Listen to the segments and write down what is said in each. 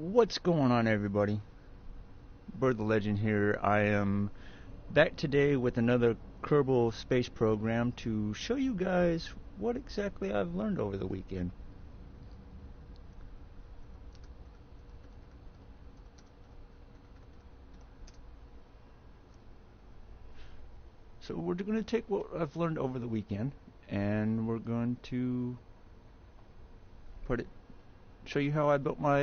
What's going on, everybody? Bird the Legend here. I am back today with another Kerbal space program to show you guys what exactly I've learned over the weekend. So we're going to take what I've learned over the weekend and we're going to show you how I built my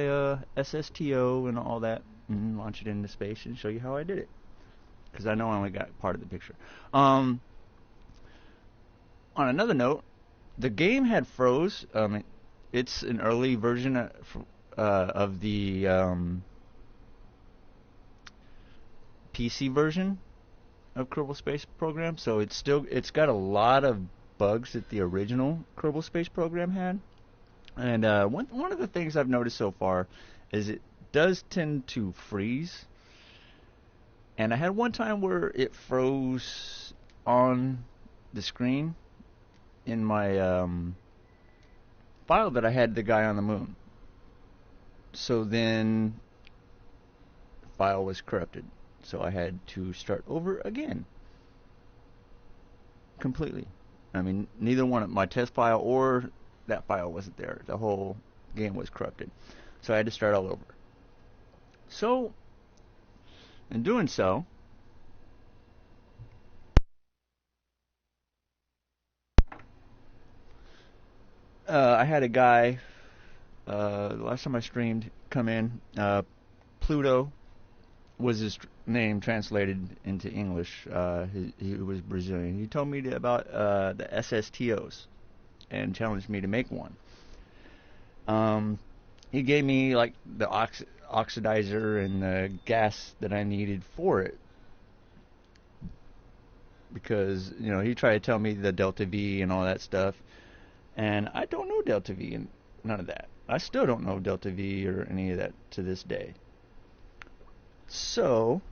SSTO and all that and launch it into space and show you how I did it. Because I know I only got part of the picture. On another note, the game had froze. It's an early version of the PC version of Kerbal Space Program, so it's got a lot of bugs that the original Kerbal Space Program had. And one of the things I've noticed so far is it does tend to freeze. And I had one time where it froze on the screen in my file that I had the guy on the moon. So then the file was corrupted. So I had to start over again. Completely. I mean, neither one of my test file or that file wasn't there. The whole game was corrupted. So I had to start all over. So, in doing so, I had a guy, the last time I streamed, come in. Pluto was his name translated into English. He was Brazilian. He told me about the SSTOs and challenged me to make one. He gave me like the oxidizer and the gas that I needed for it. Because, you know, he tried to tell me the delta V and all that stuff. And I don't know delta V and none of that. I still don't know delta V or any of that to this day. So,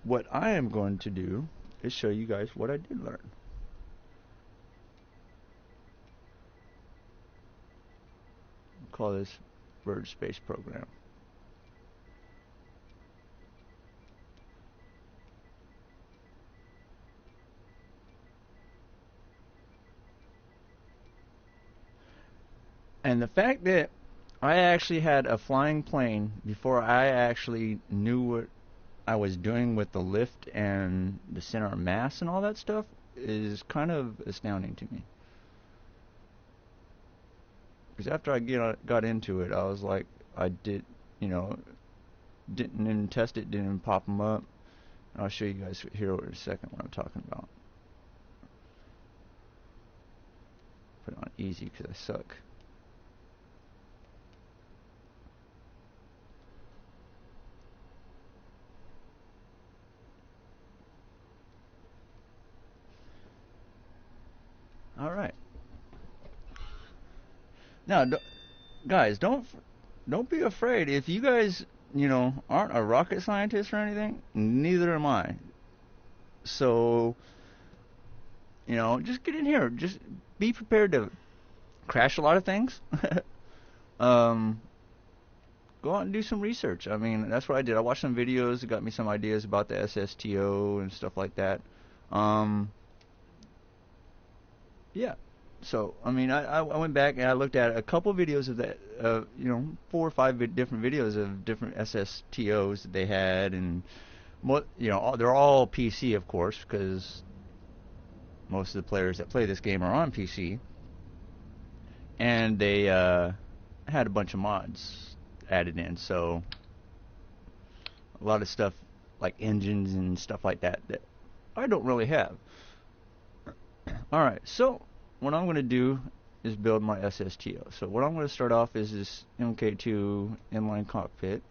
what I am going to do is show you guys what I did learn. I'll call this Bird Space Program. And the fact that I actually had a flying plane before I actually knew what I was doing with the lift and the center of mass and all that stuff is kind of astounding to me. Because after I got into it, I was like, didn't even test it, didn't even pop them up. And I'll show you guys here in a second what I'm talking about. Put it on easy because I suck. All right. Now, guys, don't be afraid. If you guys, aren't a rocket scientist or anything, neither am I. So, just get in here. Just be prepared to crash a lot of things. Go out and do some research. I mean, that's what I did. I watched some videos. It got me some ideas about the SSTO and stuff like that. Yeah. So, I mean, I went back and I looked at a couple videos of that, 4 or 5 different videos of different SSTOs that they had, and they're all PC, of course, because most of the players that play this game are on PC, and they had a bunch of mods added in, so a lot of stuff like engines and stuff like that that I don't really have. Alright, so what I'm going to do is build my SSTO. So what I'm going to start off is this MK2 inline cockpit.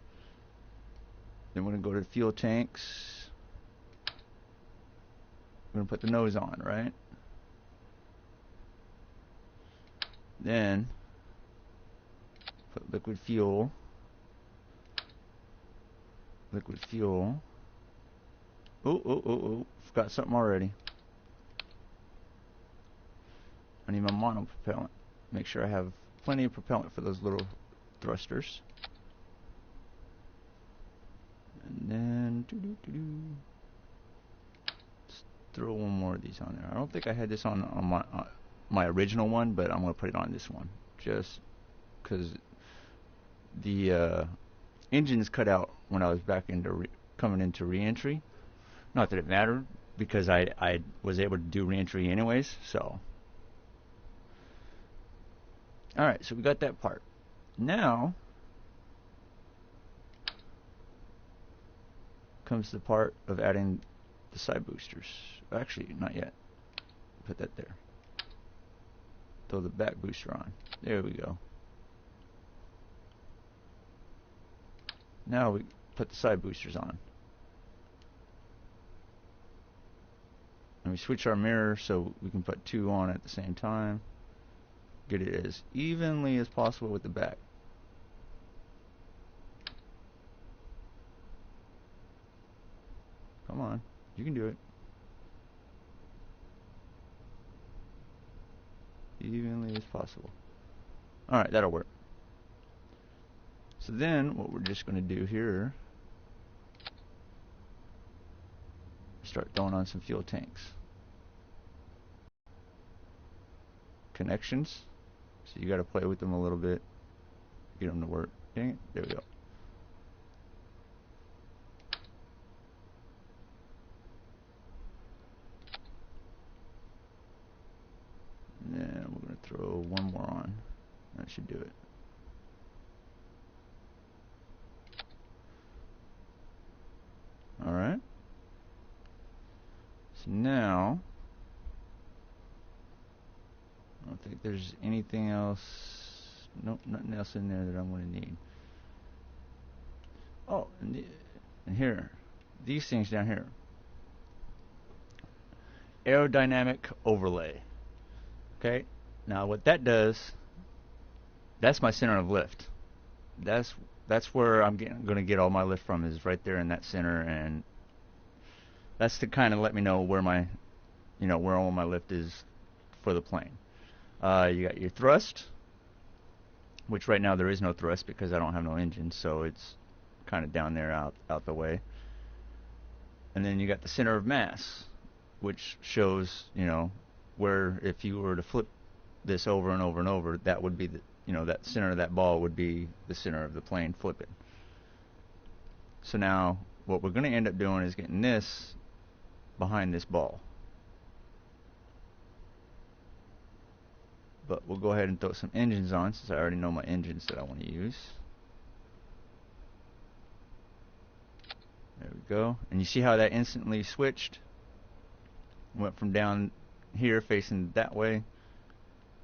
Then we're going to go to fuel tanks. We're going to put the nose on, right? Then put liquid fuel. Oh, forgot something already. I need my monopropellant. Make sure I have plenty of propellant for those little thrusters. Let's throw one more of these on there. I don't think I had this on my original one, but I'm gonna put it on this one just because the engine's cut out when I was back into coming into re-entry. Not that it mattered because I was able to do re-entry anyways. So, all right, so we got that part. Now comes the part of adding the side boosters. Actually, not yet. Put that there. Throw the back booster on. There we go. Now we put the side boosters on. And we switch our mirror so we can put two on at the same time. Get it as evenly as possible with the back. Come on, you can do it. Evenly as possible. Alright, that'll work. So then what we're just going to do here, start throwing on some fuel tanks. Connections. So you got to play with them a little bit. Get them to work. Dang it. There we go. And then we're going to throw one more on. That should do it. Alright. So now, I don't think there's anything else. Nope, nothing else in there that I'm going to need. Oh, and here, these things down here. Aerodynamic overlay. Okay, now what that does, that's my center of lift. That's where I'm going to get all my lift from, is right there in that center, and that's to kind of let me know where my, where all my lift is for the plane. You got your thrust, which right now there is no thrust because I don't have no engine, so it's kind of down there out the way. And then you got the center of mass, which shows, where if you were to flip this over and over and over, that would be the, that center of that ball would be the center of the plane flipping. So now what we're going to end up doing is getting this behind this ball. But we'll go ahead and throw some engines on, since I already know my engines that I want to use. There we go. And you see how that instantly switched? Went from down here facing that way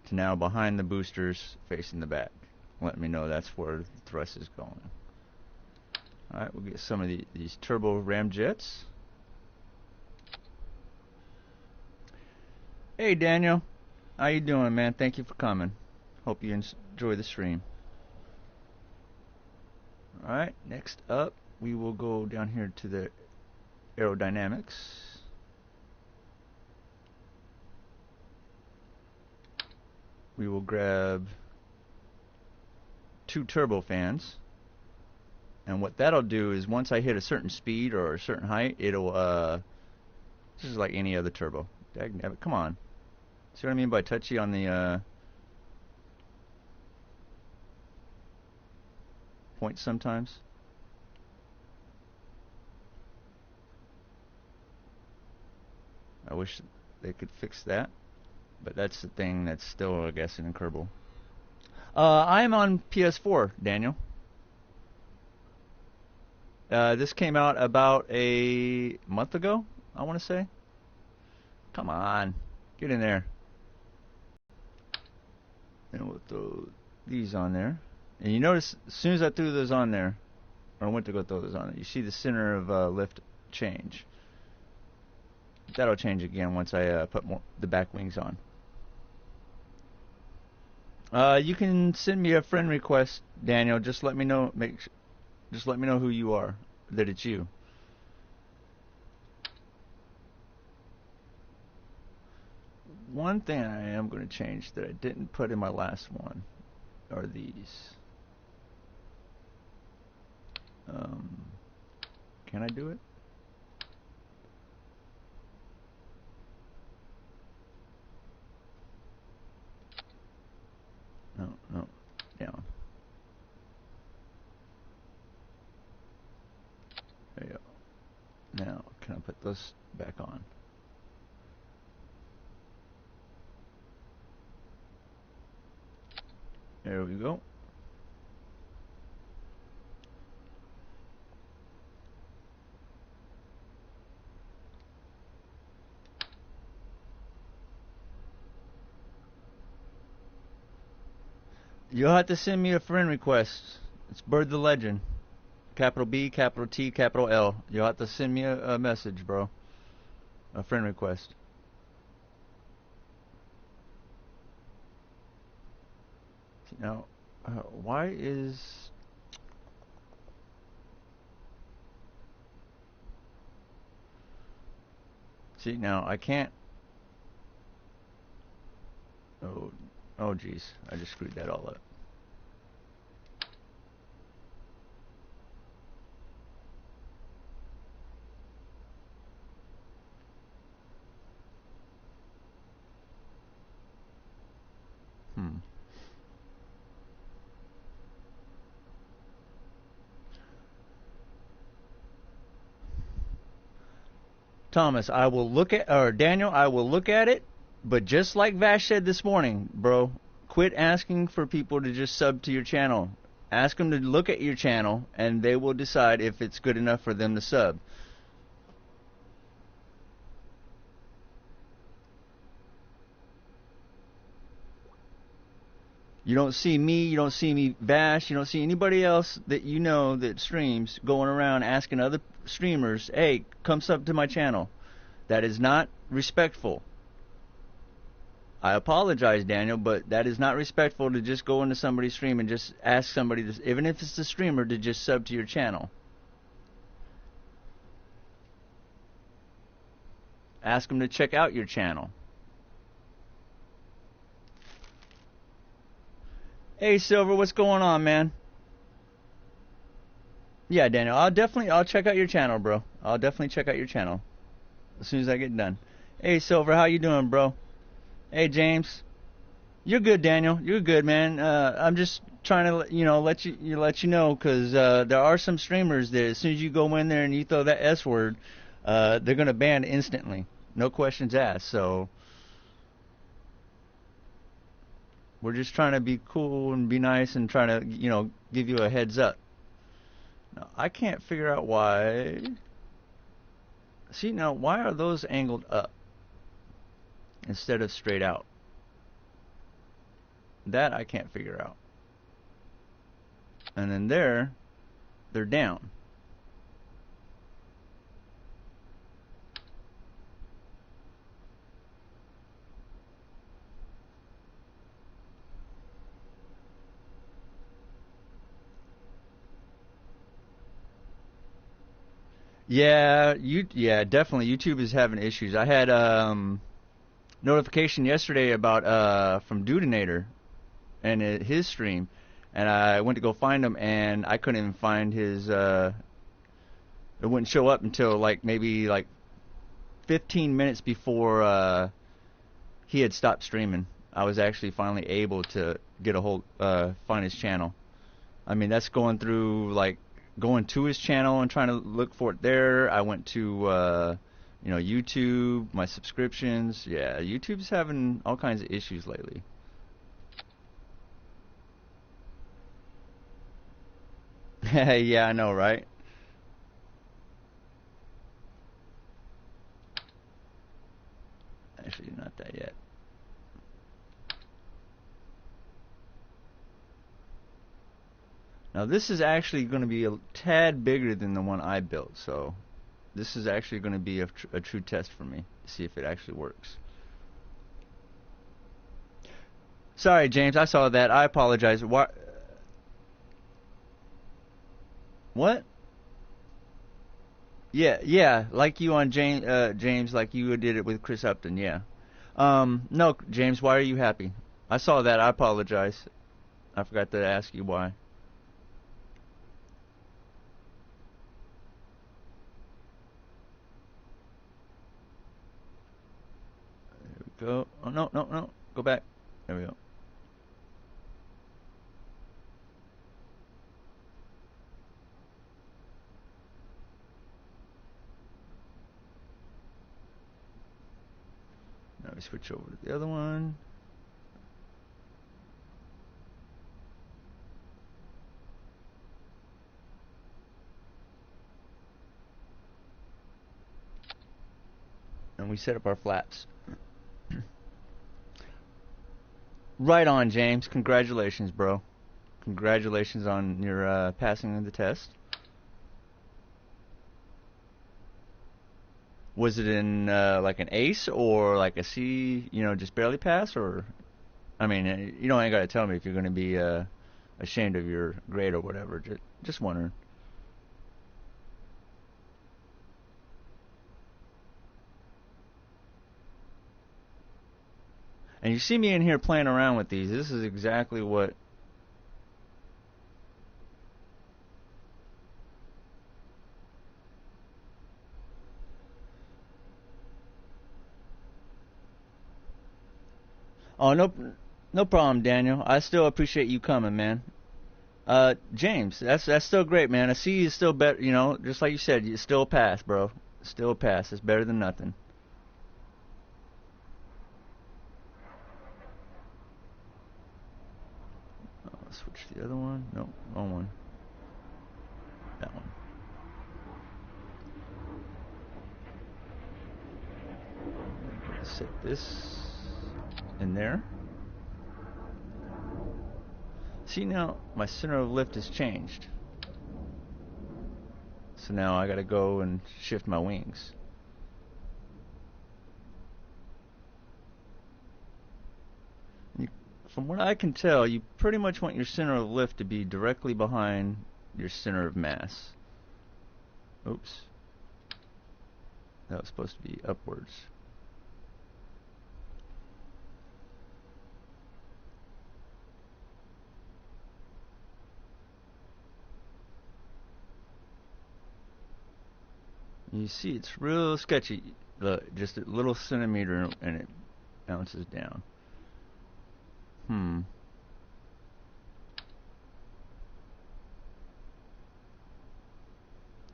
to now behind the boosters facing the back. Let me know that's where the thrust is going. Alright, we'll get some of these turbo ramjets. Hey Daniel, how you doing, man? Thank you for coming. Hope you enjoy the stream. Alright, next up we will go down here to the aerodynamics. We will grab 2 turbofans, and what that'll do is once I hit a certain speed or a certain height, it'll this is like any other turbo. Dagnabbit, come on. See what I mean by touchy on the points sometimes? I wish they could fix that. But that's the thing that's still, I guess, in Kerbal. I'm on PS4, Daniel. This came out about a month ago, I want to say. Come on, get in there. And we'll throw these on there. And you notice, as soon as I threw those on there, or I went to go throw those on there, you see the center of lift change. That'll change again once I put the back wings on. You can send me a friend request, Daniel. Just let me know. Just let me know who you are. That it's you. One thing I am going to change that I didn't put in my last one are these. Can I do it? can I put those back on? There we go. You'll have to send me a friend request. It's Bird the Legend. Capital B, capital T, capital L. You'll have to send me a message, bro. A friend request. Now, why is... See, now, I can't... Oh, geez. I just screwed that all up. Thomas, I will look at... Or, Daniel, I will look at it, but just like Vash said this morning, bro, quit asking for people to just sub to your channel. Ask them to look at your channel, and they will decide if it's good enough for them to sub. You don't see me, you don't see me Vash, you don't see anybody else that you know that streams going around asking other streamers, hey, come sub to my channel. That is not respectful. I apologize, Daniel, but that is not respectful to just go into somebody's stream and just ask somebody, to, even if it's the streamer, to just sub to your channel. Ask them to check out your channel. Hey, Silver, what's going on, man? Yeah, Daniel, I'll check out your channel, bro. I'll definitely check out your channel as soon as I get done. Hey, Silver, how you doing, bro? Hey, James. You're good, Daniel. You're good, man. I'm just trying to, let you know, because there are some streamers that as soon as you go in there and you throw that S word, they're gonna ban instantly, no questions asked. So we're just trying to be cool and be nice and trying to, give you a heads up. Now, I can't figure out why. See, now, why are those angled up instead of straight out? That I can't figure out. And then they're down. Yeah, definitely. YouTube is having issues. I had notification yesterday about from Dudinator and his stream, and I went to go find him, and I couldn't even find his. It wouldn't show up until maybe 15 minutes before he had stopped streaming. I was actually finally able to get a hold, find his channel. I mean, that's going through going to his channel and trying to look for it there. I went to YouTube, my subscriptions. Yeah, YouTube's having all kinds of issues lately. Yeah, I know, right? Actually, not that yet. Now this is actually going to be a tad bigger than the one I built, so this is actually going to be a true test for me to see if it actually works. Sorry, James, I saw that. I apologize. What? Yeah, like you on James, like you did it with Chris Upton, yeah. No, James, why are you happy? I saw that. I apologize. I forgot to ask you why. Go. Oh, no. Go back. There we go. me switch over to the other one. And we set up our flaps. Right on, James. Congratulations, bro. Congratulations on your passing of the test. Was it in like an ace or like a C, you know, just barely pass? Or, I mean, you don't ain't got to tell me if you're going to be ashamed of your grade or whatever. Just wondering. And you see me in here playing around with these. This is exactly what... Oh, no problem, Daniel. I still appreciate you coming, man. James, that's still great, man. A C is still better, you know, just like you said, you still pass, bro. Still pass. It's better than nothing. Switch to the other one. No, wrong one. That one. Set this in there. See, now my center of lift has changed. So now I gotta go and shift my wings. From what I can tell, you pretty much want your center of lift to be directly behind your center of mass. Oops. That was supposed to be upwards. You see, it's real sketchy. Look, just a little centimeter and it bounces down.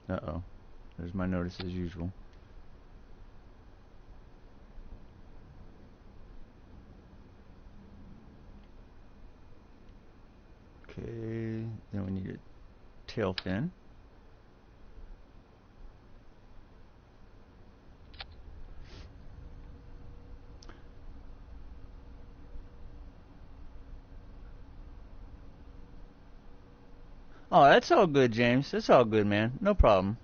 Uh-oh. There's my notice as usual. Okay, then we need a tail fin. Oh, that's all good, James. That's all good, man. No problem.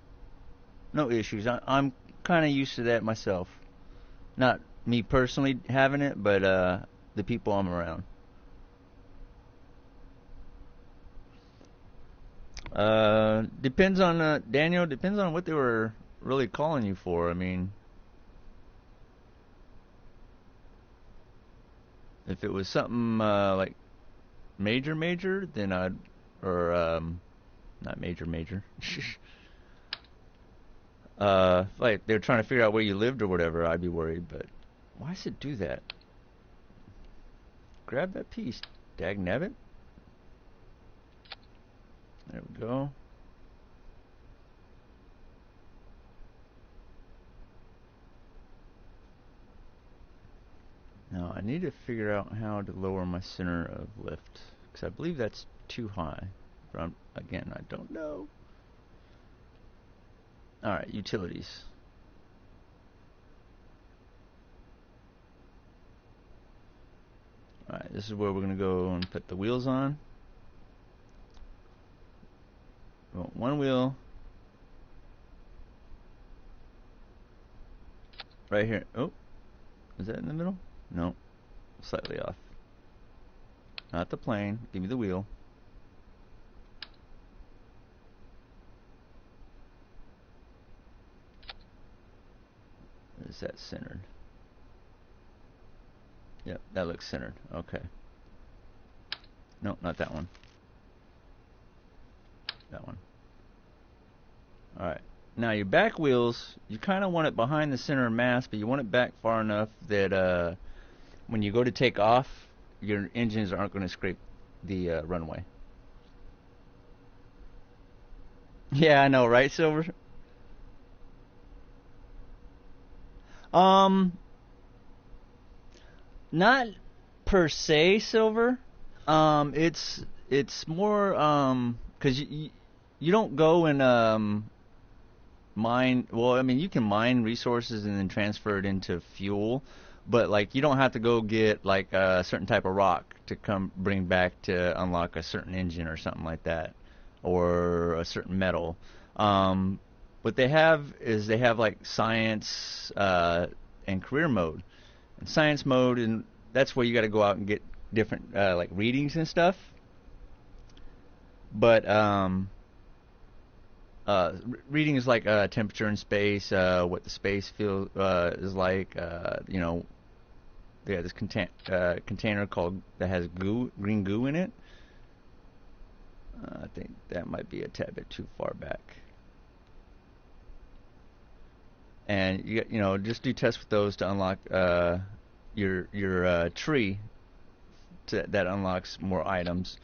No issues. I'm kind of used to that myself. Not me personally having it, but the people I'm around. Depends on Daniel. Depends on what they were really calling you for. I mean, if it was something like major, then I'd, or not major. Like they're trying to figure out where you lived or whatever, I'd be worried. But why does it do that? Grab that piece, dagnabbit. There we go. Now I need to figure out how to lower my center of lift, because I believe that's too high. But again, I don't know. Alright, utilities. Alright, this is where we're going to go and put the wheels on. We want one wheel right here. Oh, is that in the middle? No, slightly off. Not the plane. Give me the wheel. Is that centered? Yep, that looks centered. Okay. No, not that one. That one. Alright. Now your back wheels, you kind of want it behind the center of mass, but you want it back far enough that when you go to take off, your engines aren't going to scrape the runway. Yeah, I know, right, Silver? Not per se silver. It's more 'cause you don't go and mine. Well, I mean, you can mine resources and then transfer it into fuel, but like you don't have to go get like a certain type of rock to come bring back to unlock a certain engine or something like that, or a certain metal. Um, what they have is they have like science and career mode. And science mode, and that's where you got to go out and get different like readings and stuff. But reading is like temperature in space, what the space feel is like. They have this container called that has green goo in it. I think that might be a tad bit too far back. And just do tests with those to unlock your tree that unlocks more items.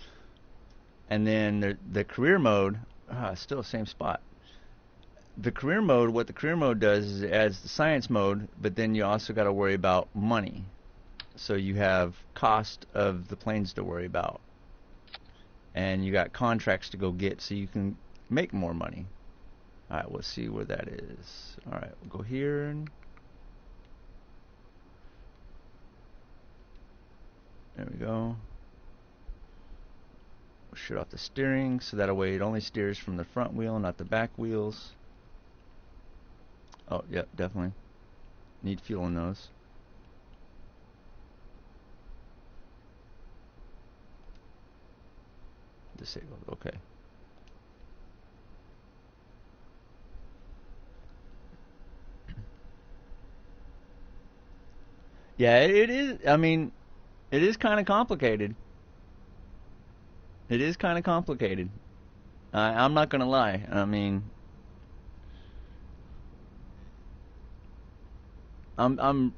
And then the career mode, still the same spot. The career mode, what the career mode does is it adds the science mode, but then you also got to worry about money. So you have cost of the planes to worry about. And you got contracts to go get so you can make more money. Alright, we'll see where that is. Alright, we'll go here and there we go. We'll shut off the steering so that way it only steers from the front wheel, not the back wheels. Oh, yep, definitely. Need fuel in those. Disabled, okay. Yeah, it is. I mean, it is kind of complicated. It is kind of complicated. I'm not gonna lie. I mean, I'm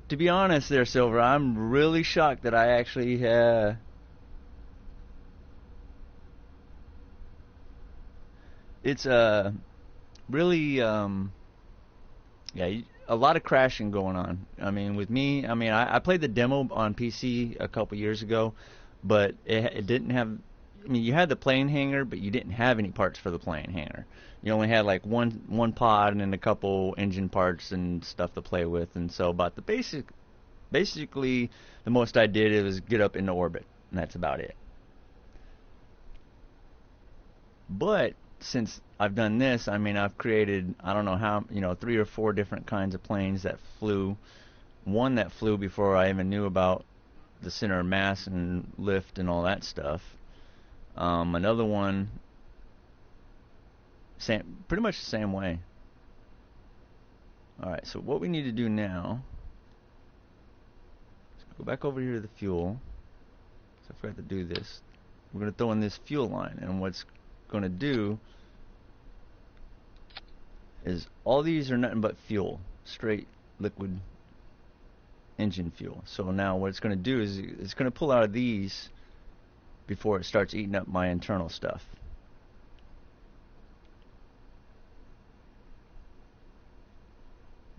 to be honest, there, Silver. I'm really shocked that I actually it's really yeah, a lot of crashing going on. I mean, with me, I mean, I played the demo on PC a couple years ago, but it didn't have. I mean, you had the plane hangar, but you didn't have any parts for the plane hangar. You only had like one pod and then a couple engine parts and stuff to play with, and so about the basically the most I did was get up into orbit, and that's about it. But since I've done this, I mean, I've created, I don't know how, 3 or 4 different kinds of planes that flew. One that flew before I even knew about the center of mass and lift and all that stuff. Another one, pretty much the same way. Alright, so what we need to do now, let's go back over here to the fuel. So I forgot to do this. We're going to throw in this fuel line, and what's going to do is all these are nothing but fuel, straight liquid engine fuel. So now what it's going to do is it's going to pull out of these before it starts eating up my internal stuff.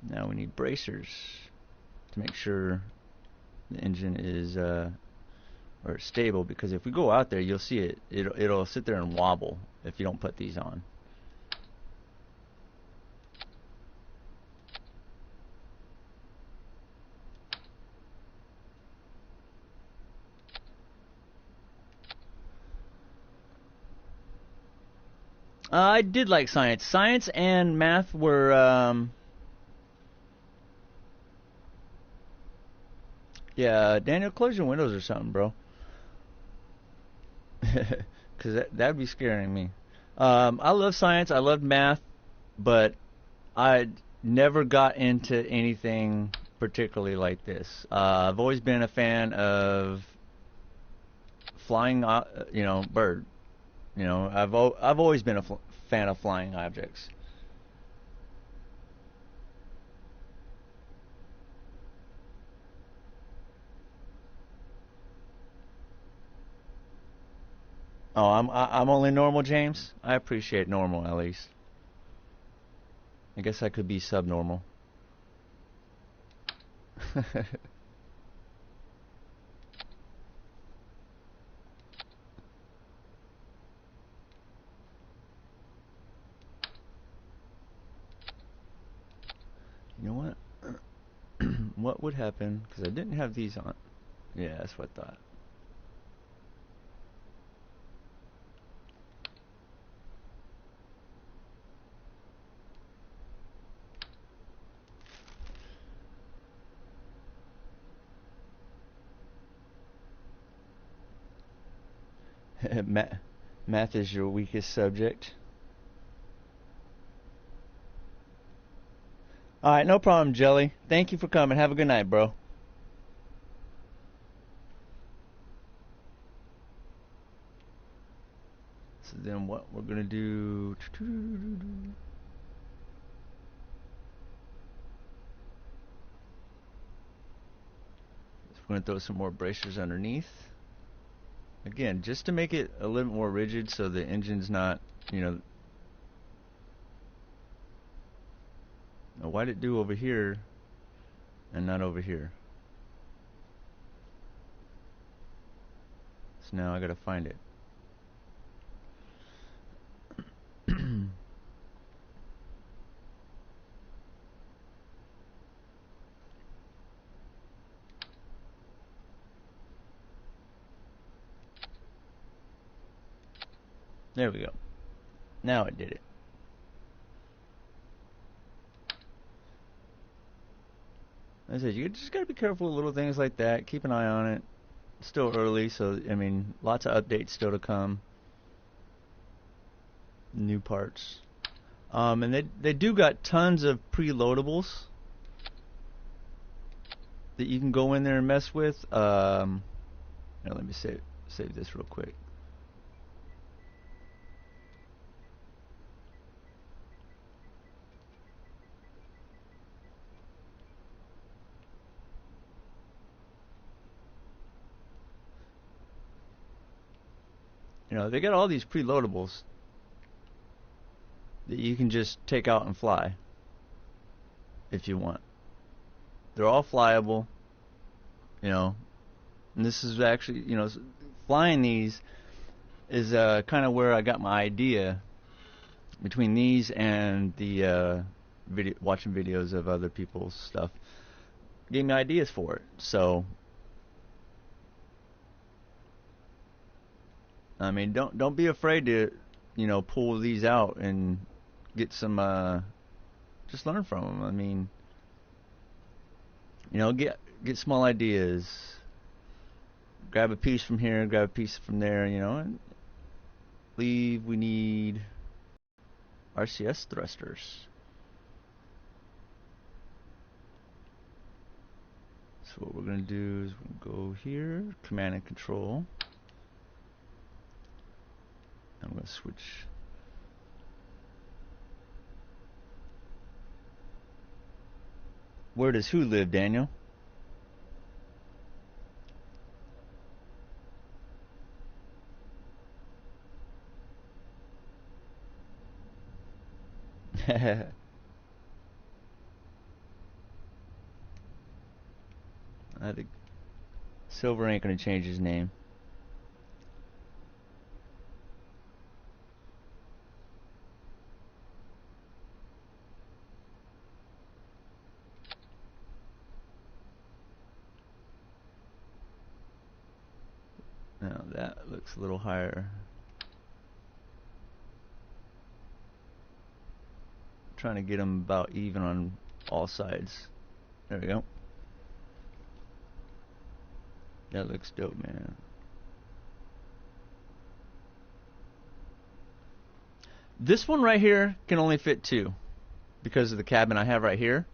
Now we need bracers to make sure the engine is or stable, because if we go out there, you'll see it'll sit there and wobble if you don't put these on. I did like science. Science and math were yeah, Daniel, close your windows or something, bro. Because that'd be scaring me. I love science, I love math, but I never got into anything particularly like this. I've always been a fan of flying, bird. I've always been a fan of flying objects. Oh, I'm only normal, James. I appreciate normal at least. I guess I could be subnormal. what would happen, because I didn't have these on. Yeah, that's what I thought. Math is your weakest subject. Alright, no problem, Jelly. Thank you for coming. Have a good night, bro. So then what we're going to do... We're going to throw some more bracers underneath. Again, just to make it a little more rigid so the engine's not, you know... Now, why'd it do over here and not over here? So now I got to find it. There we go. Now it did it. As I said, you just gotta be careful with little things like that. Keep an eye on it. It's still early, so I mean, lots of updates still to come. New parts. And they do got tons of preloadables that you can go in there and mess with. Now let me save this real quick. You know, they got all these preloadables that you can just take out and fly if you want. They're all flyable, you know, and this is actually, you know, flying these is kind of where I got my idea between these and the watching videos of other people's stuff. Gave me ideas for it. So I mean, don't be afraid to, you know, pull these out and get some just learn from them. I mean, you know, get small ideas. Grab a piece from here, grab a piece from there, you know, and we need RCS thrusters. So what we're going to do is we'll go here, command and control. I'm going to switch. Where does who live, Daniel? I think Silver ain't going to change his name. Now that looks a little higher. Trying to get them about even on all sides. There we go. That looks dope, man. This one right here can only fit 2 because of the cabin I have right here.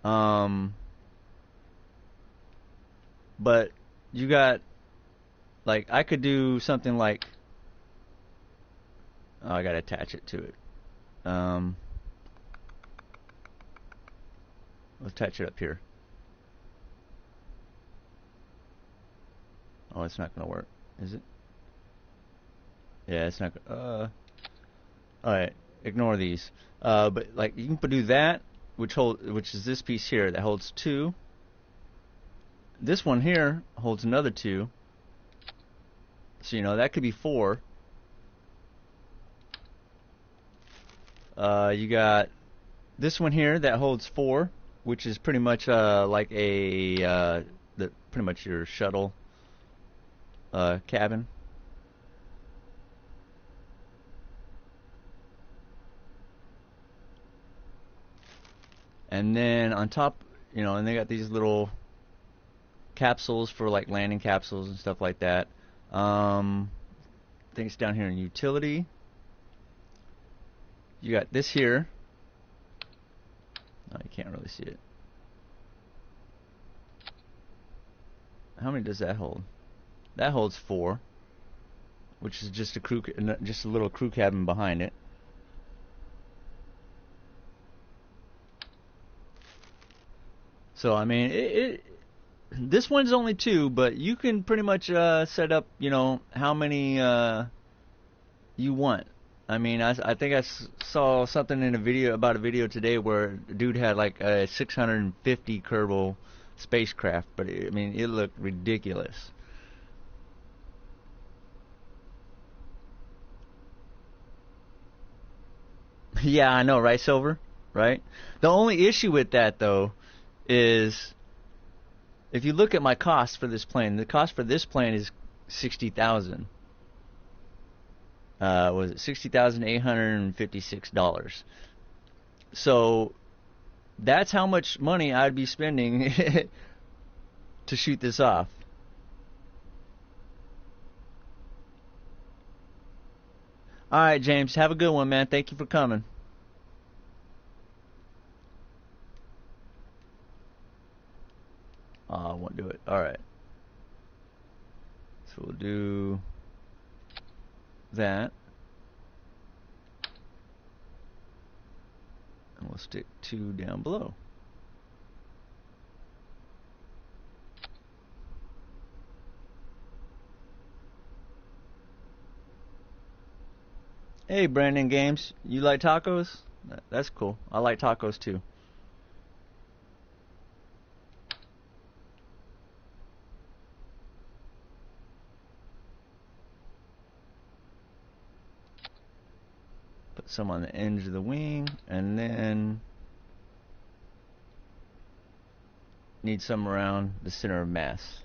But you got, like, I could do something like, oh, I gotta attach it to it. Let's attach it up here. Oh, it's not gonna work, is it? Yeah, it's not gonna, alright, ignore these. But like, you can do that, which is this piece here that holds 2. This one here holds another 2. So, you know, that could be 4. You got this one here that holds 4. which is pretty much like a pretty much your shuttle cabin. And then on top, and they got these little capsules for like landing capsules and stuff like that. I think it's down here in utility. You got this here. Oh, you can't really see it. How many does that hold? That holds 4, which is just a little crew cabin behind it. So I mean, this one's only 2, but you can pretty much set up, how many you want. I mean, I think I saw something in a video today where a dude had like a 650 Kerbal spacecraft, but I mean, it looked ridiculous. Yeah, I know, right, Silver? Right? The only issue with that, though, is if you look at my cost for this plane, the cost for this plane is 60,000. Was it $60,856? So that's how much money I'd be spending to shoot this off. All right, James, have a good one, man. Thank you for coming. I won't do it. All right. So we'll do that. And we'll stick 2 down below. Hey, Brandon Games, you like tacos? That's cool. I like tacos too. Put some on the edge of the wing, and then need some around the center of mass.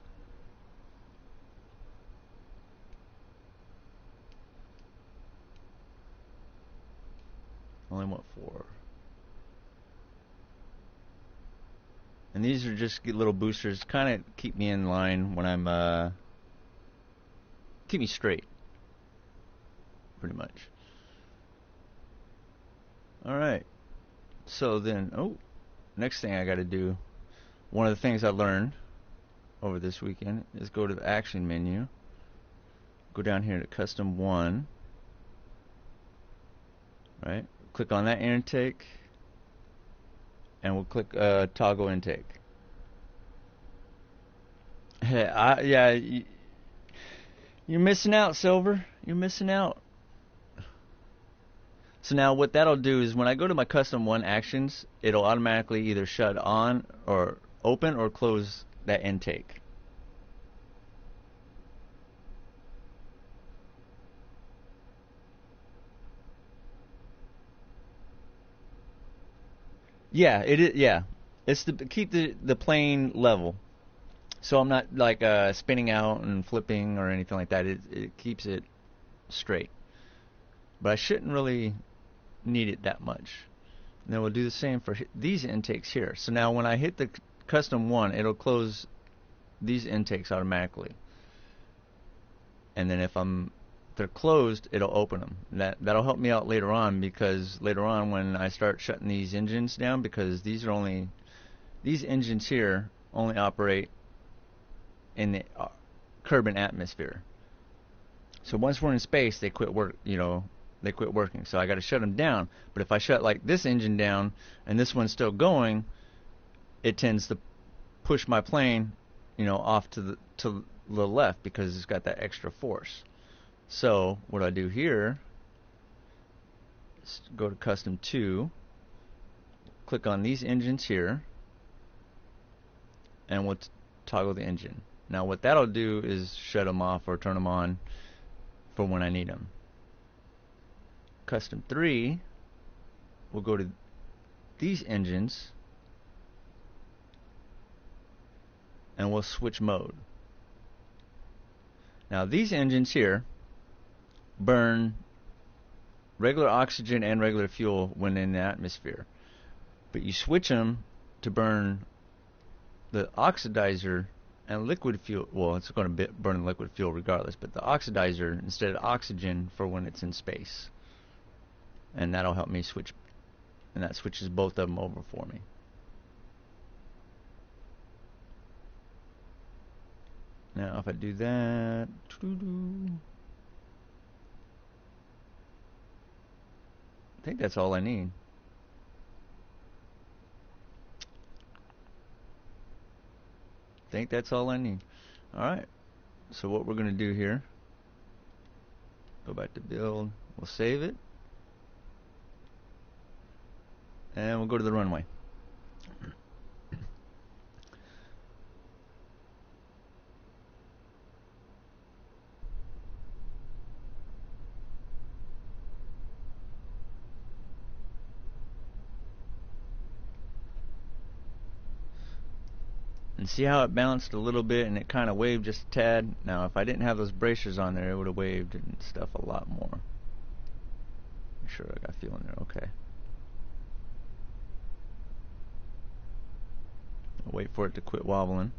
Only want 4. And these are just little boosters, kind of keep me in line when I'm, keep me straight, pretty much. Alright, so then, next thing I gotta do, one of the things I learned over this weekend is go to the action menu, go down here to custom 1, right? Click on that intake, and we'll click toggle intake. Yeah, you're missing out, Silver. You're missing out. So now what that'll do is when I go to my custom 1 actions, it'll automatically either shut on or open or close that intake. Yeah, it is. Yeah, it's to keep the plane level, so I'm not like spinning out and flipping or anything like that. It keeps it straight, but I shouldn't really need it that much. And then we'll do the same for these intakes here. So now when I hit the custom 1, it'll close these intakes automatically, and then if they're closed, it'll open them. That'll help me out later on, because later on when I start shutting these engines down, because these engines here only operate in the Kerbal atmosphere. So once we're in space, they quit working. So I got to shut them down. But if I shut like this engine down and this one's still going, it tends to push my plane, off to the left, because it's got that extra force. So what I do here is go to custom 2, click on these engines here, and we'll toggle the engine. Now what that'll do is shut them off or turn them on for when I need them. Custom 3, we'll go to these engines, and we'll switch mode. Now these engines here burn regular oxygen and regular fuel when in the atmosphere, but you switch them to burn the oxidizer and liquid fuel. Well, it's going to burn liquid fuel regardless, but the oxidizer instead of oxygen for when it's in space, and that'll help me switch, and that switches both of them over for me. Now if I do that, I think that's all I need. I think that's all I need. Alright, so what we're going to do here, go back to build, we'll save it, and we'll go to the runway. And see how it bounced a little bit and it kind of waved just a tad? Now if I didn't have those bracers on there, it would have waved and stuff a lot more. Make sure I got fuel in there. Okay. I'll wait for it to quit wobbling.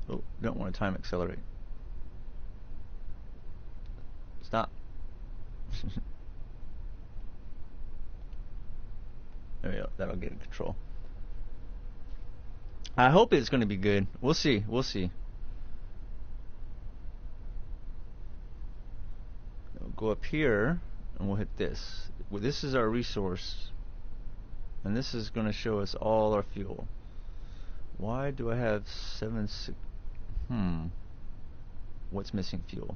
Oh, don't want to time accelerate. Stop. There we go. That'll get in control. I hope it's going to be good. We'll see. We'll see. We'll go up here and we'll hit this. Well, this is our resource, and this is going to show us all our fuel. Why do I have 7.6? What's missing fuel?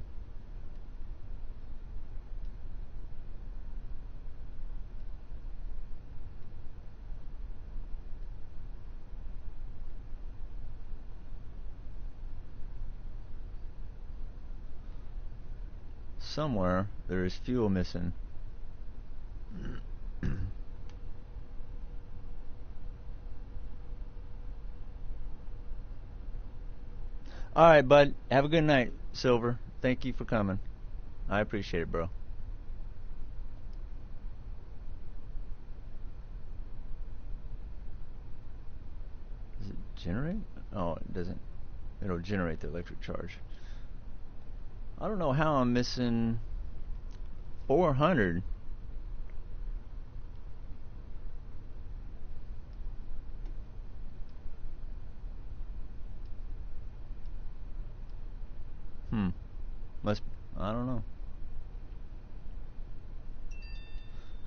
Somewhere there is fuel missing. Alright, bud. Have a good night, Silver. Thank you for coming. I appreciate it, bro. Does it generate? Oh, it doesn't. It'll generate the electric charge. I don't know how I'm missing 400. I don't know.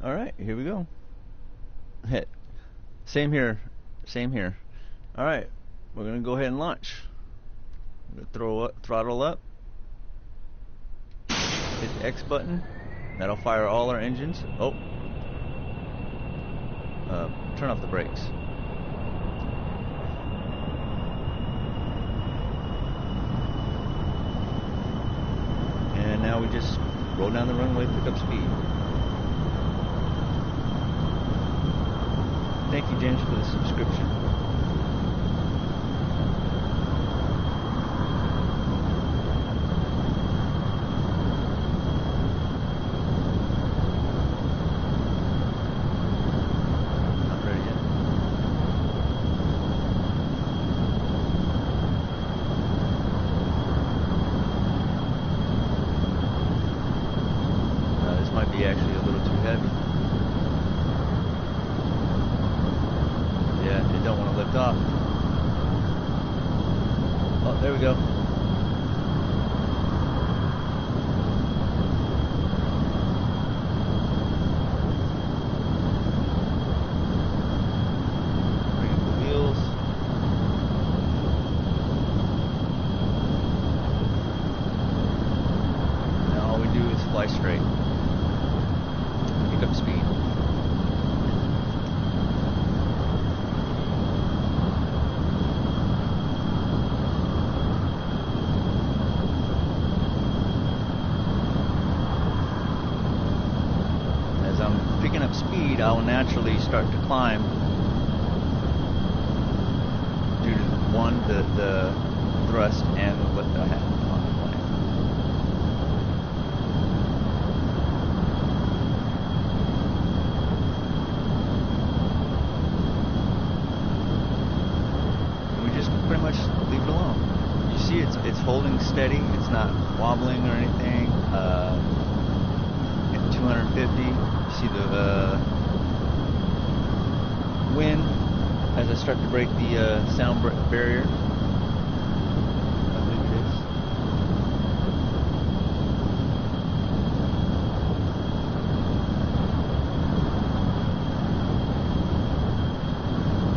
Alright, here we go. Hit. Same here. Same here. Alright, we're going to go ahead and launch. We're going to throw up, throttle up. Hit the X button. That'll fire all our engines. Oh. Turn off the brakes. And now we just roll down the runway, pick up speed. Thank you, James, for the subscription. I will naturally start to climb one, the thrust and the lift I had on the plane. And we just pretty much leave it alone. You see it's holding steady, it's not wobbling or anything. At 250, you see the wind as I start to break the sound barrier. I believe it is.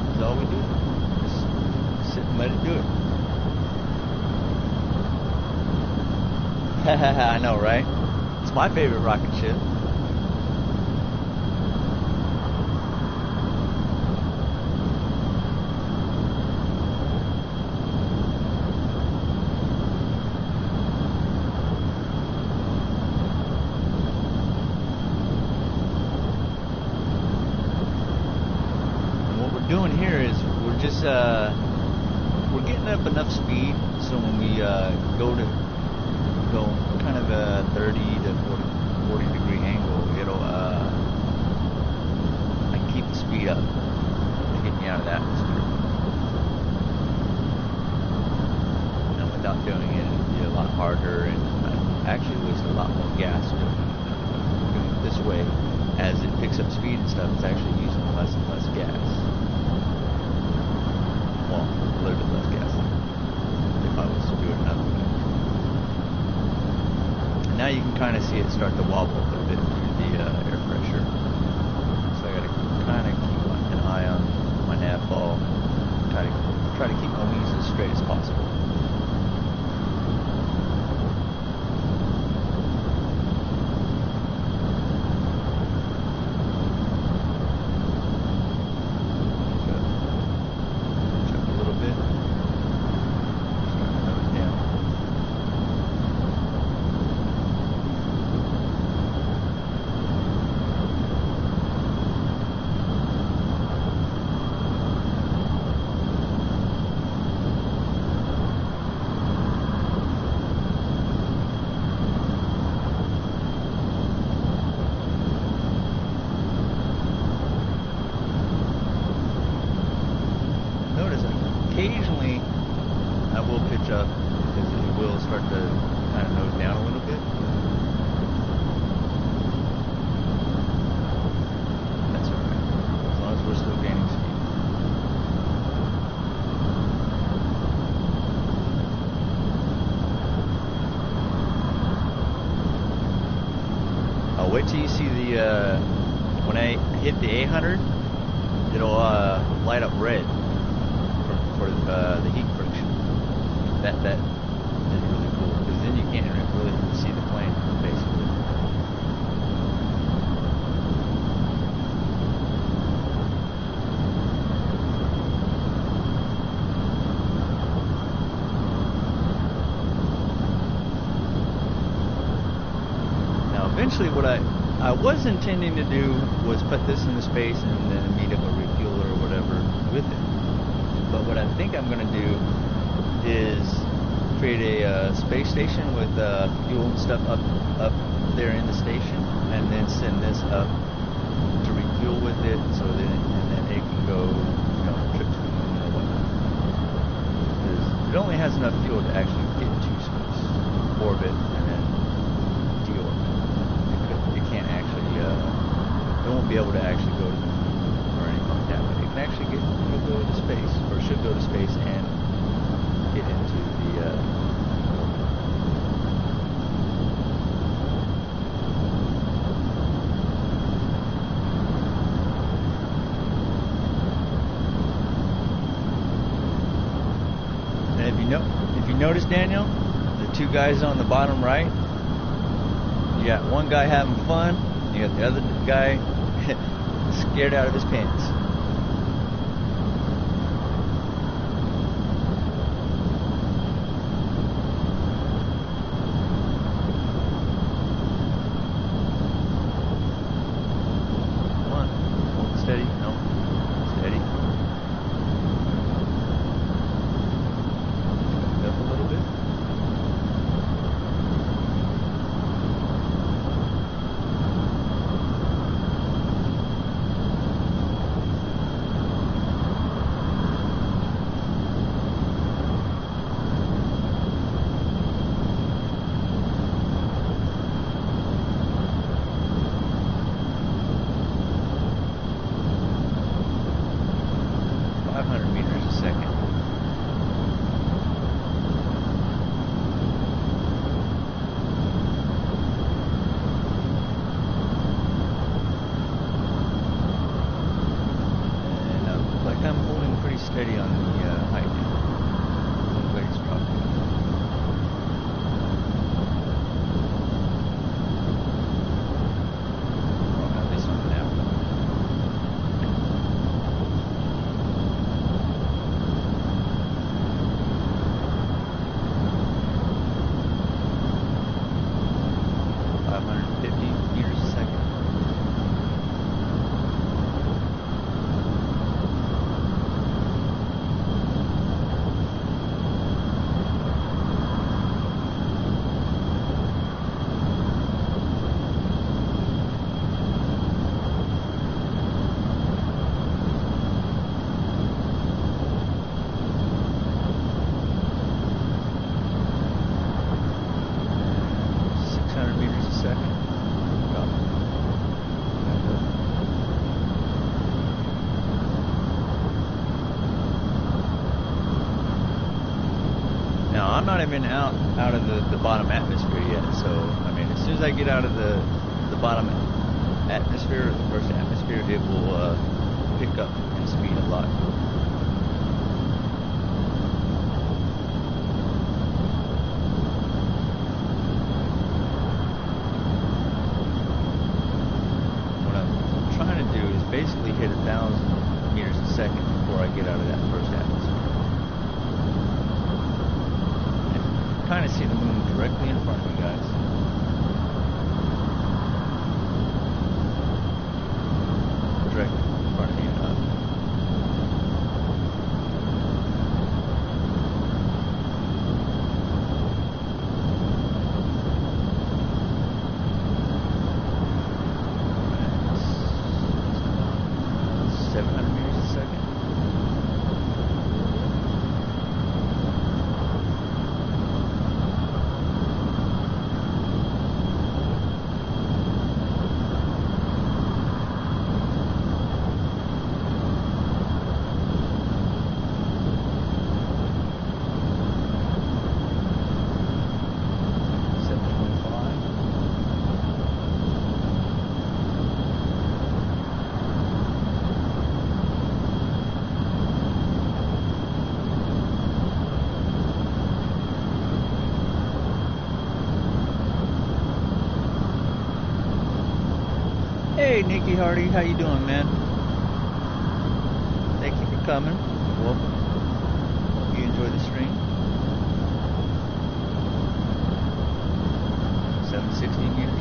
That's all we do. Just sit and let it do it. I know, right? It's my favorite rocket ship. Doing here is we're just we're getting up enough speed so when we go kind of a 30 to 40 degree angle, it'll I can keep the speed up to get me out of the atmosphere. And without doing it, it'd be a lot harder and actually waste a lot more gas doing it this way. As it picks up speed and stuff, it's actually using less and less gas. Well, a little bit less gas if I was to do it another way. And now you can kind of see it start to wobble a little bit through the air pressure. So I got to kind of keep an eye on my nav ball. Try to keep my wings as straight as possible. Occasionally, I will pitch up because it will start to kind of nose down a little bit. That's alright, as long as we're still gaining speed. I'll wait till you see the, when I hit the 800, it'll light up red. For the heat friction. That is really cool because then you can't really see the plane basically. Now eventually what I was intending to do was put this into space and then meet up a refueler or whatever with it. But what I think I'm going to do is create a space station with fuel and stuff up there in the station, and then send this up to refuel with it, so then it can go, trip to the moon or whatnot. Because it only has enough fuel to actually get to space, orbit, and then deorbit. It can't actually, it won't be able to actually go to the moon or anything like that, but it can actually it'll go to space, or should go to space and get into the orbit. And if you notice, Daniel, the two guys on the bottom right, you got one guy having fun, you got the other guy scared out of his pants. Steady. steady on the height now. One blade's dropping. Well, at least on the nav. 550 meters a second. Now, I'm not even out of the bottom atmosphere yet, so, I mean, as soon as I get out of the bottom atmosphere, or the first atmosphere, it will pick up in speed a lot. What I'm trying to do is basically hit 1,000 meters a second before I get out of that first atmosphere. Kind of see the moon directly in front of you guys. Directly in front of me. 700 meters a second. Hey, Nikki Hardy, how you doing, man? Thank you for coming. Welcome. Hope you enjoy the stream. 760 meters.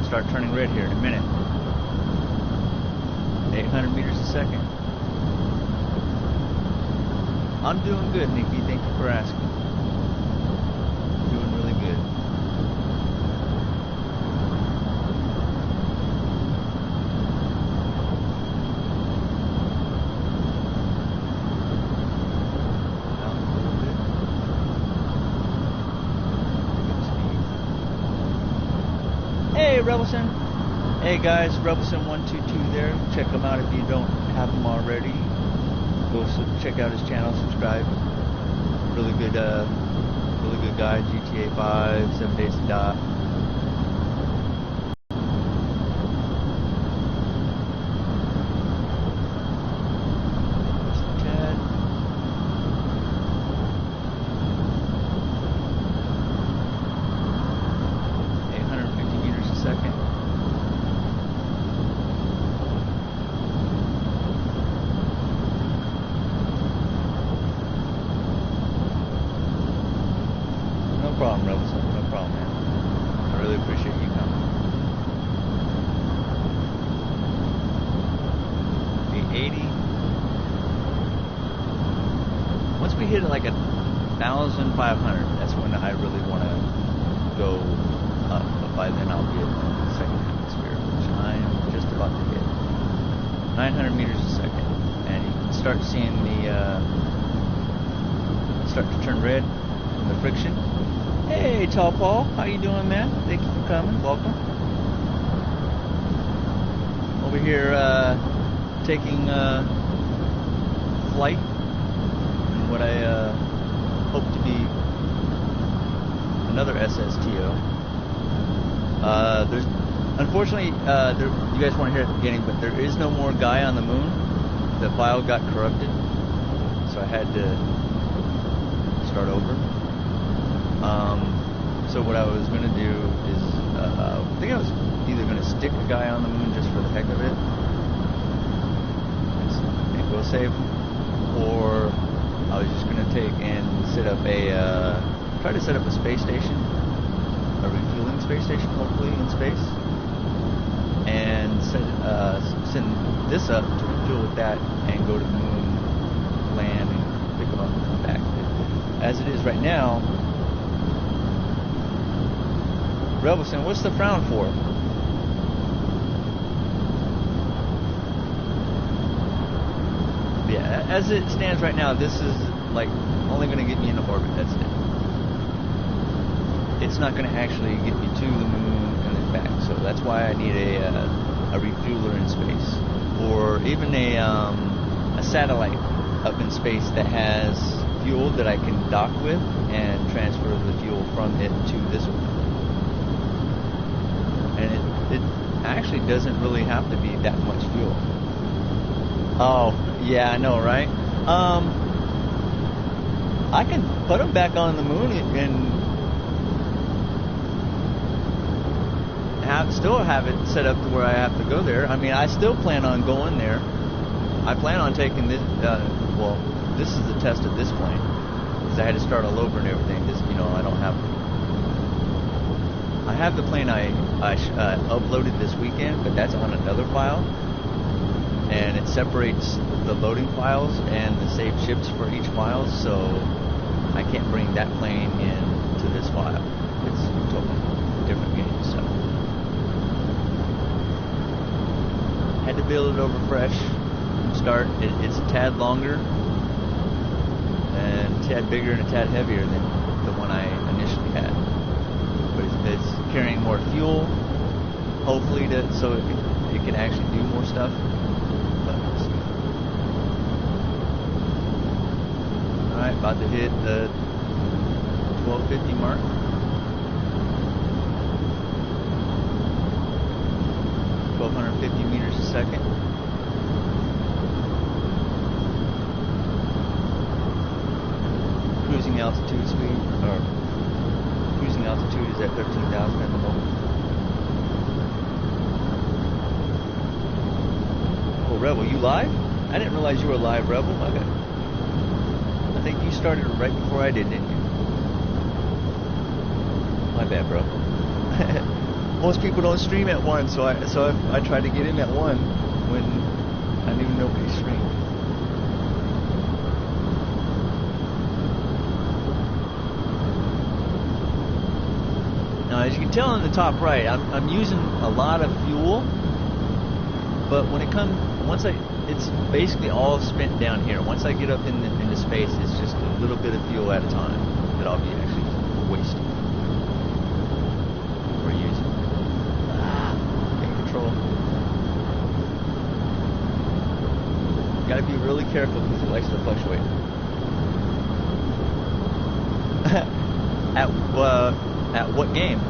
Start turning red here in a minute. 800 meters a second. I'm doing good, Nikki. Thank you for asking. Doing really good. Hey, Rebelson. Hey, guys, Rebelson122 there. Check him out if you don't have him already. Go check out his channel, subscribe. Really good guy. GTA 5, 7 Days to Die. No problem, Robinson. No problem, man. I really appreciate you coming. 880. Once we hit like 1,500, that's when I really want to go up. But by then I'll be at the second atmosphere, which I am just about to hit. 900 meters a second. And you can start seeing the start to turn red from the friction. Hey, Tall Paul, how you doing, man? Thank you for coming. Welcome. Over here, taking flight in what I hope to be another SSTO. There's unfortunately, you guys weren't here at the beginning, but there is no more guy on the moon. The file got corrupted, so I had to start over. So what I was going to do is, I think I was either going to stick a guy on the moon just for the heck of it and go save him, or I was just going to take and set up try to set up a space station, a refueling space station, hopefully in space, and send this up to refuel with that and go to the moon, land, and pick them up and come back. As it is right now, Rebelson, what's the frown for? Yeah, as it stands right now, this is like only going to get me into orbit. That's it. It's not going to actually get me to the moon and then back. So that's why I need a refueler in space, or even a satellite up in space that has fuel that I can dock with and transfer the fuel from it to this one. And it actually doesn't really have to be that much fuel. Oh, yeah, I know, right? I can put them back on the moon and still have it set up to where I have to go there. I mean, I still plan on going there. I plan on taking this, well, this is the test of this plane, because I had to start all over and everything. This, I don't have... I have the plane I uploaded this weekend, but that's on another file, and it separates the loading files and the saved ships for each file, so I can't bring that plane into this file. It's a totally different game, so had to build it over fresh from start. It's a tad longer and a tad bigger and a tad heavier than the one I initially had. But it's carrying more fuel, hopefully, so it can actually do more stuff. But we'll see. All right, about to hit the 1250 mark. meters a second. Cruising altitude speed, or cruising altitude is at 13,000 at the moment. Oh, Rebel, you live? I didn't realize you were live, Rebel. Okay. I think you started right before I did, didn't you? My bad, bro. Most people don't stream at 1, so I tried to get in at 1 when I knew nobody streamed. Now, as you can tell in the top right, I'm using a lot of fuel, but when it comes, it's basically all spent down here. Once I get up into space, it's just a little bit of fuel at a time that I'll be actually wasting or using. Got to be really careful because it likes to fluctuate. At what game?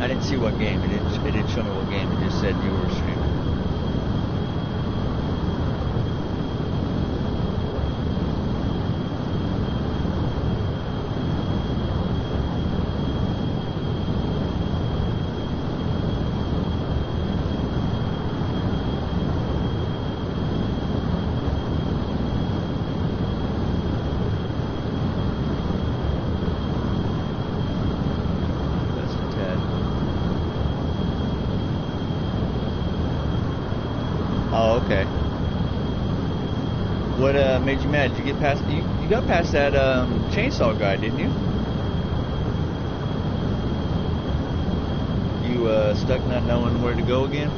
I didn't see what game. It didn't show me what game. It just said you were streaming. Oh, okay. What made you mad? Did you get past? You got past that chainsaw guy, didn't you? You stuck not knowing where to go again?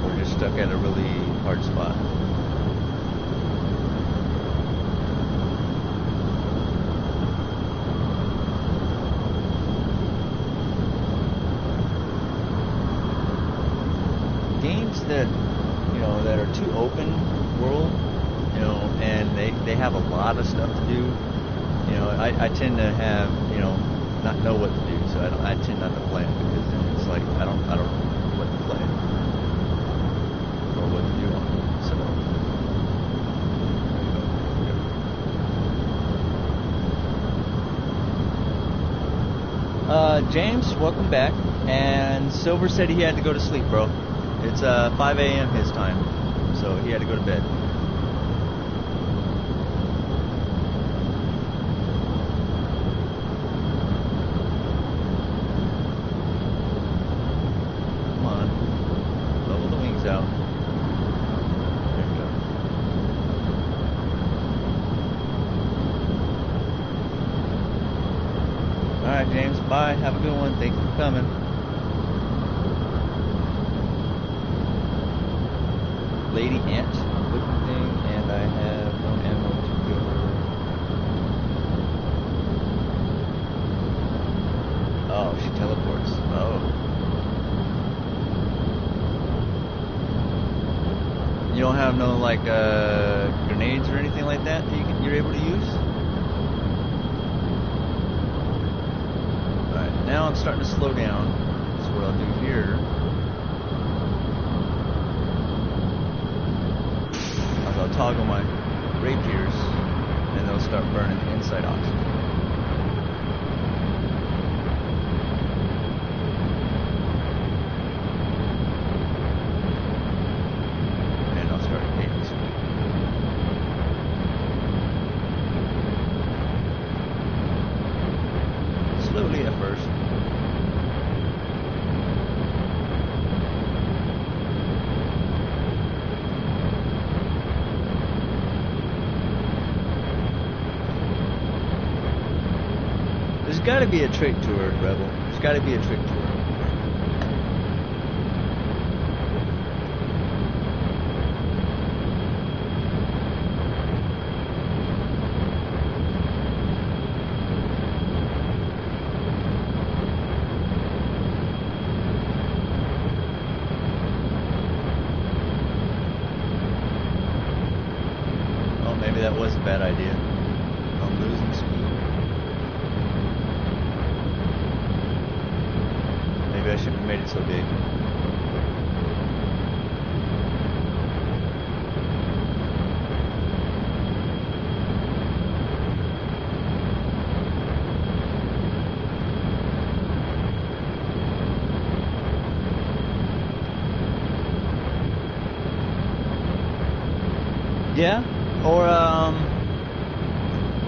Or just stuck at a really hard spot? that, you know, that are too open world, you know, and they have a lot of stuff to do. You know, I tend to have, you know, not know what to do, so I tend not to play them, because then it's like I don't know what to play or what to do on it. So James, welcome back. And Silver said he had to go to sleep, bro. It's 5 a.m. his time, so he had to go to bed. Come on, level the wings out. There we go. All right, James. Bye. Have a good one. Thank you for coming. Lady ant looking thing, and I have no ammo to go. Oh, she teleports. Oh. You don't have no like grenades or anything like that you're able to use? Alright, now I'm starting to slow down. So what I'll do here, I'll toggle my rapiers, and they'll start burning inside oxygen. And I'll start gaining speed. Slowly at first. There's got to be a trick to her, Rebel. There's got to be a trick to her. Oh, maybe that was a bad idea. I'm losing speed. Maybe I shouldn't have made it so big. Yeah, or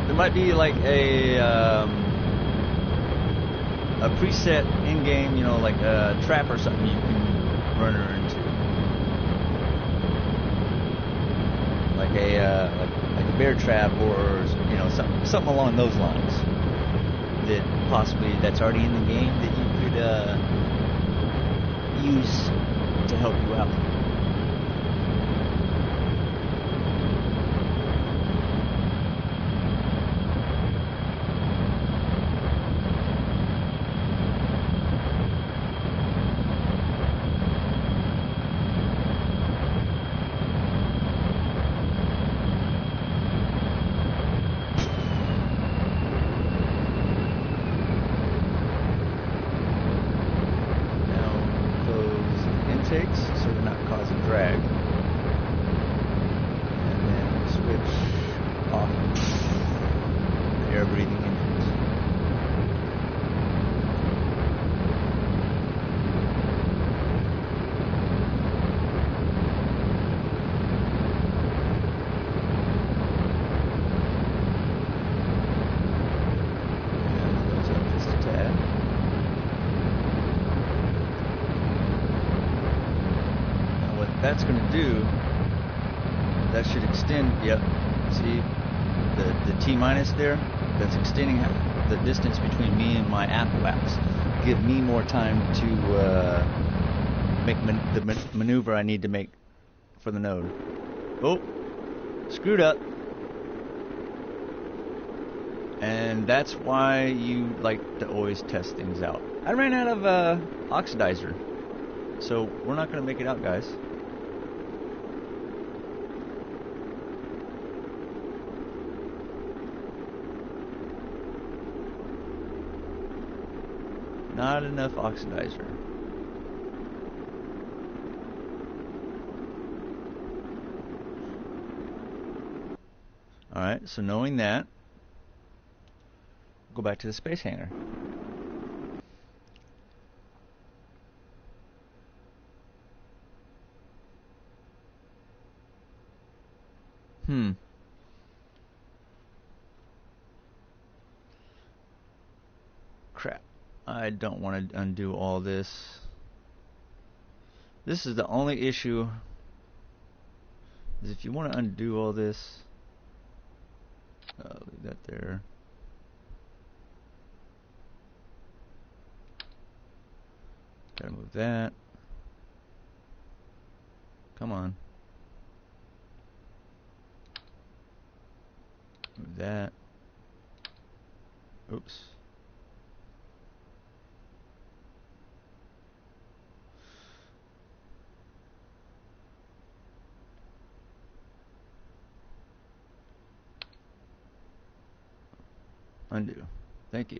there might be like a preset in-game, you know, like a trap or something you can run her into, like a bear trap, or you know, something along those lines. That possibly that's already in the game that you could use to help you out. Takes, so they're not causing drag, and then switch off the air breathing engines. And close up just a tad. That's going to do, that should extend, yep, see the T minus there, that's extending the distance between me and my Appalaps, give me more time to make the maneuver I need to make for the node. Oh, screwed up. And that's why you like to always test things out. I ran out of oxidizer, so we're not going to make it out, guys. Not enough oxidizer. Alright, so knowing that, go back to the space hangar. Crap. I don't want to undo all this. This is the only issue, is if you want to undo all this, leave that there. Gotta move that. Come on. Move that. Oops. Undo. Thank you.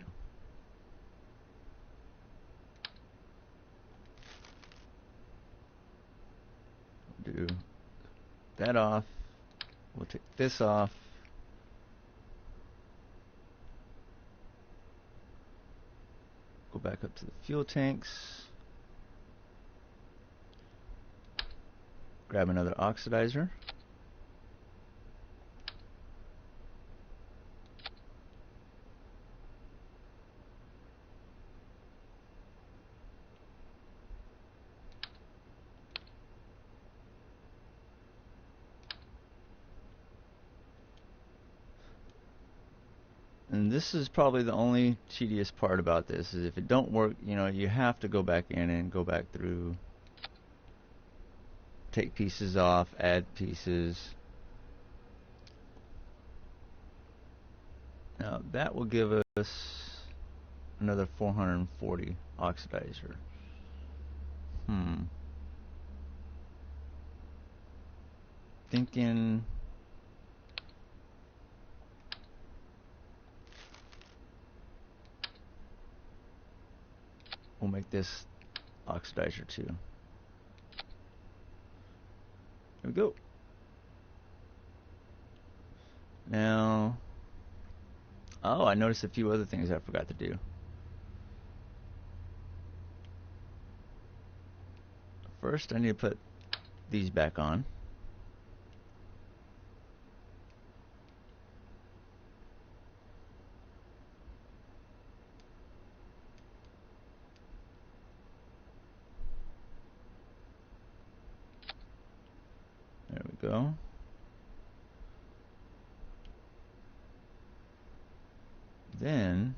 Do that off. We'll take this off. Go back up to the fuel tanks. Grab another oxidizer. And this is probably the only tedious part about this, is if it don't work, you know, you have to go back in and go back through, take pieces off, add pieces. Now that will give us another 440 oxidizer. Thinking we'll make this oxidizer too. There we go. Now, oh, I noticed a few other things I forgot to do. First, I need to put these back on. There we go. Then,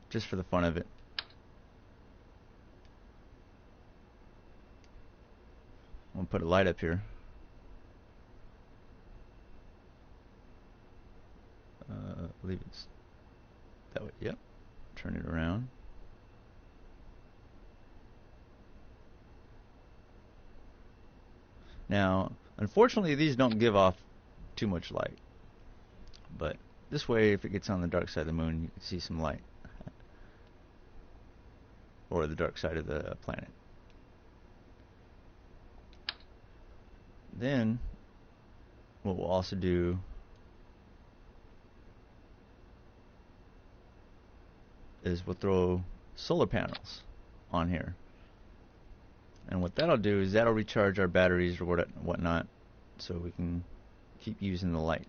just for the fun of it, I'm gonna put a light up here. I believe it's that way. Yep. Turn it around. Now, unfortunately, these don't give off too much light, but this way, if it gets on the dark side of the moon, you can see some light, or the dark side of the planet. Then, what we'll also do is we'll throw solar panels on here. And what that'll do is that'll recharge our batteries or whatnot, so we can keep using the light.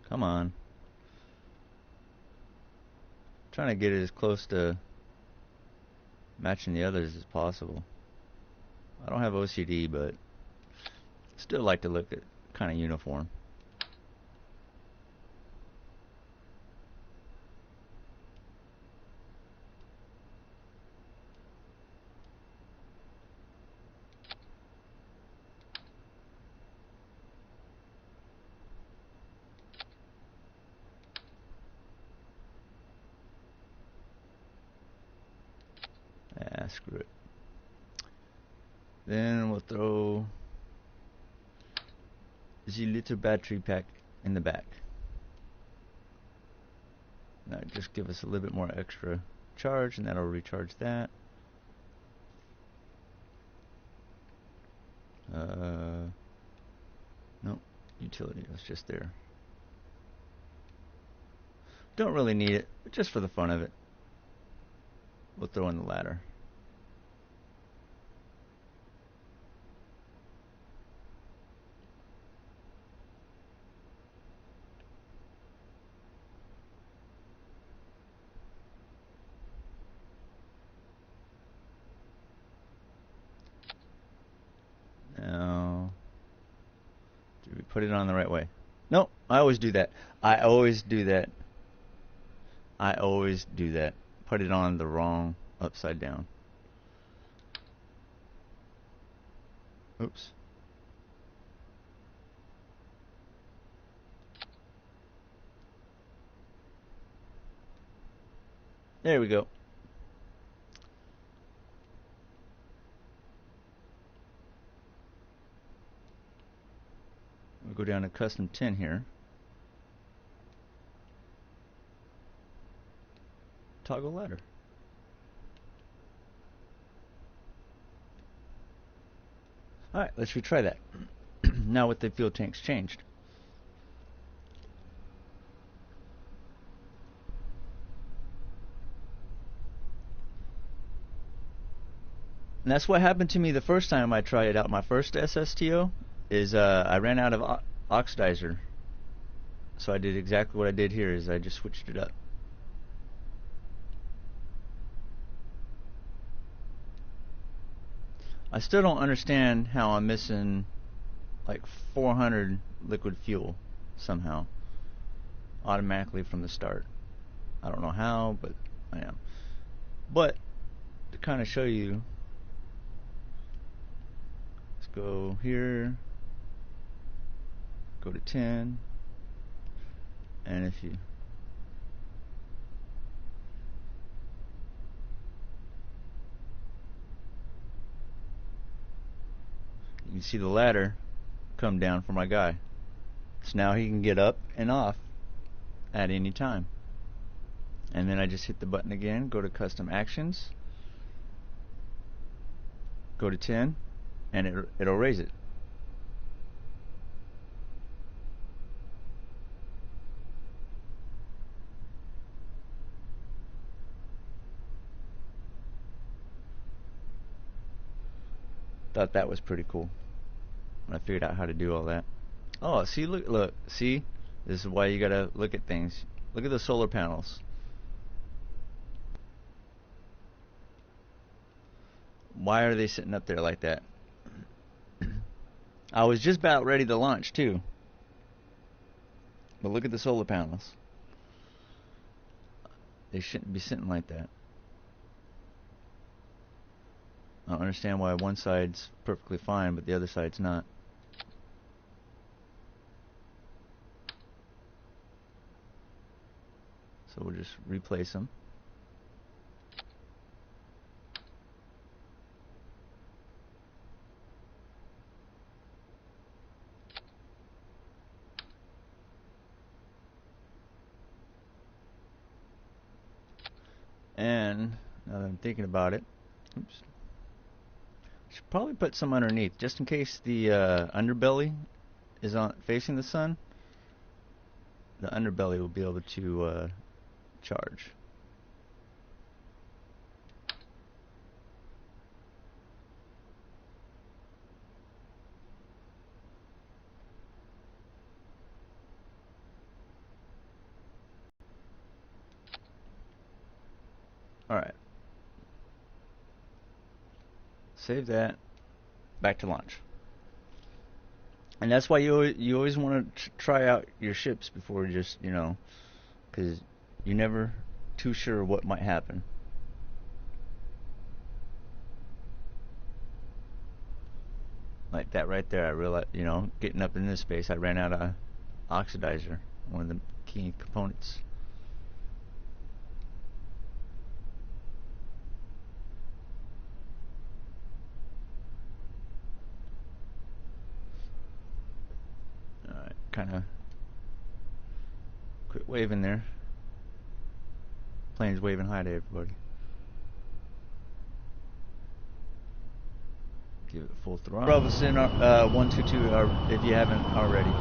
Come on. Trying to get it as close to matching the others as possible. I don't have OCD, but still like to look at kind of uniform. Ah, screw it. Then we'll throw the little battery pack in the back. Now just give us a little bit more extra charge, and that'll recharge that. Nope, utility was just there. Don't really need it, but just for the fun of it, we'll throw in the ladder. Now, did we put it on the right way? Nope, I always do that. I always do that. I always do that. Put it on the wrong upside down. Oops. There we go. We'll go down to custom 10 here. Toggle ladder. Alright, let's retry that. Now with the fuel tanks changed. And that's what happened to me the first time I tried out my first SSTO, is I ran out of oxidizer. So I did exactly what I did here, is I just switched it up. I still don't understand how I'm missing like 400 liquid fuel somehow automatically from the start. I don't know how, but I am. But to kind of show you, let's go here, go to 10, and if you can see the ladder come down for my guy. So now he can get up and off at any time. And then I just hit the button again, go to custom actions, go to 10, and it'll raise it. Thought that was pretty cool when I figured out how to do all that. Oh, see, look, see? This is why you gotta look at things. Look at the solar panels. Why are they sitting up there like that? I was just about ready to launch too. But look at the solar panels. They shouldn't be sitting like that. I don't understand why one side's perfectly fine, but the other side's not. So we'll just replace them. And now that I'm thinking about it, oops, should probably put some underneath, just in case the underbelly is on facing the sun. The underbelly will be able to charge. Alright. Save that. Back to launch. And that's why you always want to try out your ships before just, you know, because you're never too sure what might happen. Like that right there, I realized, you know, getting up in this space, I ran out of oxidizer, one of the key components. Quit waving there. Plane's waving hi to everybody. Give it full throttle. Bravo Sin 122 if you haven't already.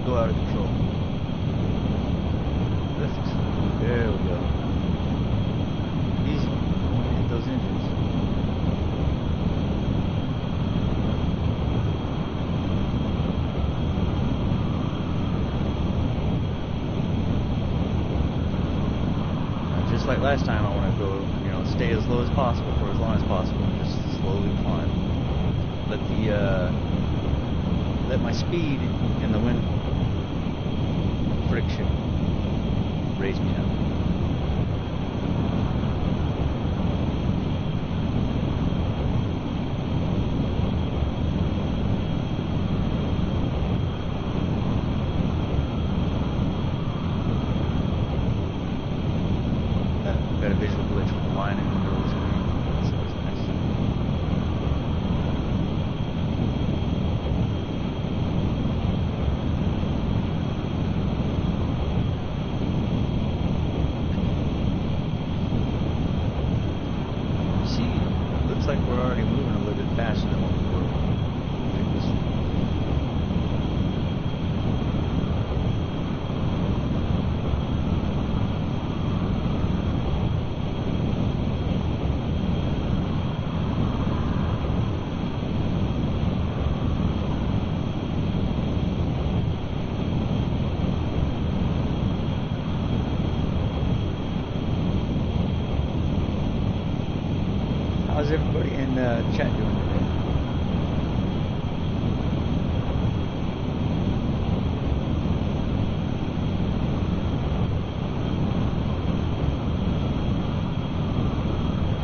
Go out of control. There we go. Easy. Hit those engines. Just like last time, I want to go, stay as low as possible for as long as possible, and just slowly climb. Let my speed and the wind friction raise me up. Got a visual glitch with the line in the middle of the screen. That's always nice. Looks like we're already moving a little bit faster than what we were. How's everybody in chat doing today?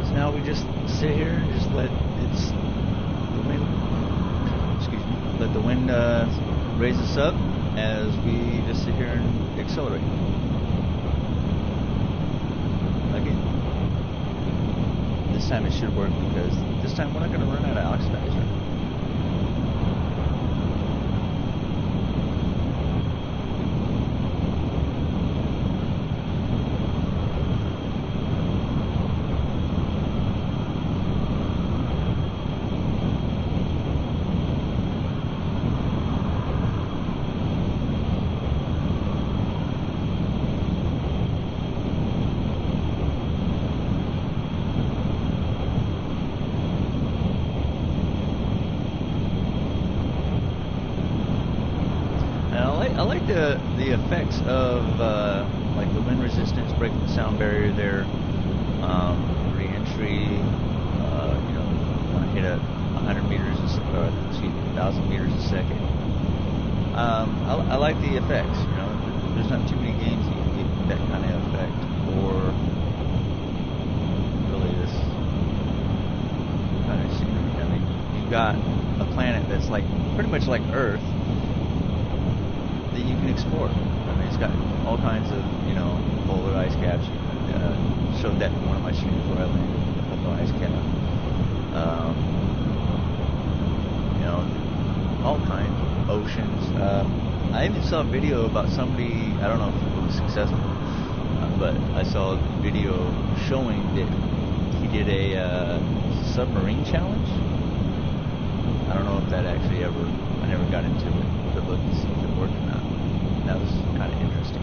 So now we just sit here and just let the wind, let the wind raise us up as we just sit here and accelerate. Again. This time it should work because this time we're not going to run out of oxidizer. I like the effects of like the wind resistance, breaking the sound barrier there, re-entry, when I hit 100 meters, or excuse me, 1,000 meters a second. I like the effects. There's not too many games that you can get that kind of effect, or really this kind of scenery. I mean, you've got a planet that's like pretty much like Earth, that you can explore. I mean, it's got all kinds of, polar ice caps. Showed that in one of my streams where I landed the polar ice cap. All kinds of oceans. I even saw a video about somebody, I don't know if it was successful, but I saw a video showing that he did a submarine challenge. I don't know if that actually I never got into it to look to see if it worked or not. That was kind of interesting.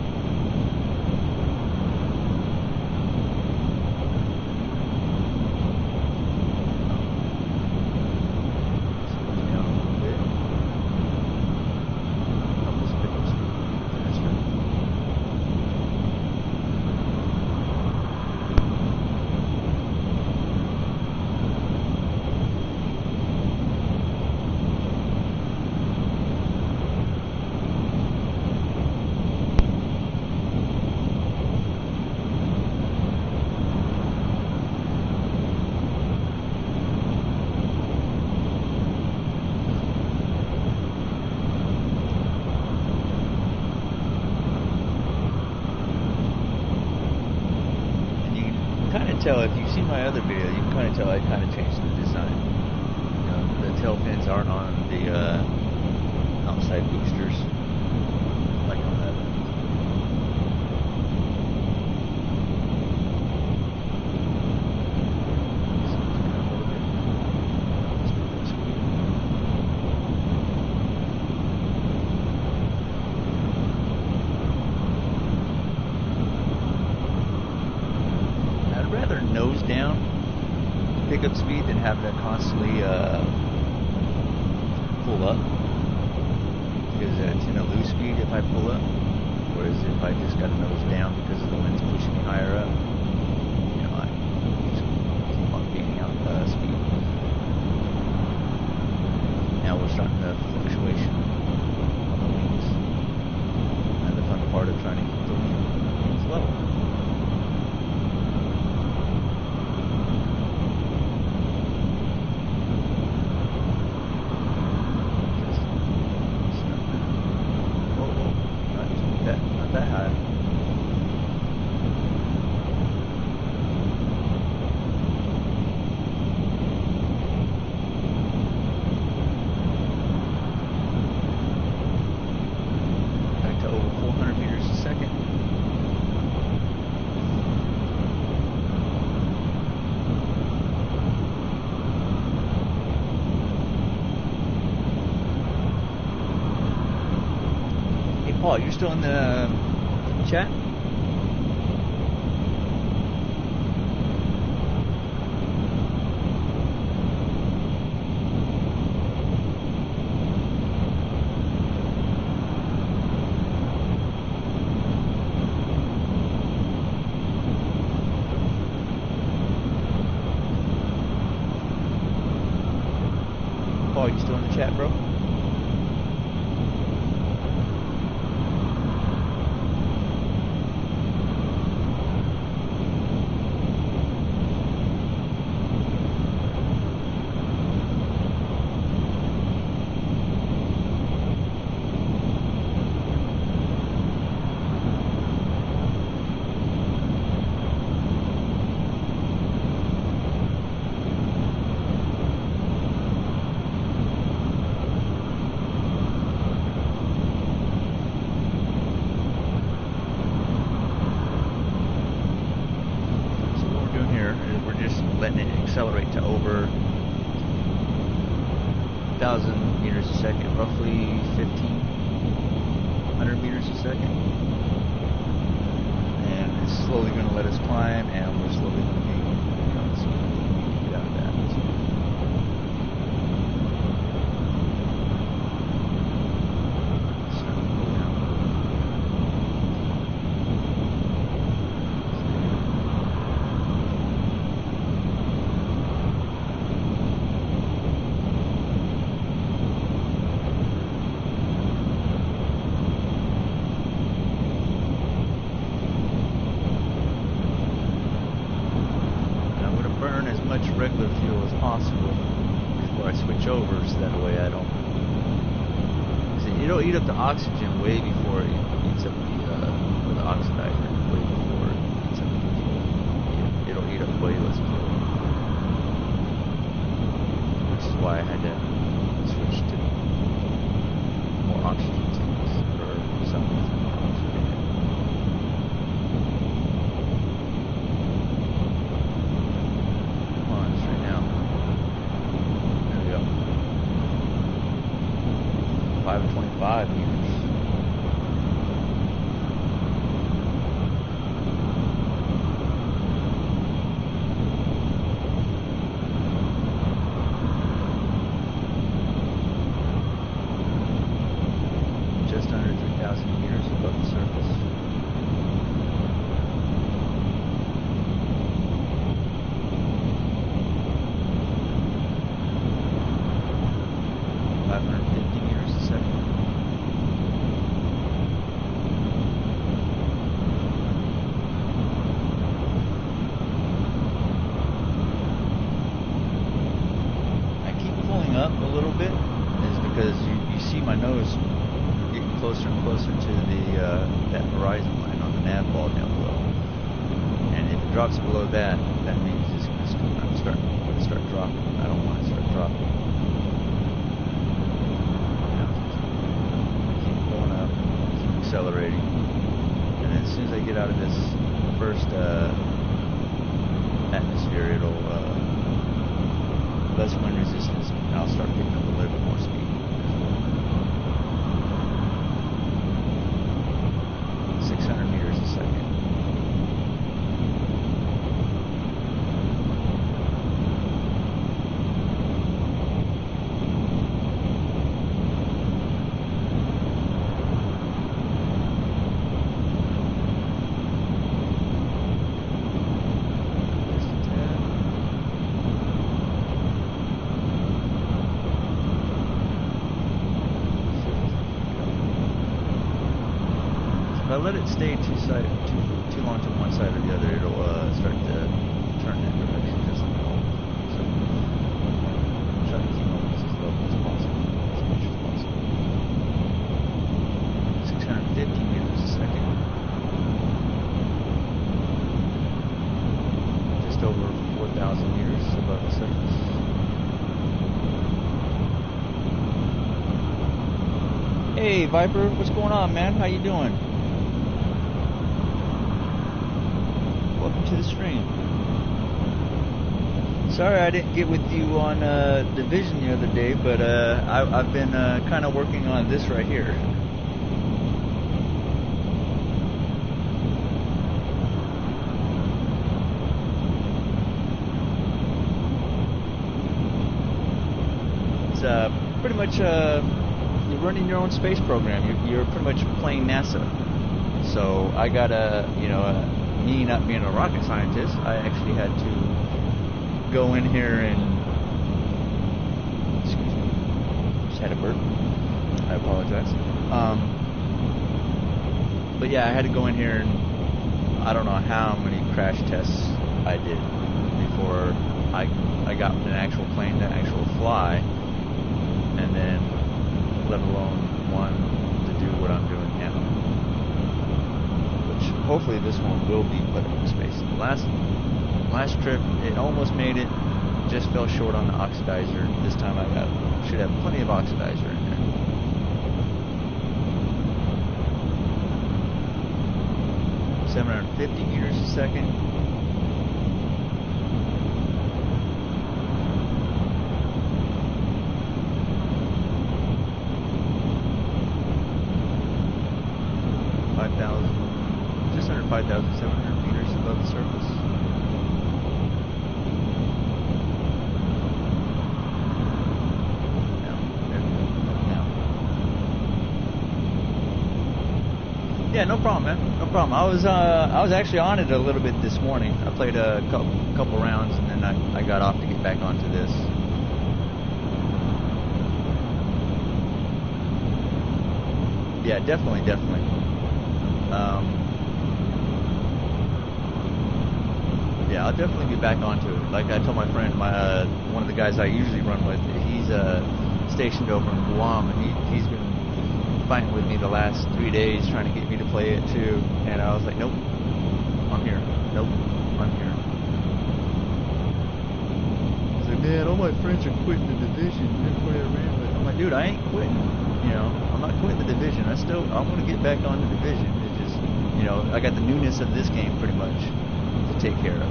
can kind of tell if you've seen my other video. You can kind of tell I kind of changed the design. You know, the tail fins aren't on the outside boosters like on that. Nose down pickup speed than having to constantly pull up, because I tend to lose speed if I pull up, whereas if I just got a nose down because of the wind's pushing me higher up, you know, I just keep on gaining out speed. Now we're starting the fluctuation on the wings, and the fun part of trying to keep the wings level. That high. Back to over 400 meters a second. Hey Paul, you're still in the chat? Paul, you still in the chat, bro? Letting it accelerate to over 1,000 meters a second, roughly 1,500 meters a second. And it's slowly going to let us climb, and we're slowly going to be, you know, see if we can get out of that. So, go down. 'cause before I switch over, so that way I don't. See, it'll eat up the oxygen way before it eats up the oxidizer, way before it eats up the fuel. It'll eat up way less fuel, which is why I had to switch to more oxygen tanks for some reason. Five 25 meters. Just under 3,000 meters above the surface. drops below that, that means it's going to start dropping. I don't want to start dropping. Keep going up, keep accelerating, and then as soon as I get out of this first atmosphere, it'll less wind resistance, and I'll start picking up a little bit more speed. 600 meters a second. If I let it stay too long to one side or the other, it'll start to turn that direction just like home. So try to keep almost as level as possible, as much as possible. 650 meters a second. Just over 4,000 meters above the surface. Hey Viper, what's going on, man? How you doing? Welcome to the stream. Sorry I didn't get with you on Division the other day, but I've been kind of working on this right here. It's pretty much you're running your own space program. You're pretty much playing NASA. So I got me not being a rocket scientist, I actually had to go in here and, excuse me, just had a burp, I apologize. But yeah, I had to go in here and I don't know how many crash tests I did before I got an actual plane to actual fly, and then let alone one to do what I'm doing now. Hopefully this one will be put into space. The last trip, it almost made it, just fell short on the oxidizer. This time I should have plenty of oxidizer in there. – 750 meters a second. Just under 5,700 meters above the surface. Yeah, no problem, man. No problem. I was actually on it a little bit this morning. I played a couple rounds, and then I got off to get back onto this. Yeah, definitely. Yeah, I'll definitely be back onto it. Like I told my friend, one of the guys I usually run with, he's stationed over in Guam, and he's been fighting with me the last 3 days trying to get me to play it too. And I was like, nope, I'm here. Nope, I'm here. He's like, man, all my friends are quitting the division. Everybody I ran with. I'm like, dude, I ain't quitting. I'm not quitting the division. I want to get back on the division. It's just, I got the newness of this game pretty much to take care of.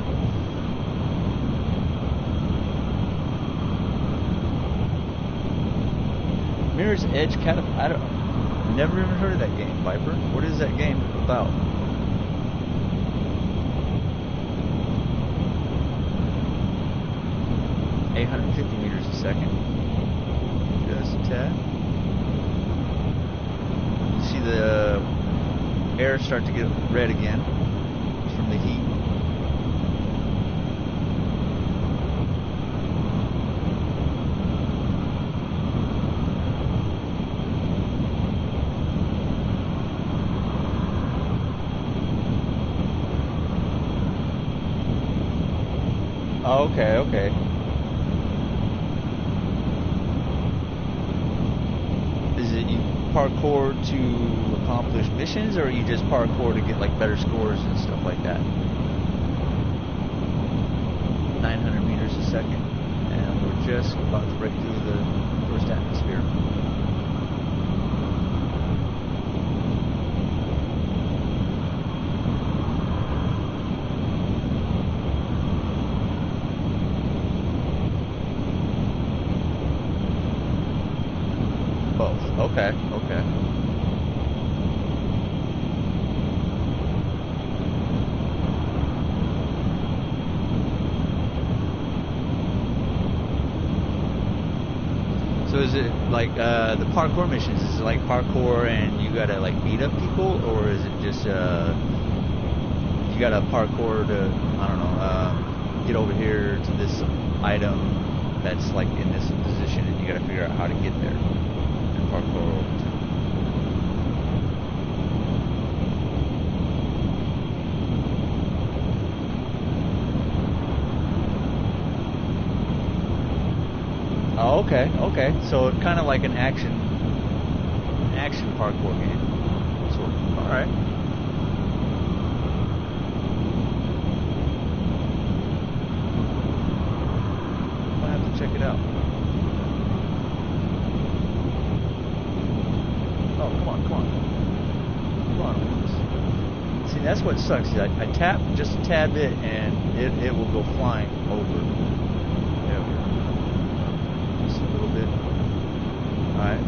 Mirror's Edge Catapult. Never even heard of that game, Viper. What is that game about? $850 meters a second. Just a tad. You see the air start to get red again from the heat. Oh, okay. Is it you parkour to accomplish missions, or you just parkour to get like better scores and stuff like that? 900 meters a second, and we're just about to break through the first atmosphere. Both. Okay, okay. So is it like the parkour missions? Is it like parkour and you gotta like beat up people, or is it just you gotta parkour to, I don't know, get over here to this item that's like in this position, and you gotta figure out how to get there and parkour over to it? Oh, okay, okay. So kind of like an action parkour game. So, all right. I'll have to check it out. Oh, come on, come on, come on. See, that's what sucks. I tap just a tad bit, and it will go flying over. There we go. Just a little bit. Alright,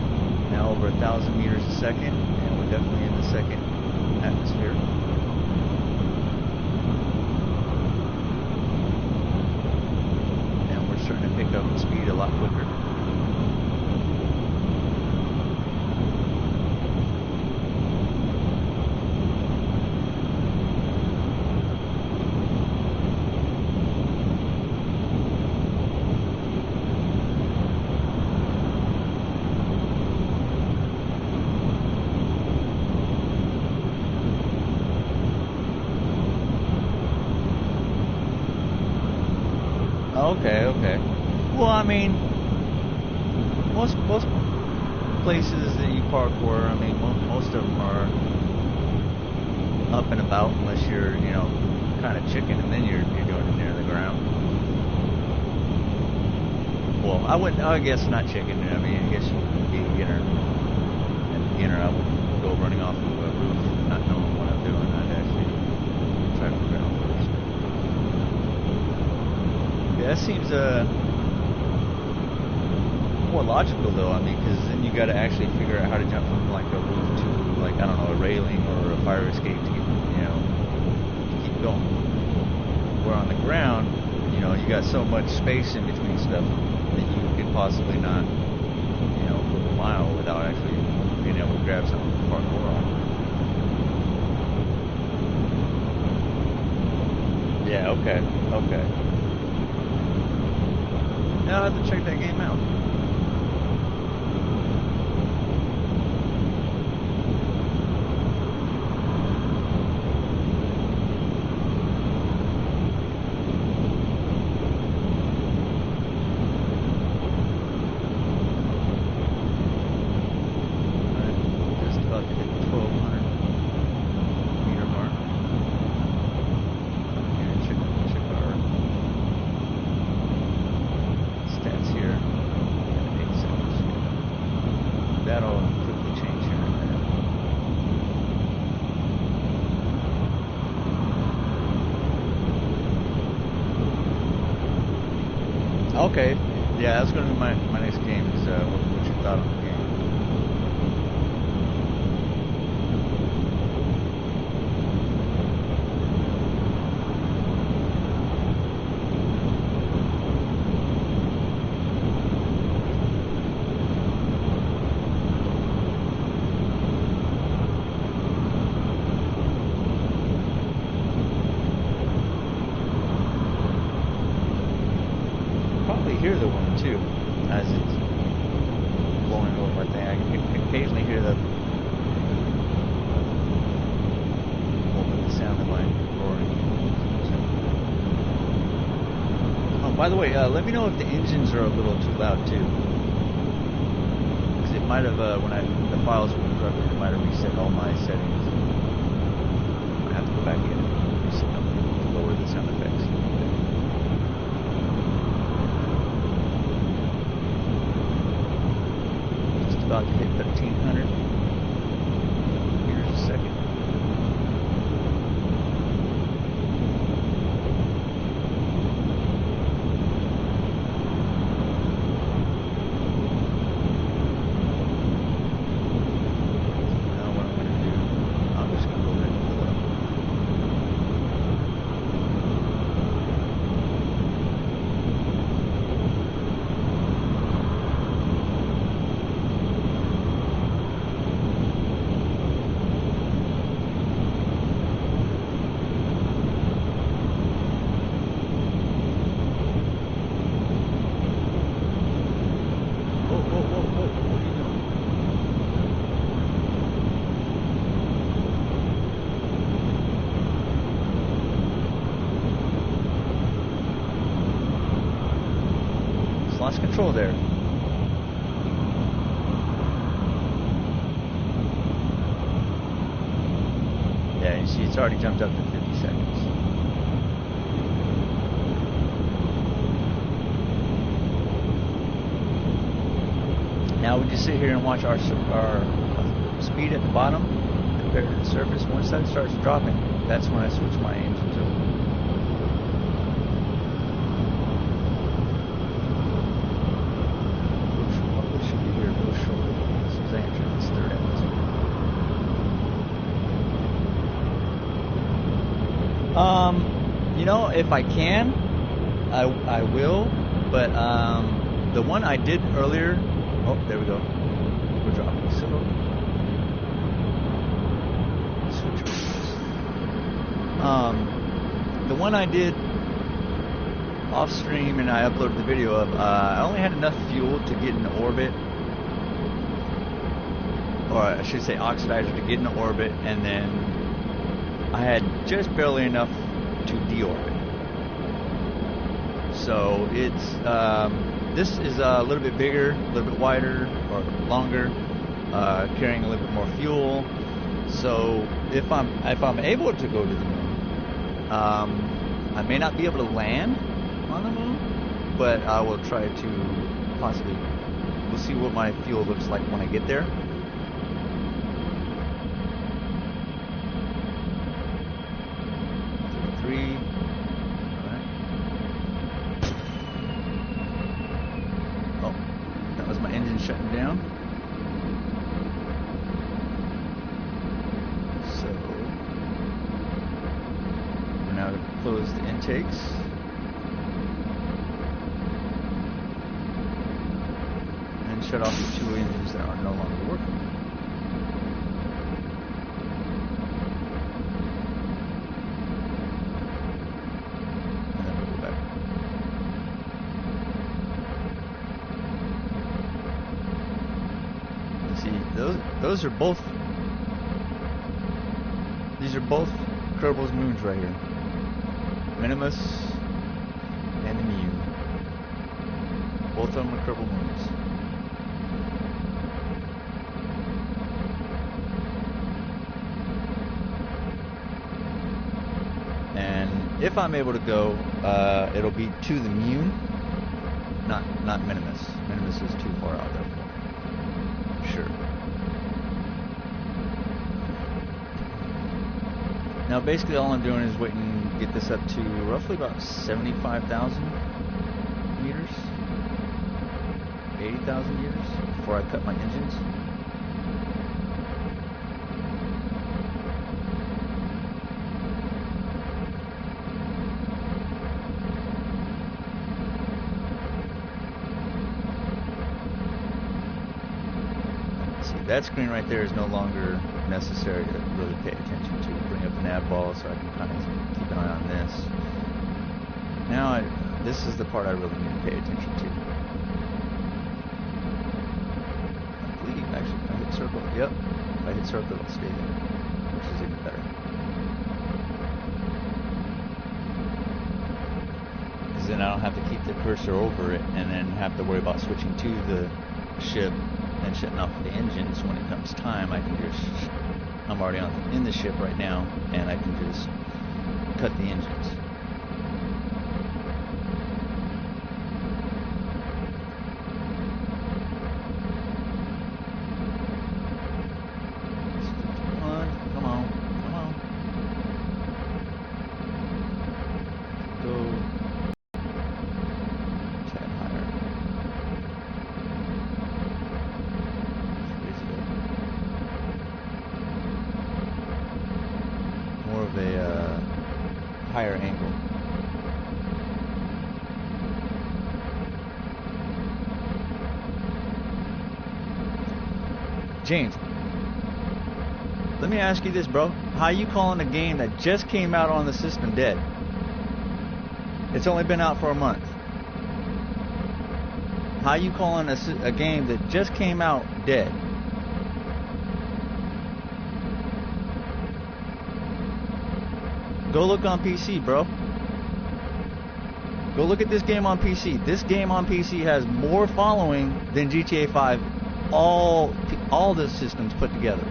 now over 1,000 meters a second, and we're definitely in the second atmosphere. And we're starting to pick up speed a lot quicker. Okay, okay. Well, I mean, most places that you parkour, I mean, most of them are up and about, unless you're, you know, kind of chicken, and then you're doing it near the ground. Well, I guess not chicken. I mean, I guess you would be a beginner. And beginner, I would go running off of a roof, not knowing what I'm doing. I'd actually try to ground first. Yeah, that seems more logical though. I mean, because then you got to actually figure out how to jump from like a roof to, like, I don't know, a railing or a fire escape to get, you know, to keep going. Where on the ground, you know, you got so much space in between stuff that you could possibly not, you know, go a mile without actually being able to grab something to parkour on. Yeah. Okay. Okay. Now I'll have to check that game out. Just about to hit the 1,200 meter mark. Here, check our stats here in 8 seconds. That'll quickly change here in a minute. Okay, yeah, that's going to be my next game, is what you thought of the game. Probably hear the wind too, as it's blowing over my thing. I can occasionally hear the sound of my roaring. Oh, by the way, let me know if the engines are a little too loud too, because it might have when the files were corrupted, it might have reset all my settings. I have to go back in and reset them to lower the sound effects. control there. Yeah, you see it's already jumped up to 50 seconds. Now we just sit here and watch our speed at the bottom compared to the surface. Once that starts dropping, that's when I switch my engine to. What should be here real shortly? This is entering this third atmosphere. You know, if I can, I will. But the one I did earlier. Oh, there we go. We're dropping. So switch course. The one I did off stream and I uploaded the video of, I only had enough fuel to get into orbit, or I should say oxidizer to get into orbit, and then I had just barely enough to deorbit. So it's this is a little bit bigger, a little bit wider or longer, carrying a little bit more fuel. So if I'm able to go to the moon, I may not be able to land on the moon, but I will try to possibly. We'll see what my fuel looks like when I get there. Shutting down. So we're now going to close the intakes and shut off the two engines that are no longer working. And then we'll go back. Those are both. These are both Kerbal's moons right here. Minimus and the Mu. Both of them are Kerbal moons. And if I'm able to go, it'll be to the Mu, not Minimus. Minimus is too far out there for me. Sure. Now basically all I'm doing is waiting to get this up to roughly about 75,000 meters, 80,000 meters before I cut my engines. That screen right there is no longer necessary to really pay attention to. Bring up the nav ball so I can kind of keep an eye on this. But now this is the part I really need to pay attention to. I believe actually if I hit circle, yep, if I hit circle it'll stay there, which is even better. Because then I don't have to keep the cursor over it and then have to worry about switching to the ship and shutting off the engines when it comes time. I can just, I'm already in the ship right now, and I can just cut the engines. Come on. Go tad higher. More of a higher angle. James, let me ask you this, bro. How you calling a game that just came out on the system dead? It's only been out for a month. How you calling a game that just came out dead? Go look on PC, bro. Go look at this game on PC. This game on PC has more following than GTA 5, all the systems put together.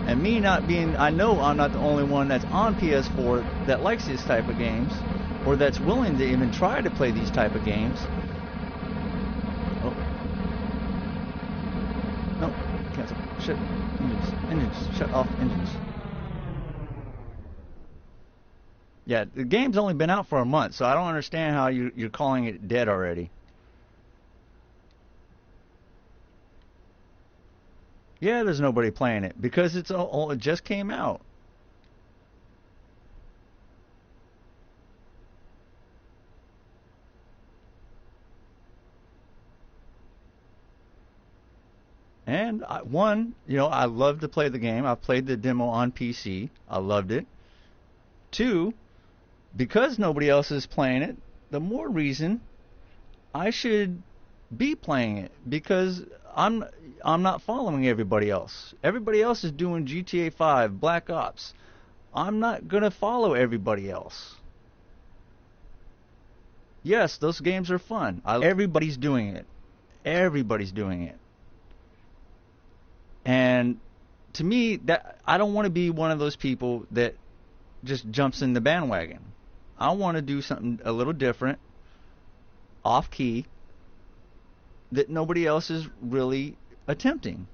And me not being, I know I'm not the only one that's on PS4 that likes this type of games, or that's willing to even try to play these type of games. Oh. No, cancel. Shut engines. Shut off engines. Yeah, the game's only been out for a month, so I don't understand how you're calling it dead already. Yeah, there's nobody playing it because it just came out. And I love to play the game. I played the demo on PC. I loved it. 2, because nobody else is playing it, the more reason I should be playing it, because I'm not following everybody else. Everybody else is doing GTA 5, Black Ops. I'm not gonna follow everybody else. Yes, those games are fun. Everybody's doing it. Everybody's doing it. And to me, that I don't want to be one of those people that just jumps in the bandwagon. I want to do something a little different, off key, that nobody else is really attempting.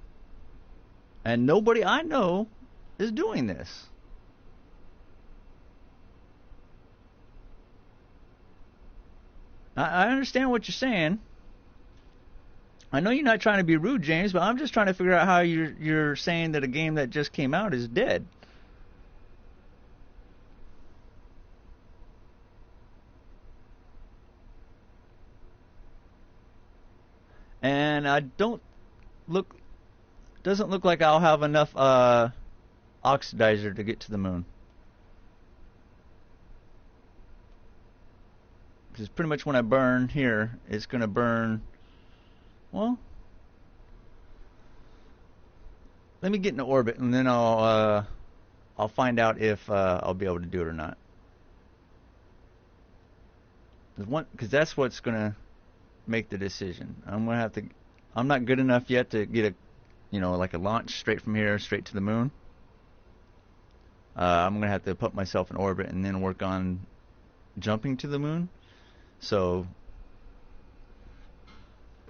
And nobody I know is doing this. I understand what you're saying. I know you're not trying to be rude, James, but I'm just trying to figure out how you're saying that a game that just came out is dead. And doesn't look like I'll have enough oxidizer to get to the moon. Because pretty much when I burn here, it's going to burn. Well, let me get into orbit, and then I'll find out if I'll be able to do it or not. Because that's what's going to make the decision. I'm not good enough yet to get like a launch straight from here, straight to the moon. I'm going to have to put myself in orbit and then work on jumping to the moon. So,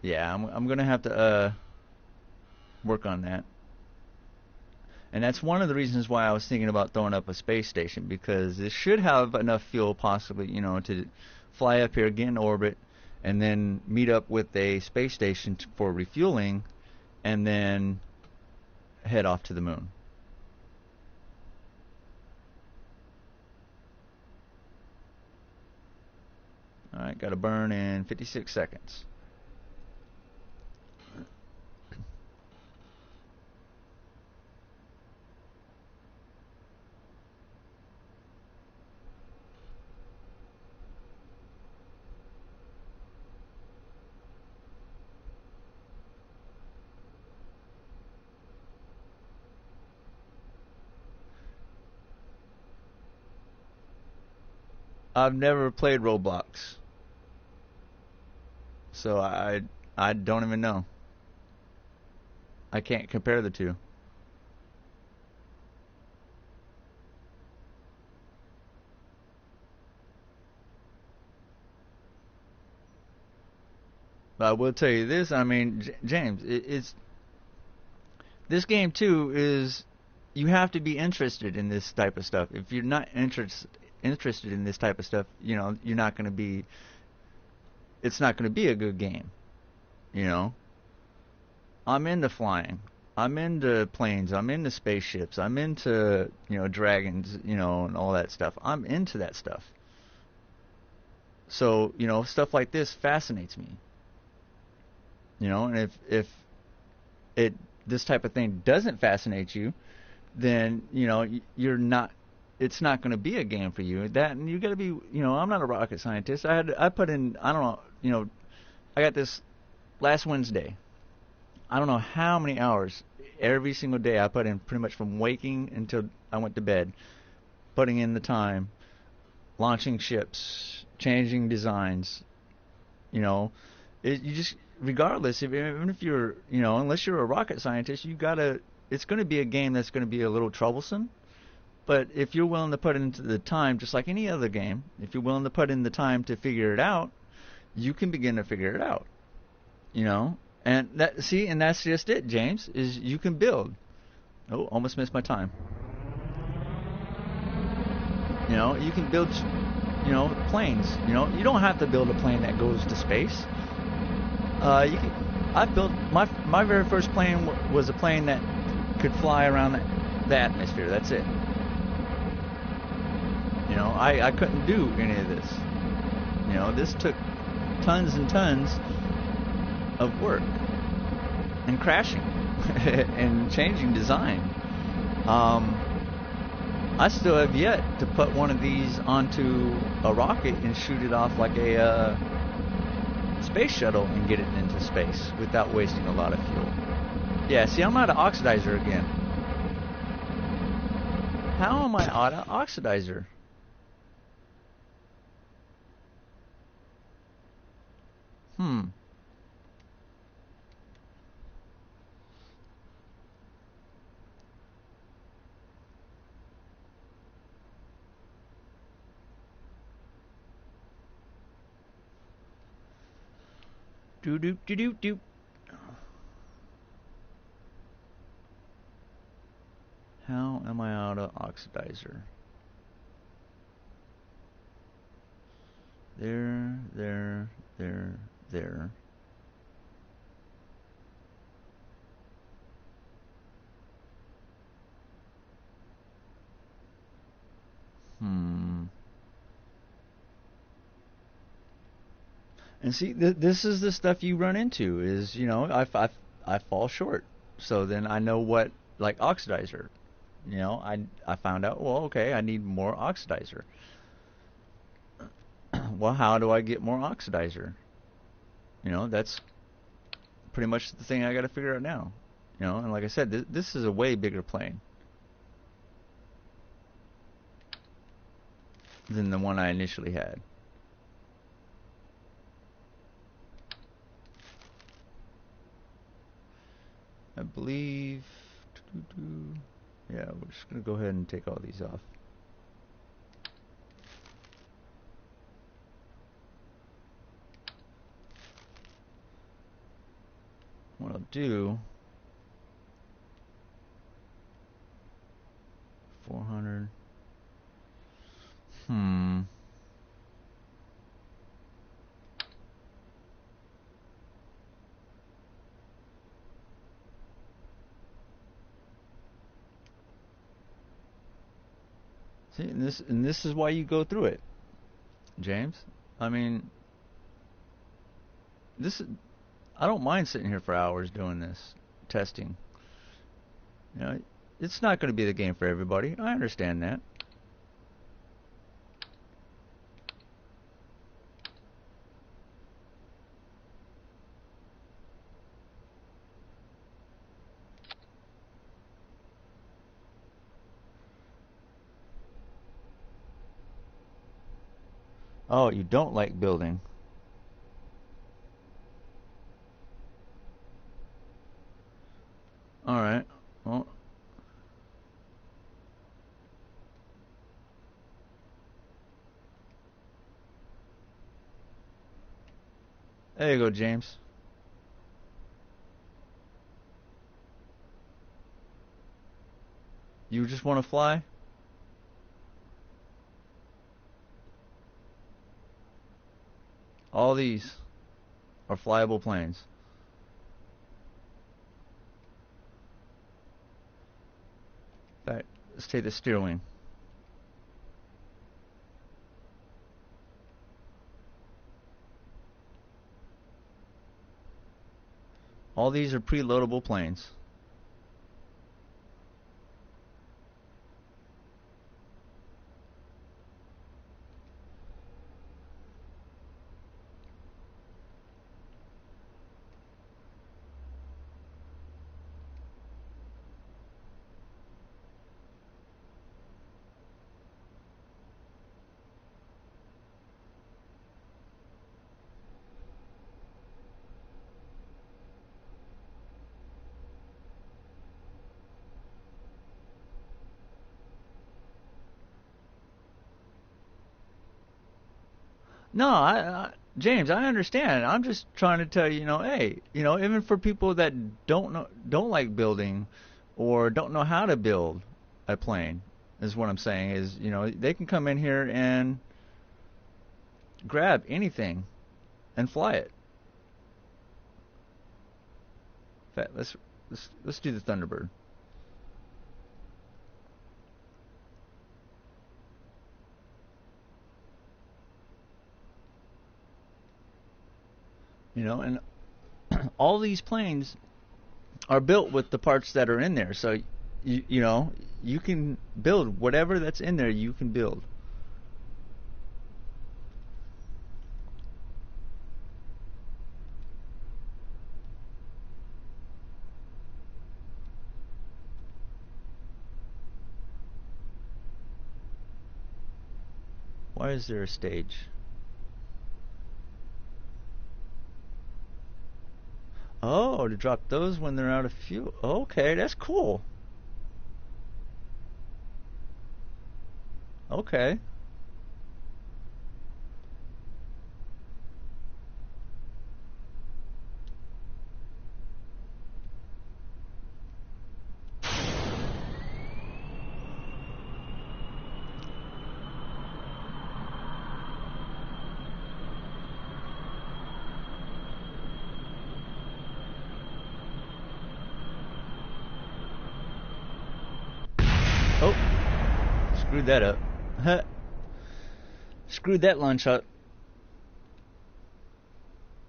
yeah, I'm going to have to work on that. And that's one of the reasons why I was thinking about throwing up a space station, because it should have enough fuel possibly, to fly up here, get in orbit, and then meet up with a space station for refueling, and then head off to the moon. Alright, got to burn in 56 seconds. I've never played Roblox, so I don't even know. I can't compare the two. But I will tell you this, I mean, James, this game too is, you have to be interested in this type of stuff. If you're not interested in this type of stuff, you're not going to be, it's not going to be a good game. I'm into flying. I'm into planes. I'm into spaceships. I'm into, dragons, and all that stuff. I'm into that stuff. So, stuff like this fascinates me. And if this type of thing doesn't fascinate you, then, you're not, it's not going to be a game for you. That, and you got to be, I'm not a rocket scientist. I put in, I don't know, I got this last Wednesday. I don't know how many hours every single day I put in, pretty much from waking until I went to bed, putting in the time, launching ships, changing designs. You know, you just, regardless, even if you're, unless you're a rocket scientist, you gotta. It's going to be a game that's going to be a little troublesome. But if you're willing to put into the time, just like any other game, if you're willing to put in the time to figure it out, you can begin to figure it out. You know, and that's just it, James. Is you can build. Oh, almost missed my time. You can build, planes. You don't have to build a plane that goes to space. You can. I built my very first plane was a plane that could fly around the atmosphere. That's it. I couldn't do any of this. This took tons and tons of work and crashing and changing design. I still have yet to put one of these onto a rocket and shoot it off like a space shuttle and get it into space without wasting a lot of fuel. Yeah, see, I'm out of oxidizer again. How am I out of oxidizer? Do do do do do. How am I out of oxidizer? There. And see, this is the stuff you run into. Is I fall short. So then I know what, like oxidizer. I found out. Well, okay, I need more oxidizer. Well, how do I get more oxidizer? That's pretty much the thing I got to figure out now. And like I said, this is a way bigger plane than the one I initially had. I believe. Yeah, we're just gonna go ahead and take all these off. What I'll do, 400. See, and this is why you go through it, James. I mean, I don't mind sitting here for hours doing this testing. It's not going to be the game for everybody. I understand that. Oh, you don't like building. Alright. Well, there you go, James. You just want to fly? All these are flyable planes. In fact, let's take the steer wing. All these are preloadable planes. No, James, I understand. I'm just trying to tell you, hey, even for people that don't like building, or don't know how to build a plane, is what I'm saying. Is they can come in here and grab anything and fly it. In fact, let's do the Thunderbird. And all these planes are built with the parts that are in there. So you can build whatever that's in there. You can build. Why is there a stage? Oh, to drop those when they're out of fuel. Okay, that's cool. Okay. Oh, screwed that up. Screwed that lunch up.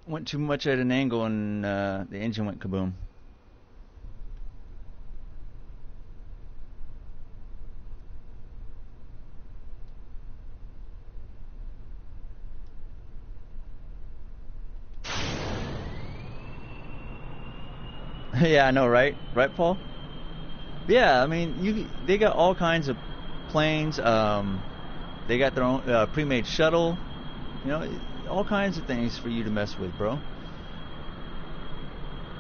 Went too much at an angle and the engine went kaboom. Yeah, I know, right? Right, Paul? Yeah, I mean, they got all kinds of planes. They got their own pre-made shuttle. All kinds of things for you to mess with, bro.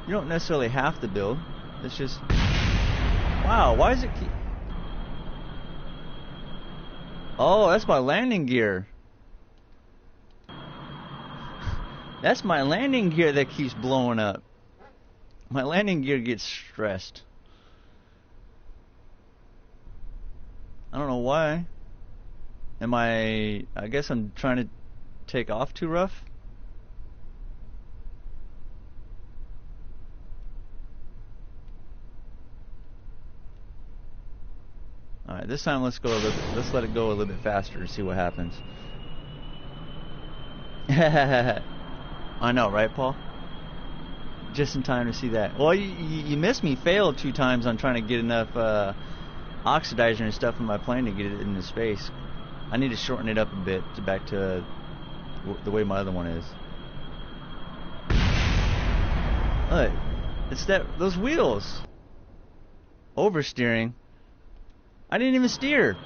You don't necessarily have to build. It's just, wow. Why is it keep? Oh, that's my landing gear. That's my landing gear that keeps blowing up. My landing gear gets stressed. I don't know why. I guess I'm trying to take off too rough. Alright, this time let's let it go a little bit faster and see what happens. I know, right, Paul? Just in time to see that. Well, you missed me. Failed 2 times on trying to get enough oxidizer and stuff in my plane to get it into space. I need to shorten it up a bit back to the way my other one is. Look, it's those wheels. Oversteering. I didn't even steer.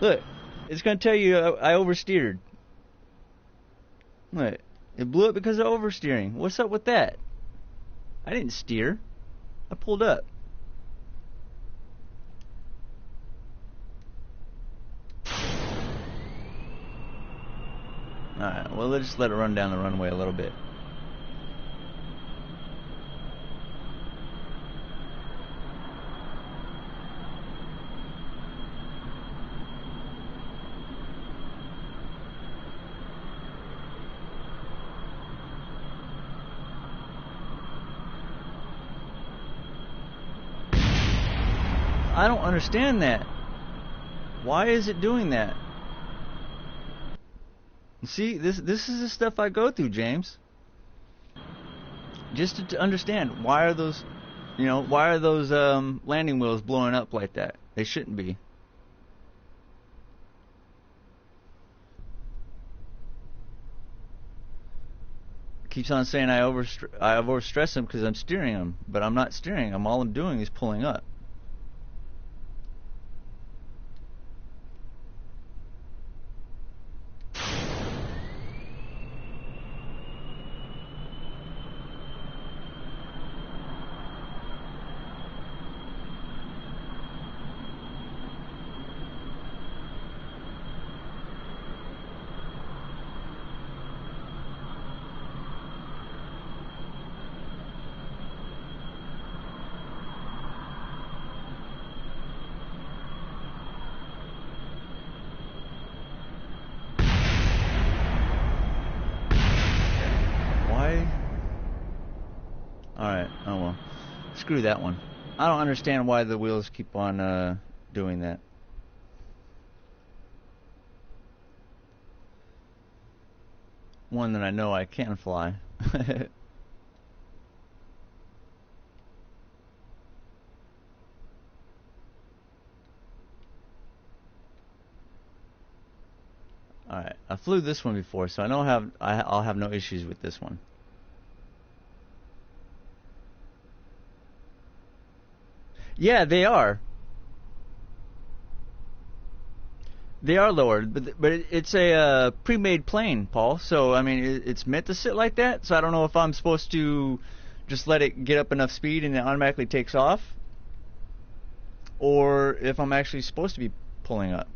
Look, it's gonna tell you I oversteered. Look, it blew up because of oversteering. What's up with that? I didn't steer. I pulled up. Alright, well, let's just let it run down the runway a little bit. I don't understand that. Why is it doing that? See, this is the stuff I go through, James. Just to understand why are those landing wheels blowing up like that? They shouldn't be. Keeps on saying I overstress them because I'm steering them, but I'm not steering them. All I'm doing is pulling up. Alright, oh well. Screw that one. I don't understand why the wheels keep on doing that. One that I know I can fly. Alright, I flew this one before, so I know I'll have no issues with this one. Yeah, they are. They are lowered, but it's a pre-made plane, Paul. So I mean, it's meant to sit like that. So I don't know if I'm supposed to just let it get up enough speed and it automatically takes off, or if I'm actually supposed to be pulling up,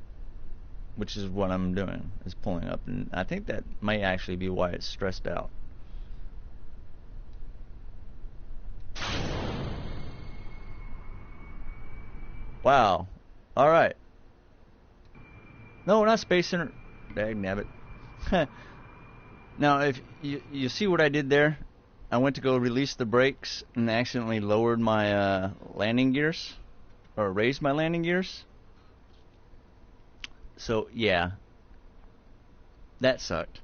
which is what I'm doing, is pulling up, and I think that might actually be why it's stressed out. Wow. All right. No, not Space Center. Dagnabbit. Now, if you see what I did there, I went to go release the brakes and accidentally lowered my landing gears, or raised my landing gears. So yeah, that sucked.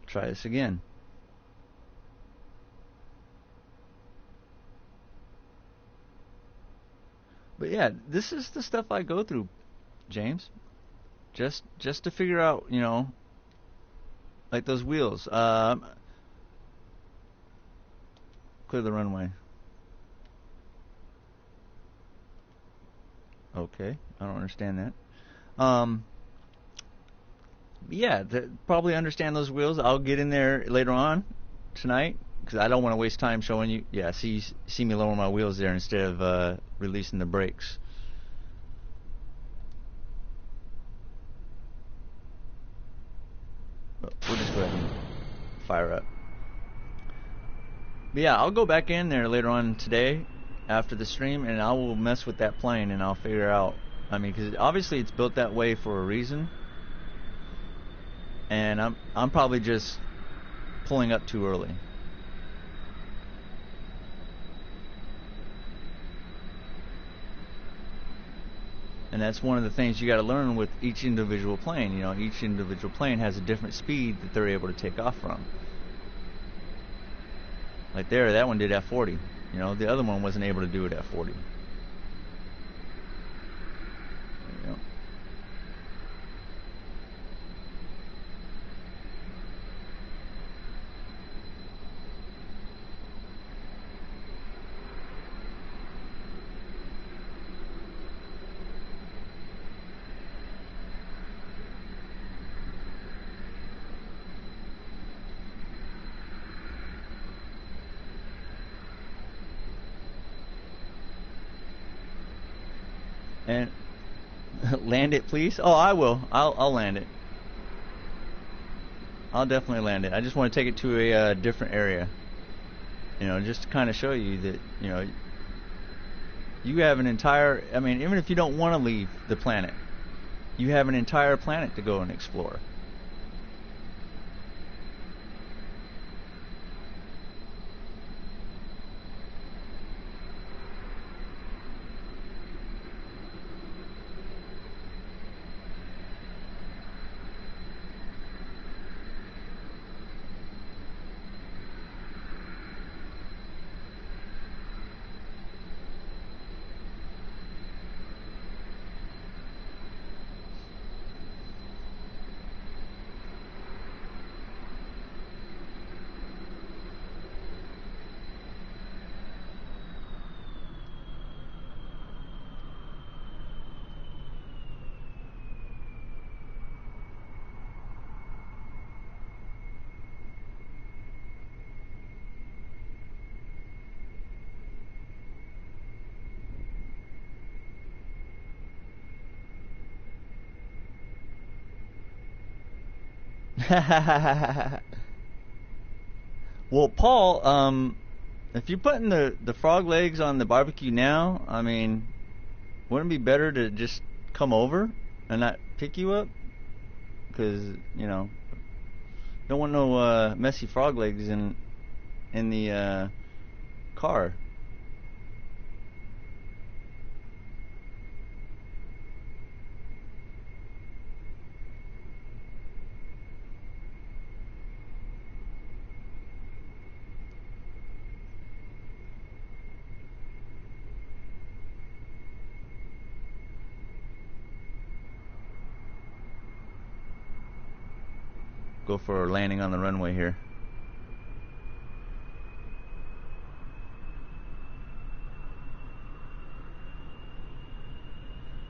Try this again. But yeah, this is the stuff I go through, James. Just to figure out, you know, like those wheels. Clear the runway. Okay, I don't understand that. Yeah, probably understand those wheels. I'll get in there later on tonight because I don't want to waste time showing you. Yeah, see me lower my wheels there instead of releasing the brakes. But we'll just go ahead and fire up. But yeah, I'll go back in there later on today after the stream, and I will mess with that plane, and I'll figure out. I mean, because obviously it's built that way for a reason, and I'm probably just pulling up too early. And that's one of the things you got to learn with each individual plane. You know, each individual plane has a different speed that they're able to take off from. Like there, that one did at 40. You know, the other one wasn't able to do it at 40. There you go. And land it, please. Oh, I will. I'll land it. I'll definitely land it. I just want to take it to a different area. You know, just to kind of show you that, you know, you have an entire. I mean, even if you don't want to leave the planet, you have an entire planet to go and explore. Well, Paul, if you're putting the frog legs on the barbecue now, I mean, wouldn't it be better to just come over and not pick you up, because don't want no messy frog legs in the car. Go for a landing on the runway here.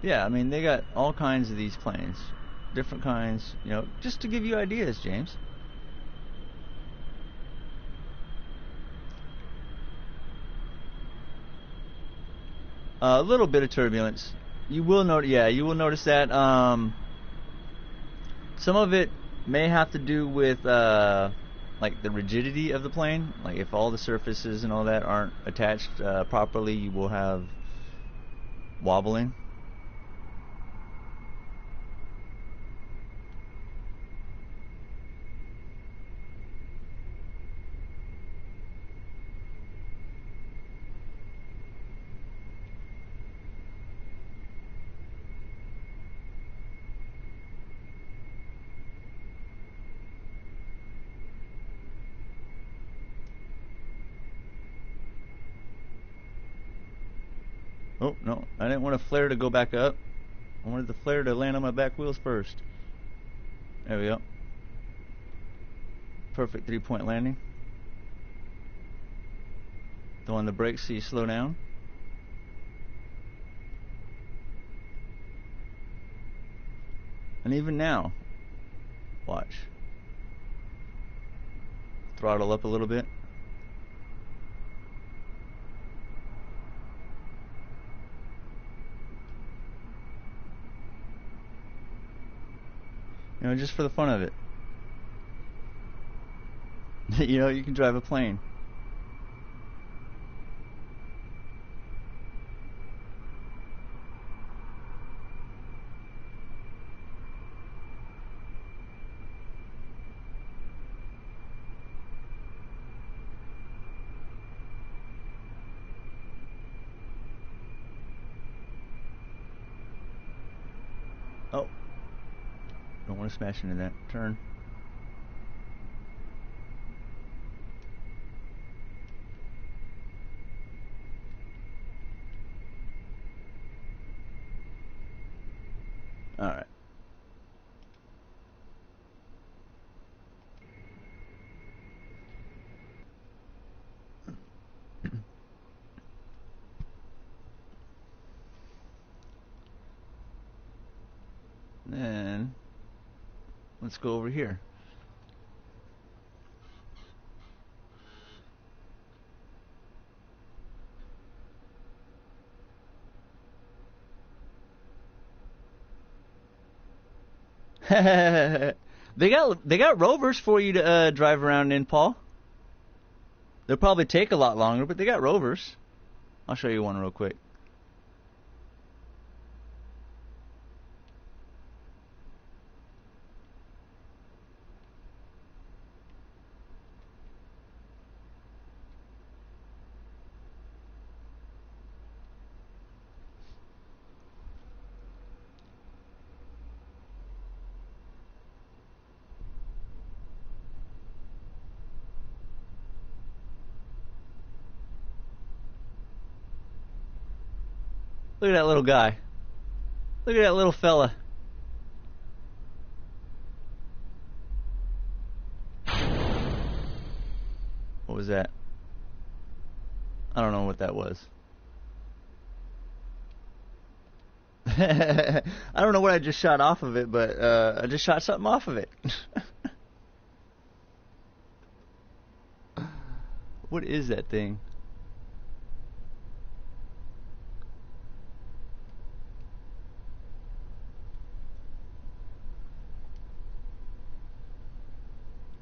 Yeah, I mean, they got all kinds of these planes, different kinds, just to give you ideas, James. A little bit of turbulence. You will notice, yeah, you will notice that. Some of it may have to do with like the rigidity of the plane. Like if all the surfaces and all that aren't attached properly, you will have wobbling. Oh, no, I didn't want a flare to go back up. I wanted the flare to land on my back wheels first. There we go. Perfect 3-point landing. Throw on the brakes so you slow down. And even now, watch. Throttle up a little bit. Just for the fun of it. You can drive a plane. Oh. Don't want to smash into that. Turn. Alright. Then let's go over here. They got rovers for you to drive around in, Paul. They'll probably take a lot longer, but they got rovers. I'll show you one real quick. Look at that little guy. Look at that little fella. What was that? I don't know what that was. I don't know what I just shot off of it, but I just shot something off of it. What is that thing?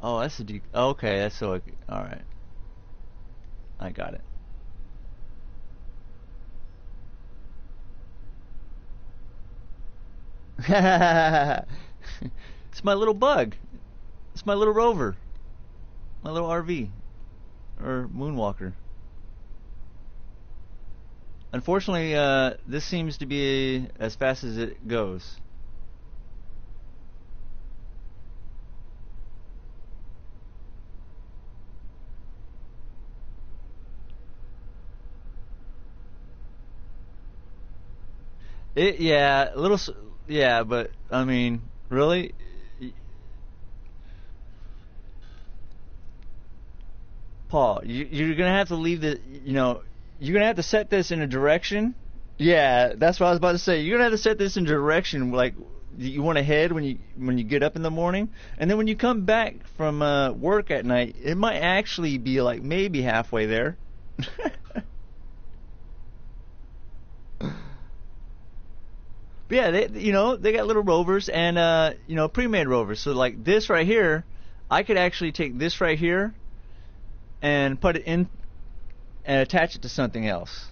Oh, that's a okay, that's so. Alright. I got it. It's my little bug. It's my little rover. My little RV. Or moonwalker. Unfortunately, this seems to be as fast as it goes. Yeah, a little, yeah, but I mean, really, Paul, you're gonna have to leave the, you're gonna have to set this in a direction. Yeah, that's what I was about to say. You're gonna have to set this in a direction like you want to head when you get up in the morning, and then when you come back from work at night, it might actually be like maybe halfway there. But yeah, they got little rovers and pre-made rovers. So like this right here, I could actually take this right here and put it in and attach it to something else.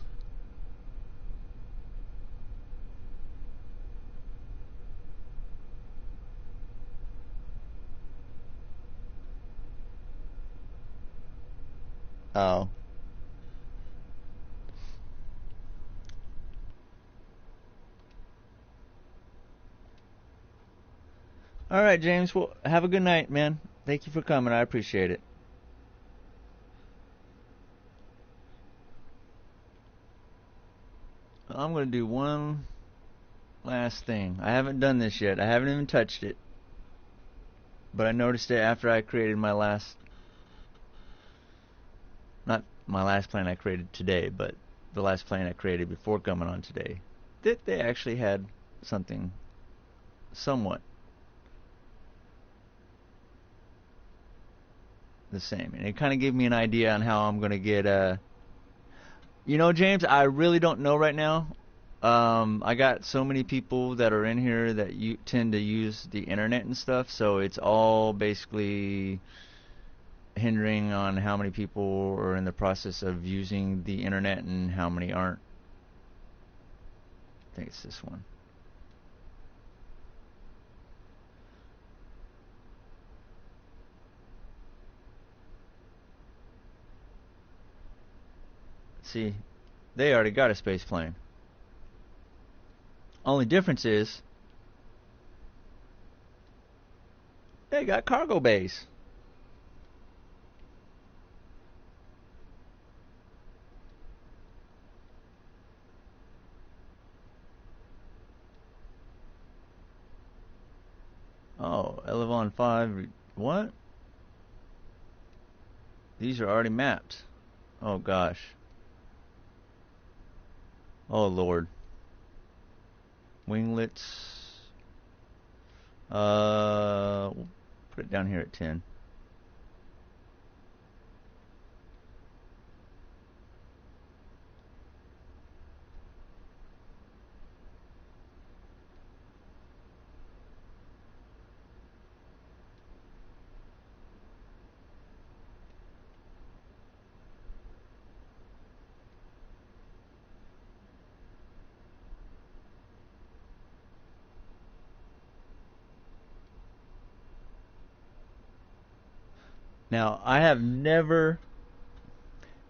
Oh. All right, James. Well, have a good night, man. Thank you for coming. I appreciate it. I'm going to do one last thing. I haven't done this yet. I haven't even touched it. But I noticed it after I created my last... Not my last plane I created today, but the last plane I created before coming on today. That they actually had something somewhat the same. And it kind of gave me an idea on how I'm going to get... James, I really don't know right now. I got so many people that are in here that you tend to use the internet and stuff, so it's all basically hindering on how many people are in the process of using the internet and how many aren't. I think it's this one. See, they already got a space plane. Only difference is they got cargo bays. Oh, Elevon 5, what? These are already mapped. Oh gosh. Oh Lord. Winglets. We'll put it down here at 10. Now, I have never...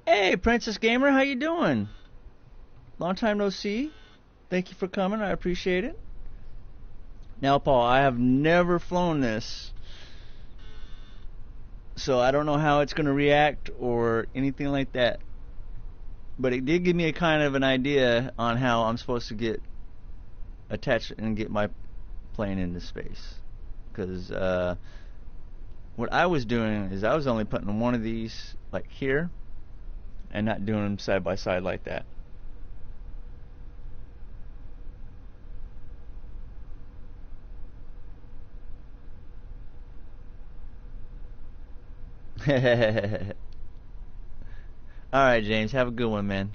Hey, Princess Gamer, how you doing? Long time no see. Thank you for coming. I appreciate it. Now, Paul, I have never flown this, so I don't know how it's going to react or anything like that. But it did give me a kind of an idea on how I'm supposed to get attached and get my plane into space. Because what I was doing is I was only putting one of these like here and not doing them side by side like that. Alright, James, have a good one, man.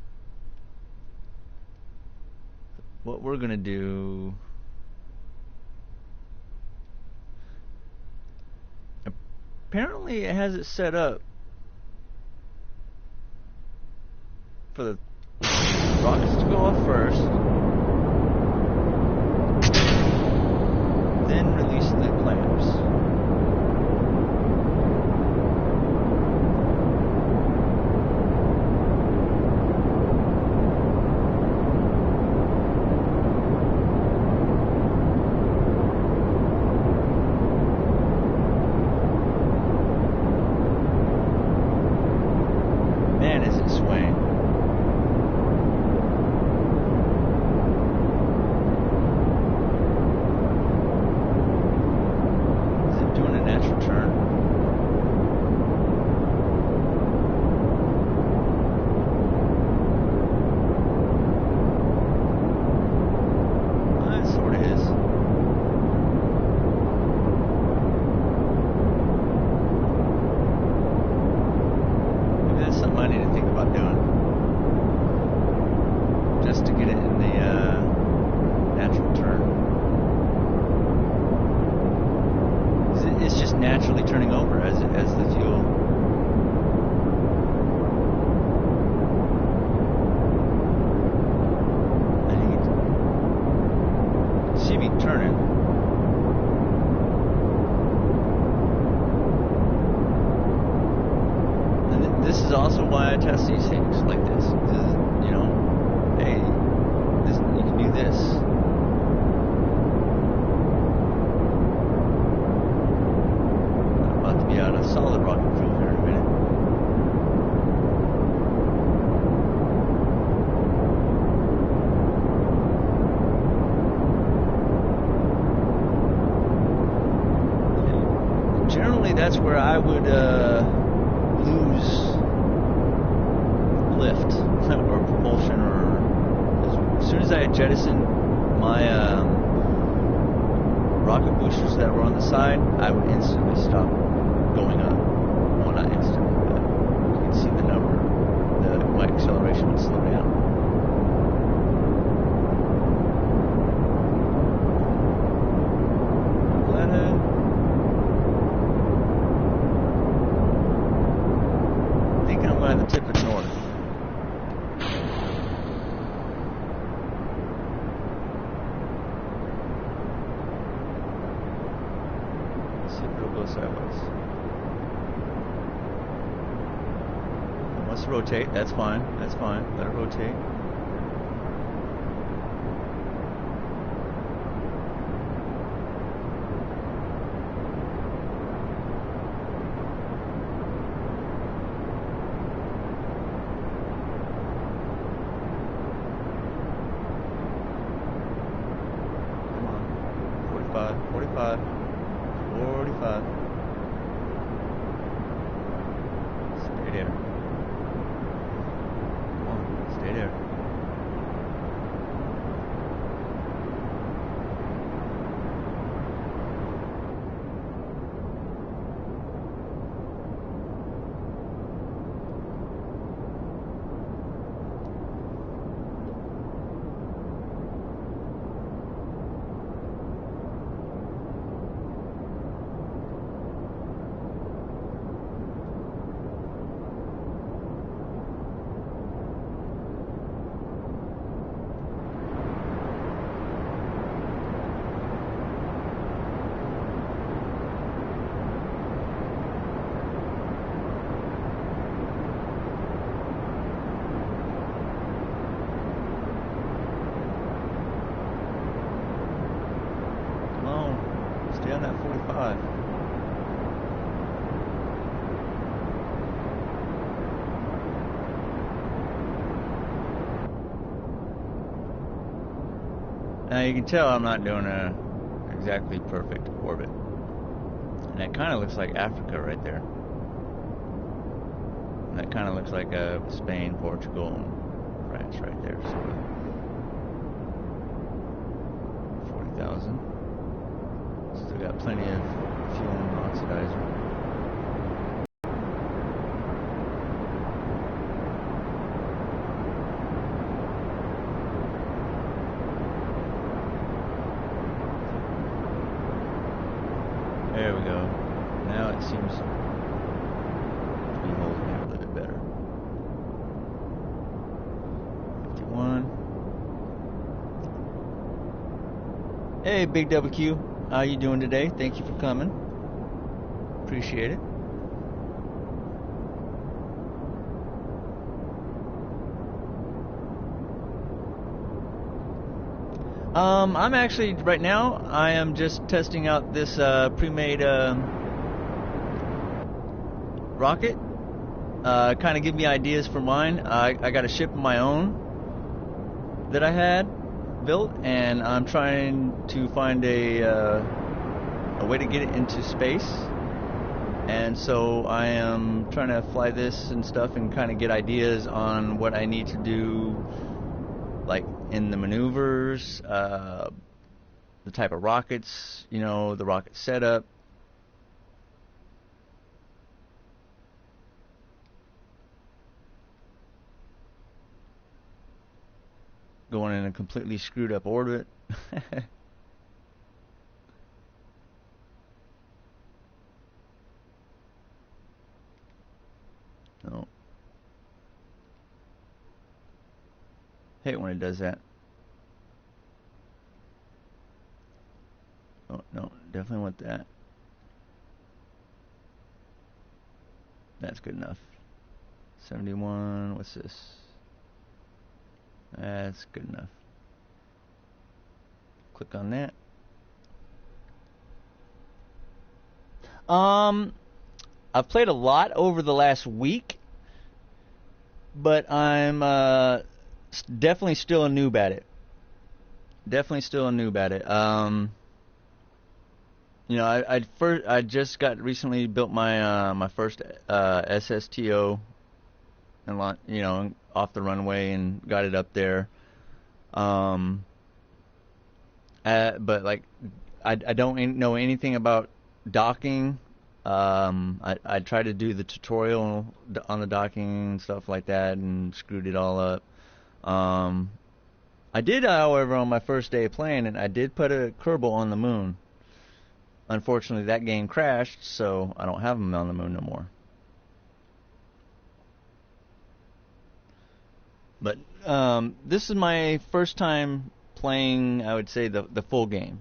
What we're gonna do... Apparently it has it set up for the rockets to go off first. slowly turning over as the fuel. And you can see me turning. And this is also why I test these things like this. You know, hey, you can do this. About to be out of solid rocket fuel here in a minute. Okay. Generally, that's where I would lose lift or propulsion, or as soon as I had jettisoned my rocket boosters that were on the side, I would instantly stop going up. Well, not instantly, but you can see the number. My acceleration would slow down. I think I'm going to tip it north. Let's see if it'll go sideways. It wants to rotate. That's fine. That's fine. Let it rotate. Come on. 45, 45, 45. Stay there. Come on, stay there. Stay on that 45. Now you can tell I'm not doing a exactly perfect orbit. And that kind of looks like Africa right there. And that kind of looks like Spain, Portugal, and France right there. So 40,000. Still got plenty of fuel in the oxidizer. There we go. Now it seems to be holding it a little bit better. 51. Hey, Big WQ. How you doing today? Thank you for coming. Appreciate it. I'm actually right now. I am just testing out this pre-made rocket. Kind of give me ideas for mine. I got a ship of my own that I had built, and I'm trying to find a way to get it into space. And so I am trying to fly this and stuff and kind of get ideas on what I need to do, like in the maneuvers, the type of rockets, you know, the rocket setup. Going in a completely screwed up orbit. Hate when it does that. Oh, no, definitely want that. That's good enough. 71, what's this? That's good enough. Click on that. I've played a lot over the last week, but I'm definitely still a noob at it. Definitely still a noob at it. You know, I just got recently built my my first SSTO and you know, off the runway and got it up there. But like I don't know anything about docking. I tried to do the tutorial on the docking and stuff like that and screwed it all up. I did, however, on my first day playing it, I did put a Kerbal on the moon. Unfortunately, that game crashed, so I don't have him on the moon no more. But this is my first time playing, I would say, the full game.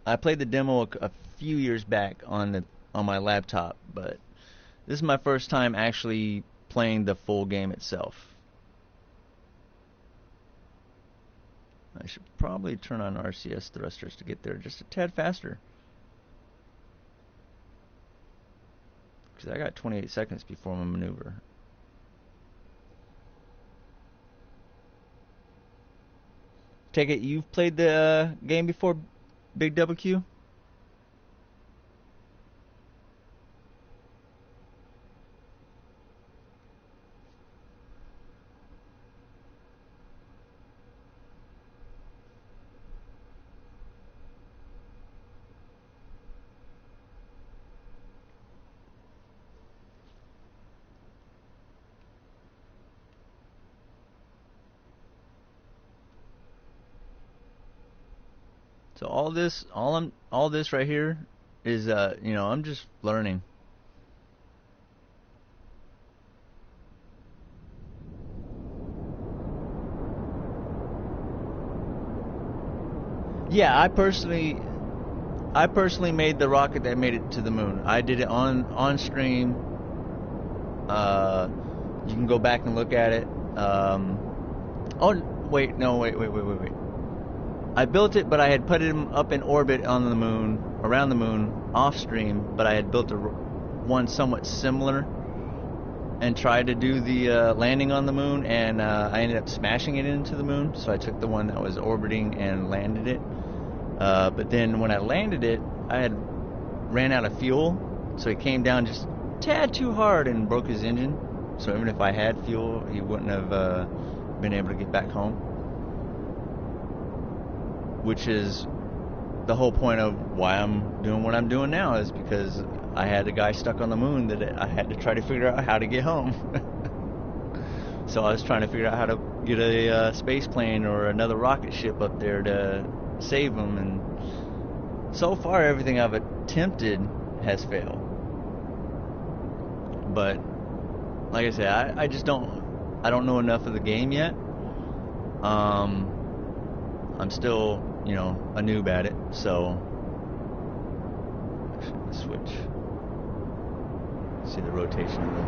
I played the demo a few years back on my laptop, but this is my first time actually playing the full game itself. I should probably turn on RCS thrusters to get there just a tad faster. Because I got 28 seconds before my maneuver. Take it you've played the game before, Big WQ? So all this right here is you know, I'm just learning. Yeah, I personally made the rocket that made it to the moon. I did it on stream. You can go back and look at it. Oh wait, no, wait. I built it, but I had put him up in orbit on the moon, around the moon, off stream. But I had built one somewhat similar and tried to do the landing on the moon, and I ended up smashing it into the moon. So I took the one that was orbiting and landed it. But then when I landed it, I had ran out of fuel, so he came down just a tad too hard and broke his engine. So even if I had fuel, he wouldn't have been able to get back home. Which is the whole point of why I'm doing what I'm doing now, is because I had a guy stuck on the moon that I had to try to figure out how to get home. So I was trying to figure out how to get a space plane or another rocket ship up there to save him, and so far everything I've attempted has failed. But like I said, I just don't know enough of the game yet. I'm still, you know, a noob at it, so switch. See the rotation of the.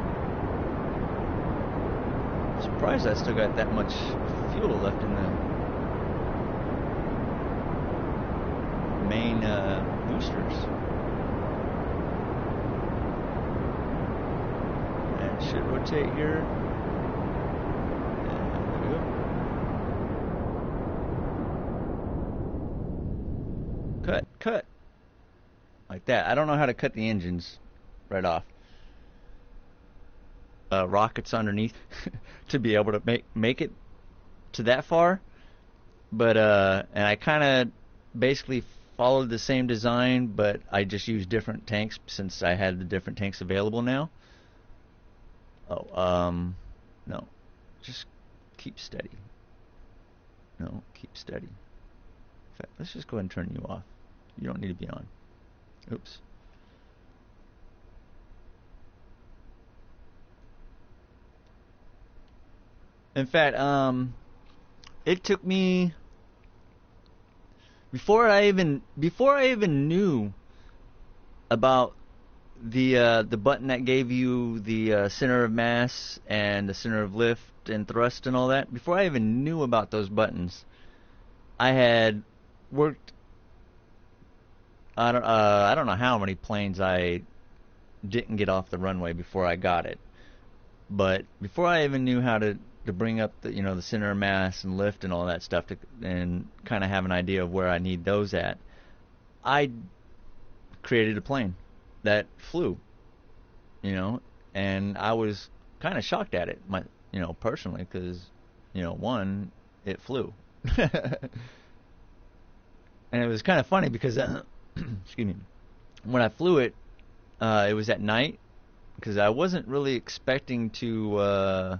Surprised I still got that much fuel left in the main boosters. And it should rotate here. And there we go. Cut. Like that. I don't know how to cut the engines right off. Rockets underneath to be able to make it to that far. But and I kind of basically followed the same design, but I just used different tanks since I had the different tanks available now. Oh, no. Just keep steady. No, keep steady. In fact, let's just go ahead and turn you off. You don't need to be on. Oops. In fact, it took me before I even knew about the button that gave you the center of mass and the center of lift and thrust and all that. Before I even knew about those buttons, I had worked. I don't know how many planes I didn't get off the runway before I got it. But before I even knew how to bring up the the center of mass and lift and all that stuff and kind of have an idea of where I need those at, I created a plane that flew, and I was kind of shocked at it, personally, because one, it flew. And it was kind of funny because excuse me, when I flew it, it was at night because I wasn't really expecting to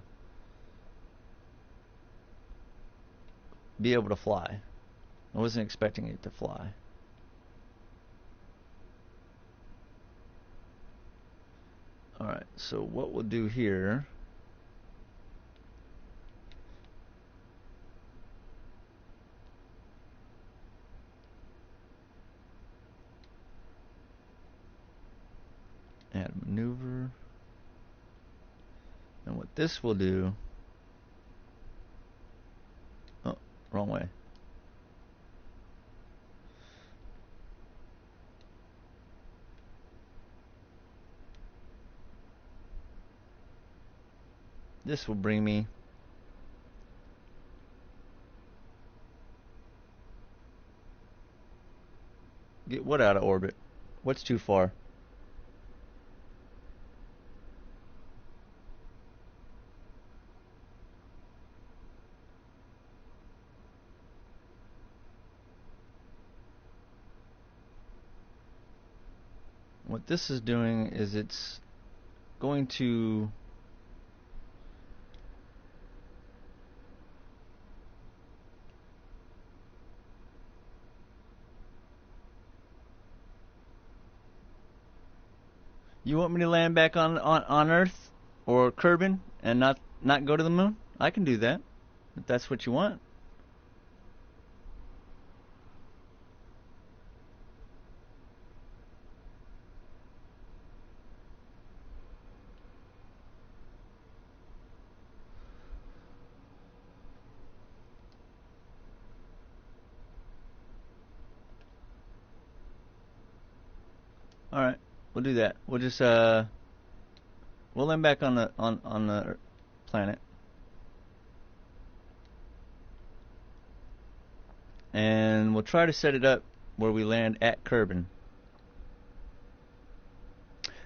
be able to fly. I wasn't expecting it to fly. Alright, so what we'll do here, add maneuver, and what this will do, oh, wrong way. This will bring me get what out of orbit? What's too far? What this is doing is it's going to You want me to land back on Earth or Kerbin and not go to the moon? I can do that if that's what you want. All right, we'll do that. We'll just we'll land back on the planet, and we'll try to set it up where we land at Kerbin.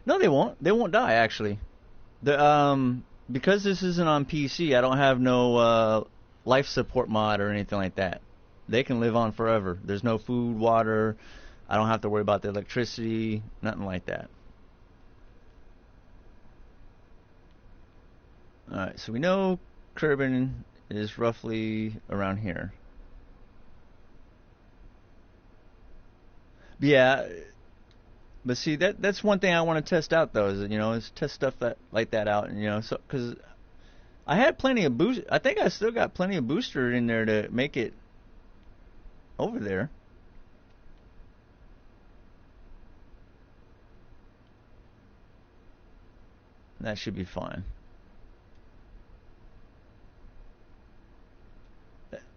No, they won't. They won't die actually. The because this isn't on PC, I don't have no life support mod or anything like that. They can live on forever. There's no food, water. I don't have to worry about the electricity, nothing like that. Alright, so we know Kerbin is roughly around here. Yeah, but see that's one thing I want to test out though, is test stuff like that out, and so because I had plenty of boost. I think I still got plenty of booster in there to make it over there. That should be fine.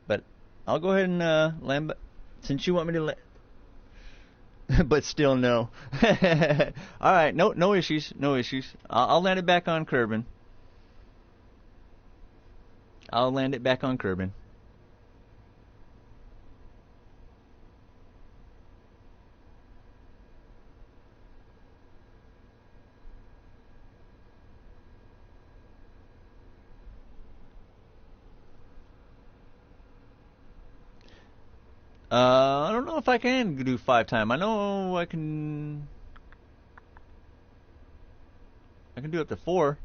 But I'll go ahead and land. Since you want me to land, but still no. All right, no issues, no issues. I'll land it back on Kerbin. I'll land it back on Kerbin. I don't know if I can do 5 time. I know I can do up to 4.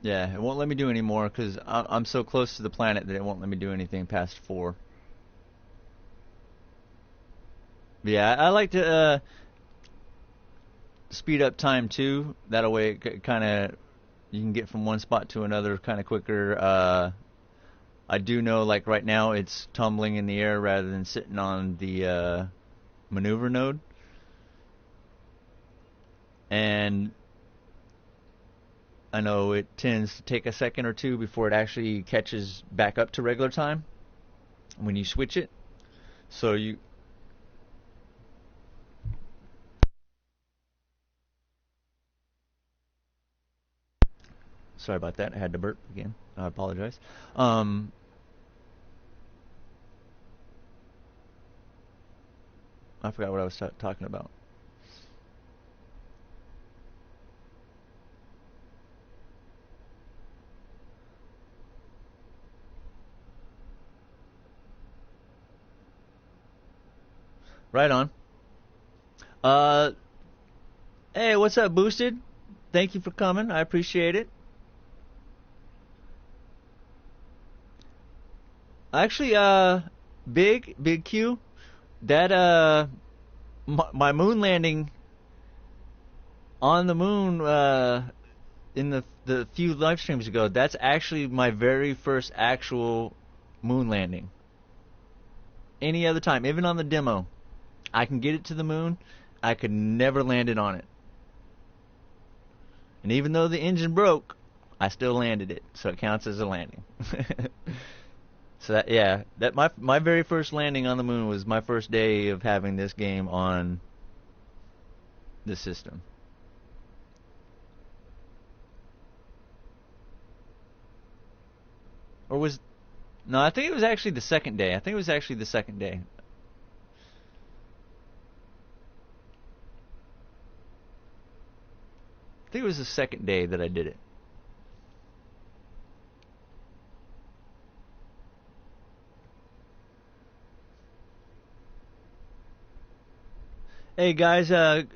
Yeah, it won't let me do any more because I'm so close to the planet that it won't let me do anything past 4. Yeah, I like to speed up time too. That way, kind of you can get from one spot to another kind of quicker. I do know, like right now, it's tumbling in the air rather than sitting on the maneuver node, and I know it tends to take a second or two before it actually catches back up to regular time when you switch it. So you sorry about that. I had to burp again. I apologize. I forgot what I was talking about. Right on. Uh, hey, what's up, Boosted? Thank you for coming. I appreciate it. Actually, Big Q, that my moon landing on the moon in the few live streams ago, that's actually my very first actual moon landing. Any other time, even on the demo, I can get it to the moon. I could never land it on it. And even though the engine broke, I still landed it, so it counts as a landing. So that, yeah, that my very first landing on the moon was my first day of having this game on the system. Or was no, I think it was actually the second day. I think it was actually the second day. I think it was the second day that I did it. Hey guys, if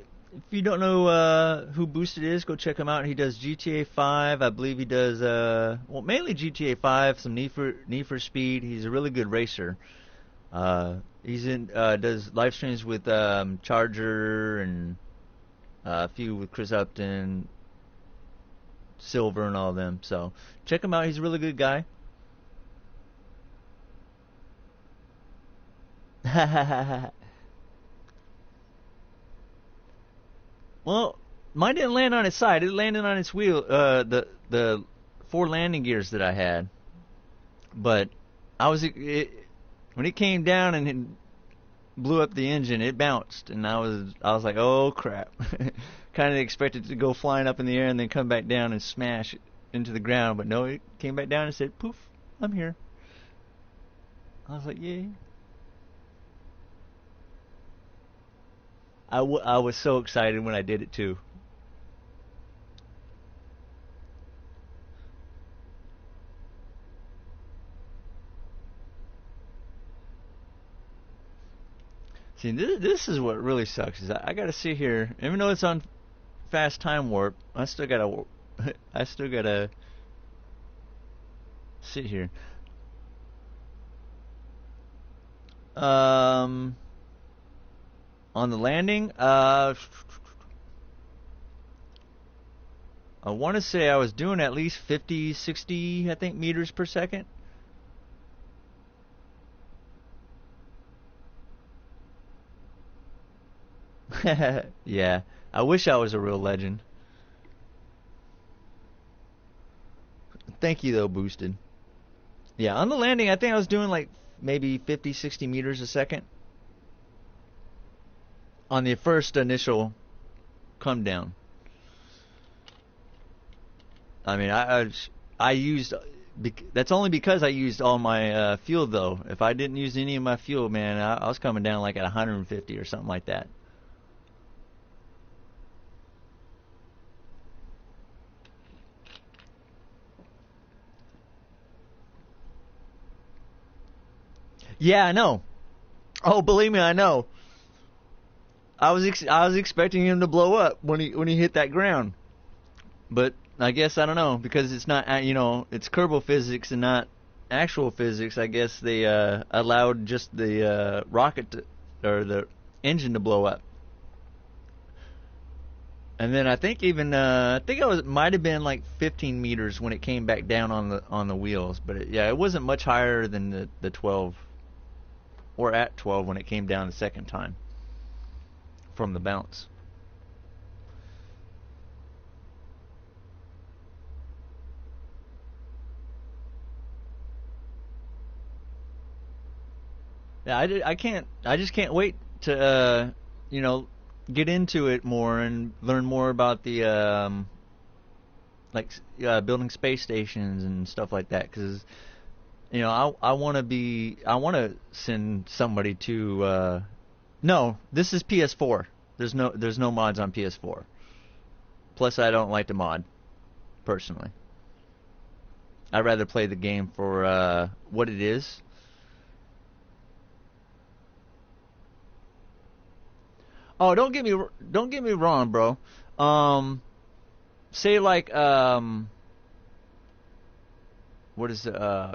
you don't know who Boosted is, go check him out. He does GTA 5. I believe he does well, mainly GTA 5, some Need for Speed. He's a really good racer. He's in does live streams with Charger and a few with Chris Upton, Silver, and all of them. So check him out. He's a really good guy. Well, mine didn't land on its side. It landed on its wheel. The four landing gears that I had. But when it came down and it blew up the engine, it bounced, and I was like, oh crap. Kind of expected it to go flying up in the air and then come back down and smash into the ground, but no, it came back down and said, poof, I'm here. I was like, yay. I was so excited when I did it too. See, this is what really sucks. Is I gotta sit here, even though it's on fast time warp, I still gotta sit here. On the landing, I want to say I was doing at least 50, 60, I think, meters per second. Yeah, I wish I was a real legend. Thank you, though, Boosted. Yeah, on the landing, I think I was doing like maybe 50, 60 meters a second. On the first initial come down. I mean, I used, that's only because I used all my fuel, though. If I didn't use any of my fuel, man, I was coming down like at 150 or something like that. Yeah, I know. Oh, believe me, I know. I was expecting him to blow up when he hit that ground, but I guess I don't know, because it's not it's Kerbal physics and not actual physics. I guess they allowed just the rocket or the engine to blow up. And then I think even I think it was might have been like 15 meters when it came back down on the wheels, but yeah, it wasn't much higher than the 12 or at 12 when it came down the second time from the bounce. Yeah, I can't. I just can't wait to you know get into it more and learn more about the like building space stations and stuff like that. Because I want to be. I want to send somebody to. No, this is PS4. There's no mods on PS4. Plus, I don't like to mod personally. I'd rather play the game for what it is. Oh, don't get me wrong, bro. Um, say like what is it? I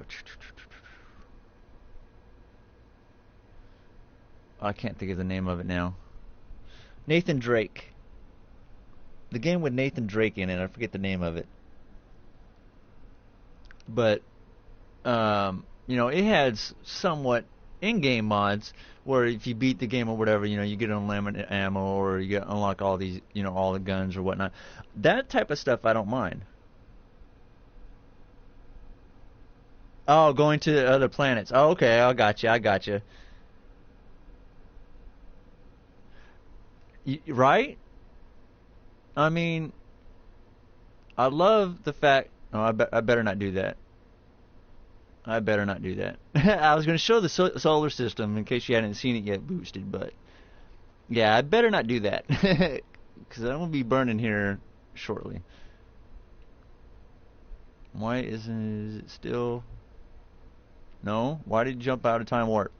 can't think of the name of it now. Nathan Drake. The game with Nathan Drake in it. I forget the name of it. But it has somewhat in-game mods where if you beat the game or whatever, you get unlimited ammo or you get unlock all these, all the guns or whatnot. That type of stuff I don't mind. Oh, going to other planets. Oh, okay, I got you. I got you. Right? I mean, I love the fact. Oh, I better not do that. I better not do that. I was going to show the solar system in case you hadn't seen it yet boosted, but yeah, I better not do that because I'm going to be burning here shortly. Why isn't is it still? No. Why did you jump out of time warp?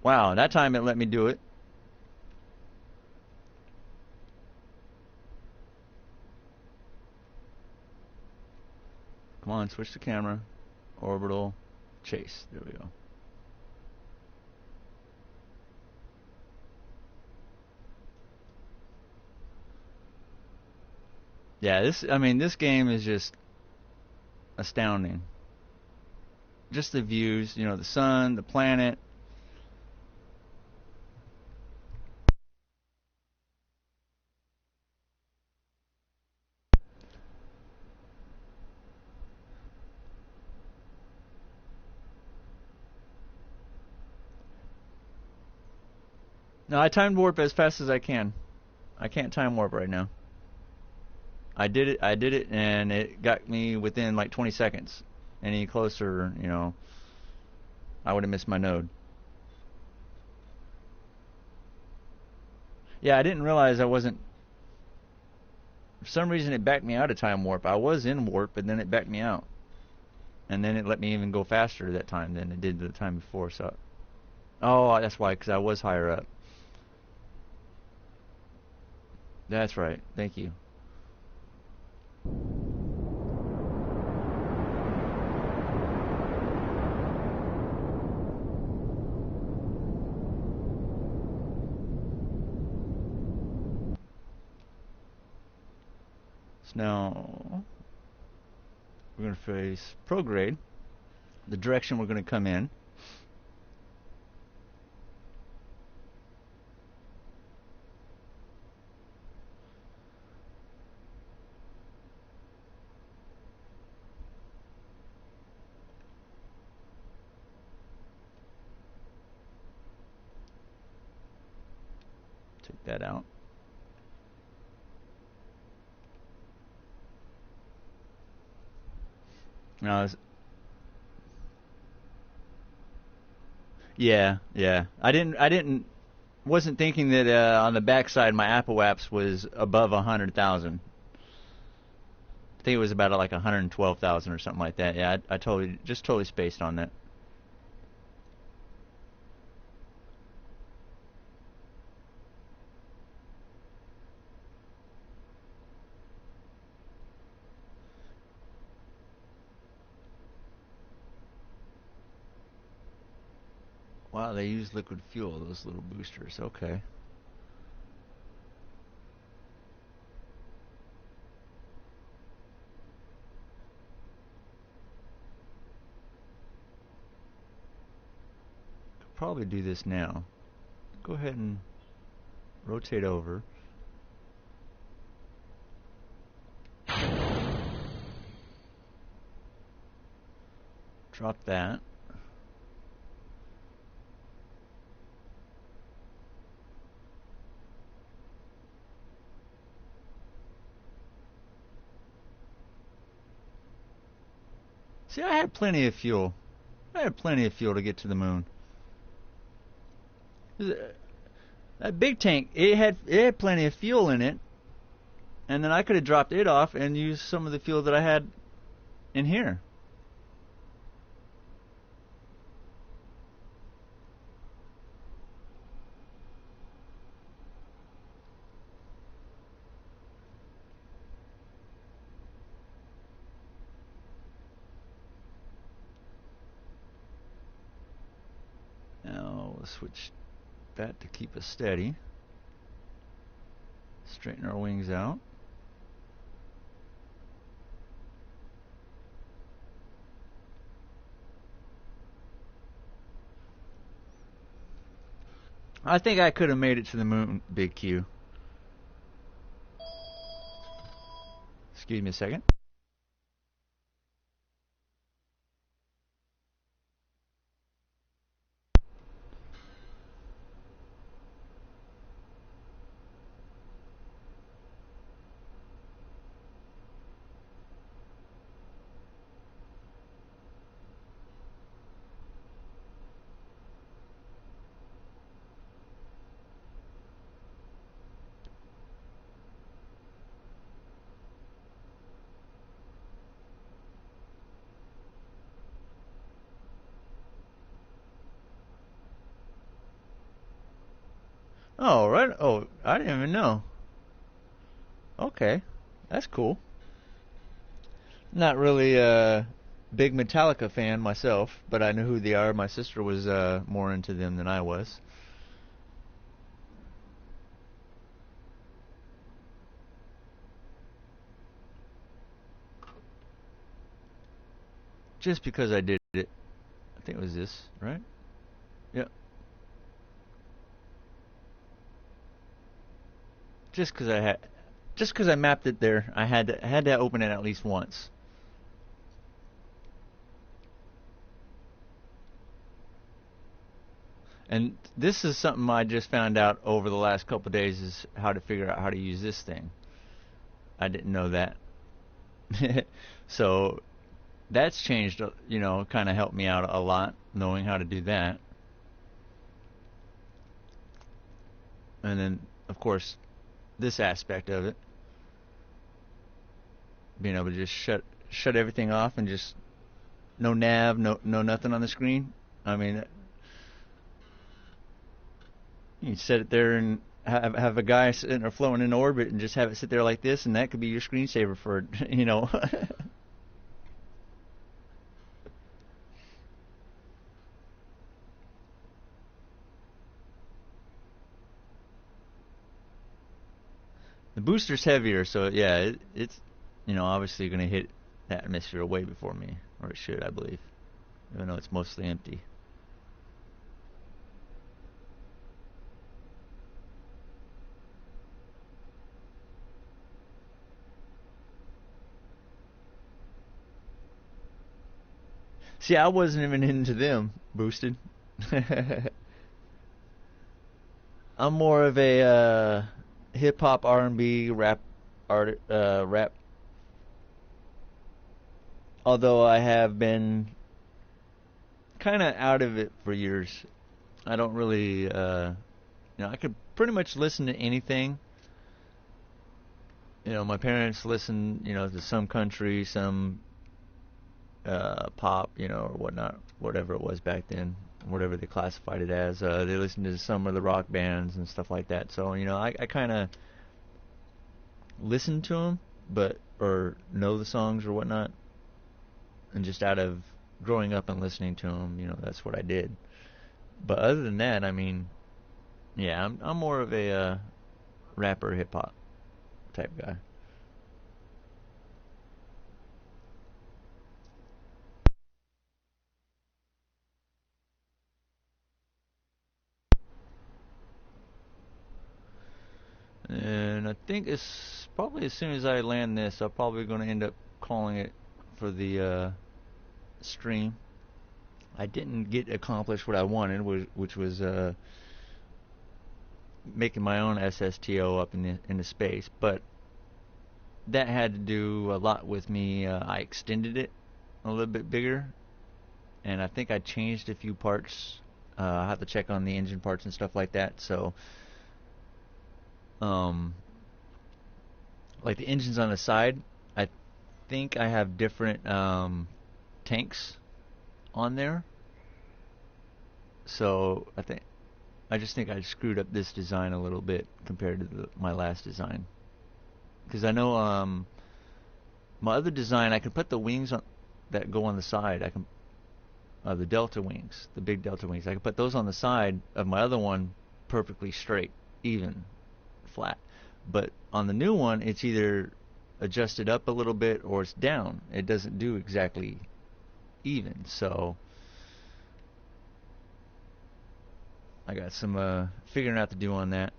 Wow, that time it let me do it. Come on, switch the camera. Orbital. Chase. There we go. Yeah, this game is just astounding. Just the views, the sun, the planet. No, I timed warp as fast as I can. I can't time warp right now. I did it, and it got me within like 20 seconds. Any closer, I would have missed my node. Yeah, I didn't realize I wasn't. For some reason, it backed me out of time warp. I was in warp, but then it backed me out, and then it let me even go faster that time than it did the time before. So, oh, that's why, because I was higher up. That's right. Thank you. So now we're going to face prograde. The direction we're going to come in. Take that out. Now, yeah. Wasn't thinking that on the backside my Apple Apps was above 100,000. I think it was about like 112,000 or something like that. Yeah, I totally spaced on that. Wow, they use liquid fuel, those little boosters. Okay. Could probably do this now. Go ahead and rotate over. Drop that. See, I had plenty of fuel. I had plenty of fuel to get to the moon. That big tank, it had plenty of fuel in it, and then I could have dropped it off and used some of the fuel that I had in here. Now we'll switch that to keep us steady. Straighten our wings out. I think I could have made it to the moon, Big Q. Excuse me a second. Oh, right. Oh, I didn't even know. Okay. That's cool. Not really a big Metallica fan myself, but I know who they are. My sister was more into them than I was. Just because I did it. I think it was this, right? Yep. Just because I mapped it there, I had to open it at least once. And this is something I just found out over the last couple of days is how to figure out how to use this thing. I didn't know that. So that's changed, kind of helped me out a lot knowing how to do that. And then, of course, this aspect of it, being able to just shut everything off and just no nav, no nothing on the screen. I mean, you can set it there and have a guy sitting or floating in orbit and just have it sit there like this, and that could be your screensaver for The booster's heavier, so yeah, it's obviously going to hit the atmosphere way before me, or it should, I believe, even though it's mostly empty. See, I wasn't even into them boosted. I'm more of a hip hop, R&B, rap. Although I have been kind of out of it for years. I don't really, I could pretty much listen to anything. My parents listen, to some country, some pop, or whatnot, whatever it was back then, whatever they classified it as. They listened to some of the rock bands and stuff like that. So, I kind of listen to them, or know the songs or whatnot, and just out of growing up and listening to them, that's what I did. But other than that, I mean, yeah, I'm more of a rapper, hip hop type guy. And I think it's probably as soon as I land this, I'm probably going to end up calling it for the stream. I didn't get accomplished what I wanted, which was making my own SSTO up in the space, but that had to do a lot with me. I extended it a little bit bigger, and I think I changed a few parts. I have to check on the engine parts and stuff like that. So, um, like the engines on the side, I think I have different tanks on there. So I just think I screwed up this design a little bit compared to my last design. Because I know my other design, I can put the wings on that go on the side. I can the delta wings, the big delta wings. I can put those on the side of my other one perfectly straight, even, flat. But on the new one, it's either adjusted up a little bit or it's down. It doesn't do exactly even. So I got some figuring out to do on that.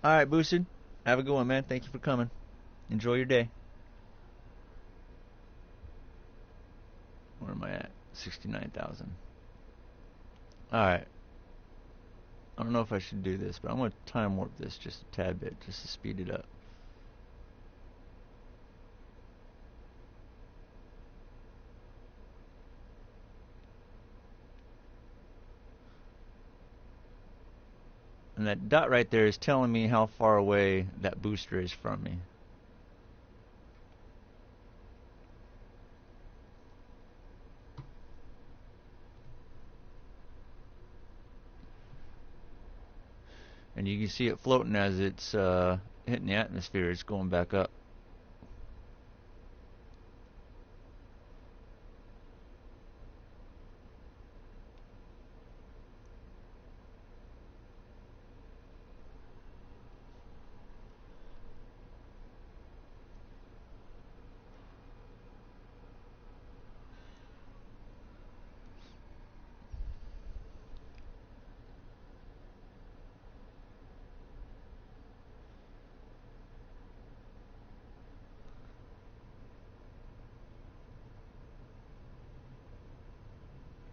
All right, Boosted. Have a good one, man. Thank you for coming. Enjoy your day. Where am I at? 69,000. All right. I don't know if I should do this, but I'm going to time warp this just a tad bit, just to speed it up. And that dot right there is telling me how far away that booster is from me. And you can see it floating as it's hitting the atmosphere. It's going back up.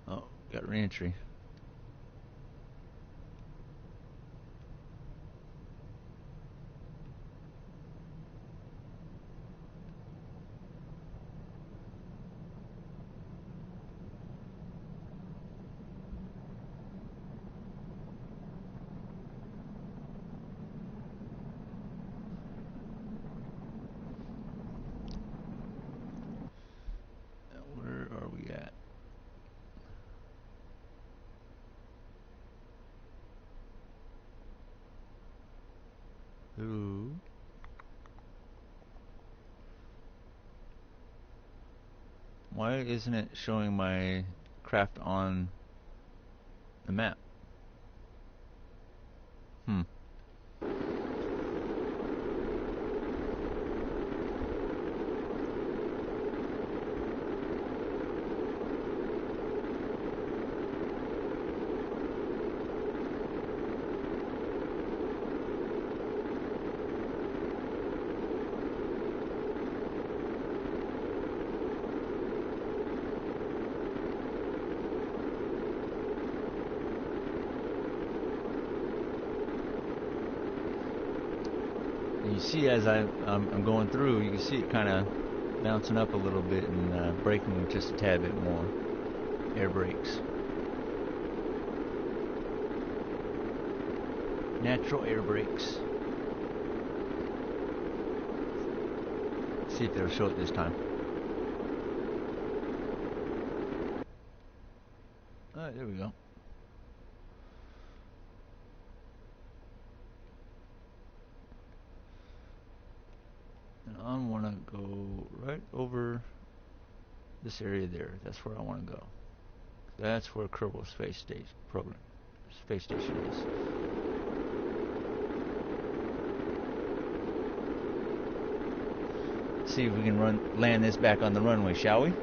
Oh, got reentry. Where are we at? Ooh. Why isn't it showing my craft on the map? Hmm. And you see as I'm going through, you can see it kind of bouncing up a little bit and braking just a tad bit more. Air brakes. Natural air brakes. See if they'll show it this time. And I want to go right over this area there. That's where I want to go. That's where Kerbal Space Station is. See if we can land this back on the runway, shall we?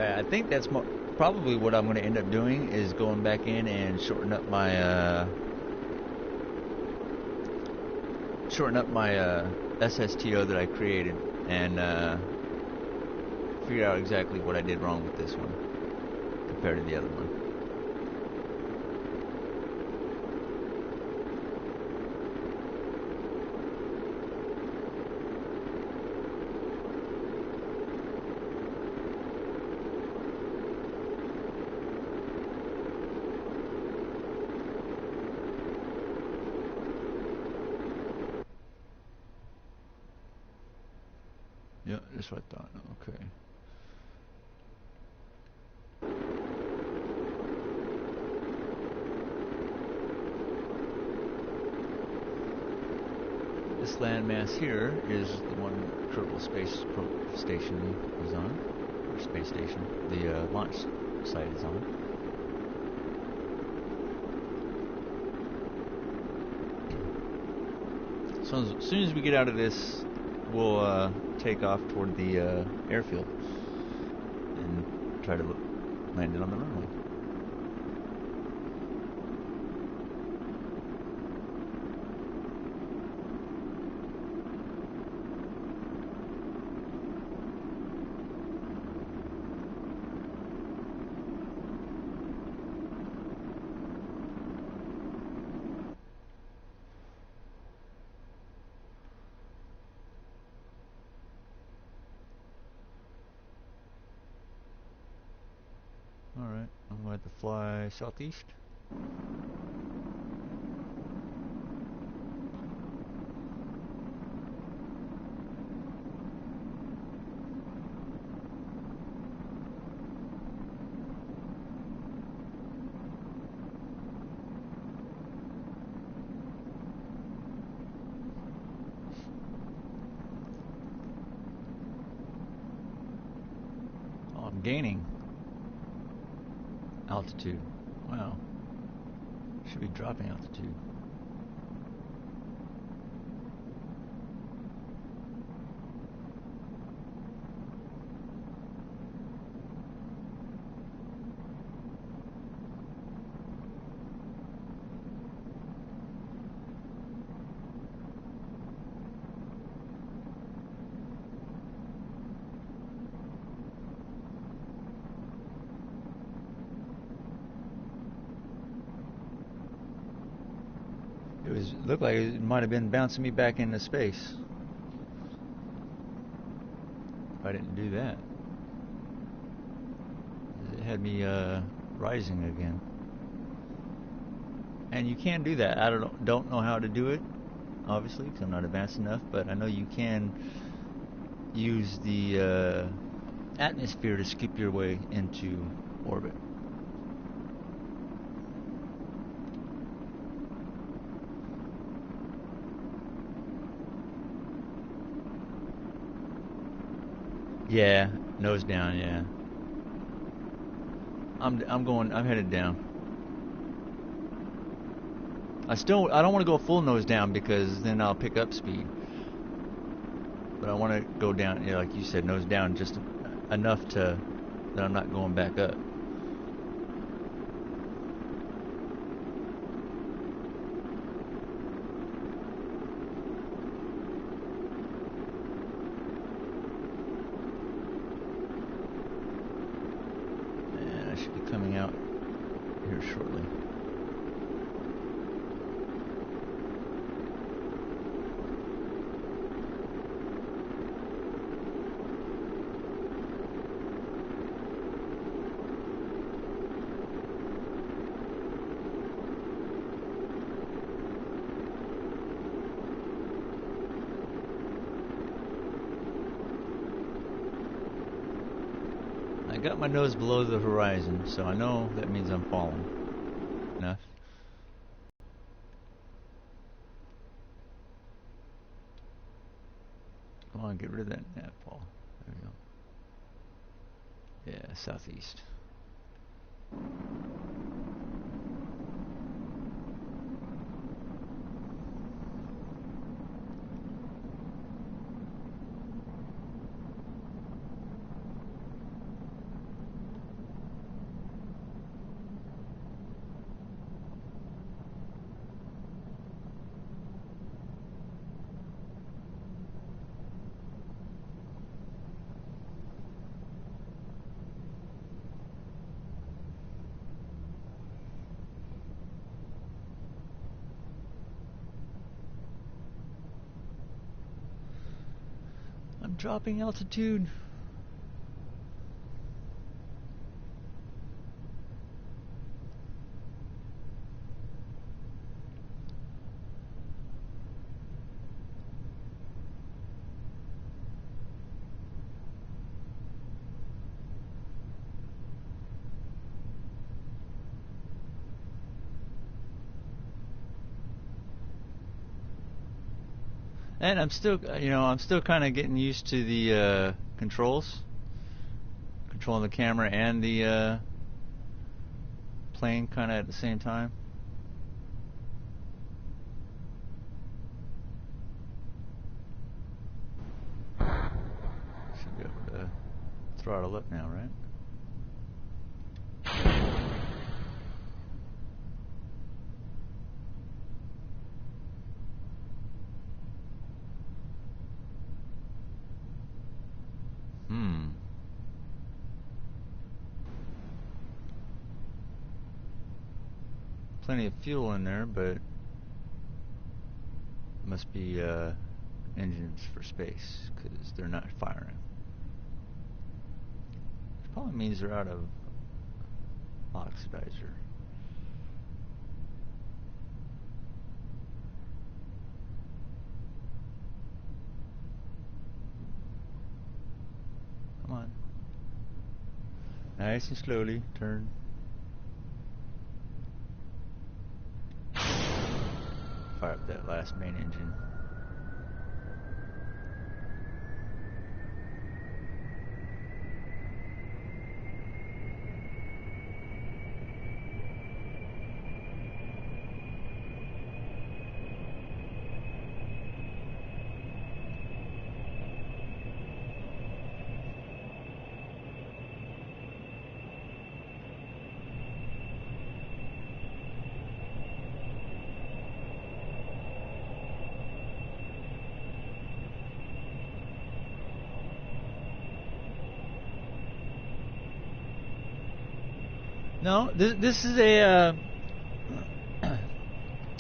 I think that's probably what I'm going to end up doing, is going back in and shorten up my SSTO that I created, and figure out exactly what I did wrong with this one compared to the other one. Yeah, that's what I thought. Okay. This landmass here is the one that Kerbal Space Station is on, or space station. The launch site is on. So as soon as we get out of this, we'll take off toward the airfield and try to land it on the runway. Alright, I'm going to fly southeast. Oh, I'm gaining altitude. Wow. Should be dropping altitude. It looked like it might have been bouncing me back into space. If I didn't do that, it had me rising again. And you can do that. I don't know how to do it, obviously, because I'm not advanced enough. But I know you can use the atmosphere to skip your way into orbit. Yeah, nose down. Yeah, I'm headed down. I don't want to go full nose down because then I'll pick up speed. But I want to go down, yeah, like you said, nose down, just enough that I'm not going back up. And I should be coming out here shortly. got my nose below the horizon, so I know that means I'm falling. Enough. Come on, get rid of that nav ball. There we go. Yeah, southeast. I'm dropping altitude. And I'm still, I'm still kind of getting used to the controls, controlling the camera and the plane kind of at the same time. Should be able to throttle up now, right? Plenty of fuel in there, but must be engines for space because they're not firing. Which probably means they're out of oxidizer. Come on. Nice and slowly turn. Fire up that last main engine. No, this is a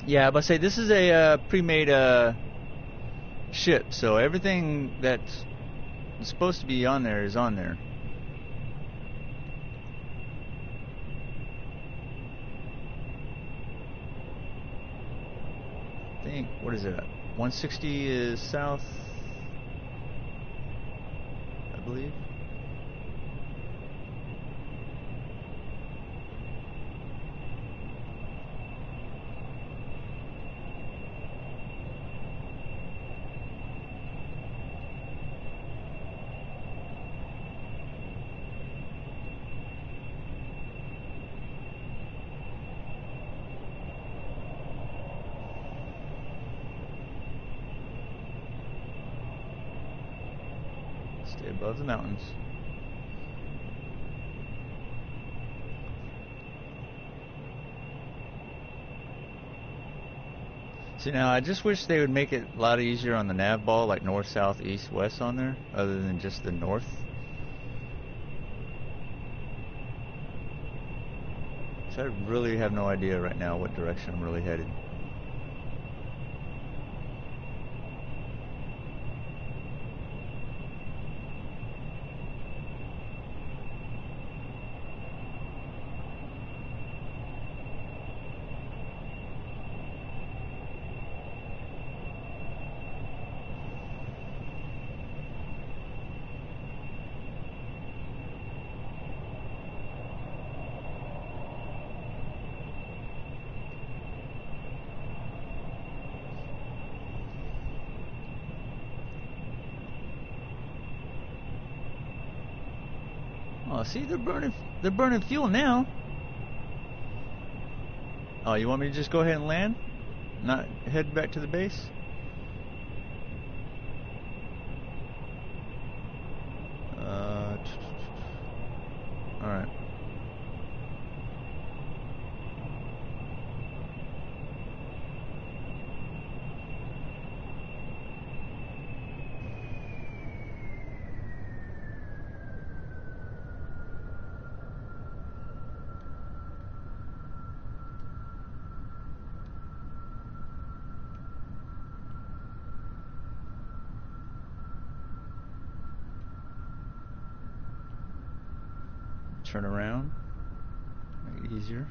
yeah, but say this is a pre-made ship, so everything that's supposed to be on there is on there. I think, what is it? 160 is south, I believe. Stay above the mountains. See, now I just wish they would make it a lot easier on the nav ball, like north, south, east, west on there, other than just the north. So I really have no idea right now what direction I'm really headed. Oh, see, they're burning fuel now. Oh, you want me to just go ahead and land? Not head back to the base? Alright. Turn around, make it easier.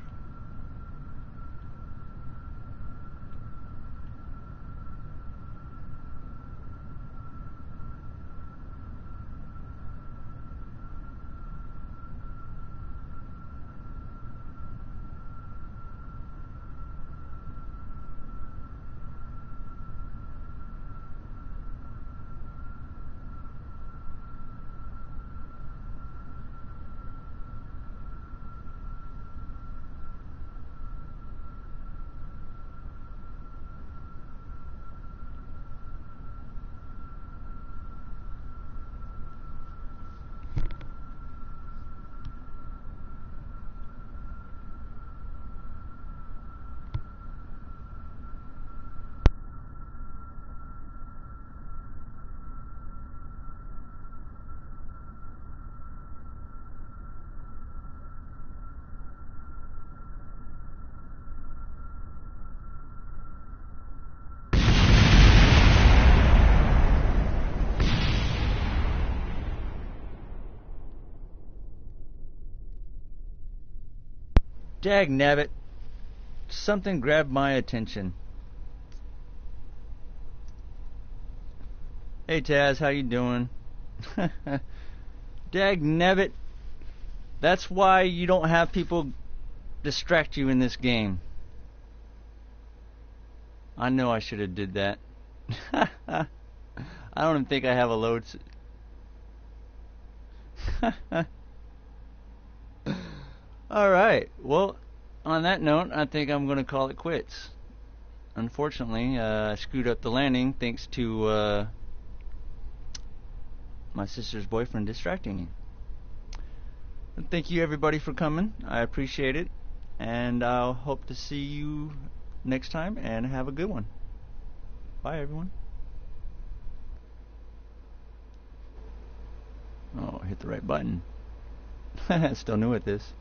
Dag nabbit. Something grabbed my attention. Hey Taz, how you doing? Dag nabbit. That's why you don't have people distract you in this game. I know I should have did that. I don't even think I have a load. Alright, well, on that note, I think I'm going to call it quits. Unfortunately, I screwed up the landing thanks to my sister's boyfriend distracting me. Thank you everybody for coming. I appreciate it. And I'll hope to see you next time and have a good one. Bye everyone. Oh, hit the right button. Still new at this.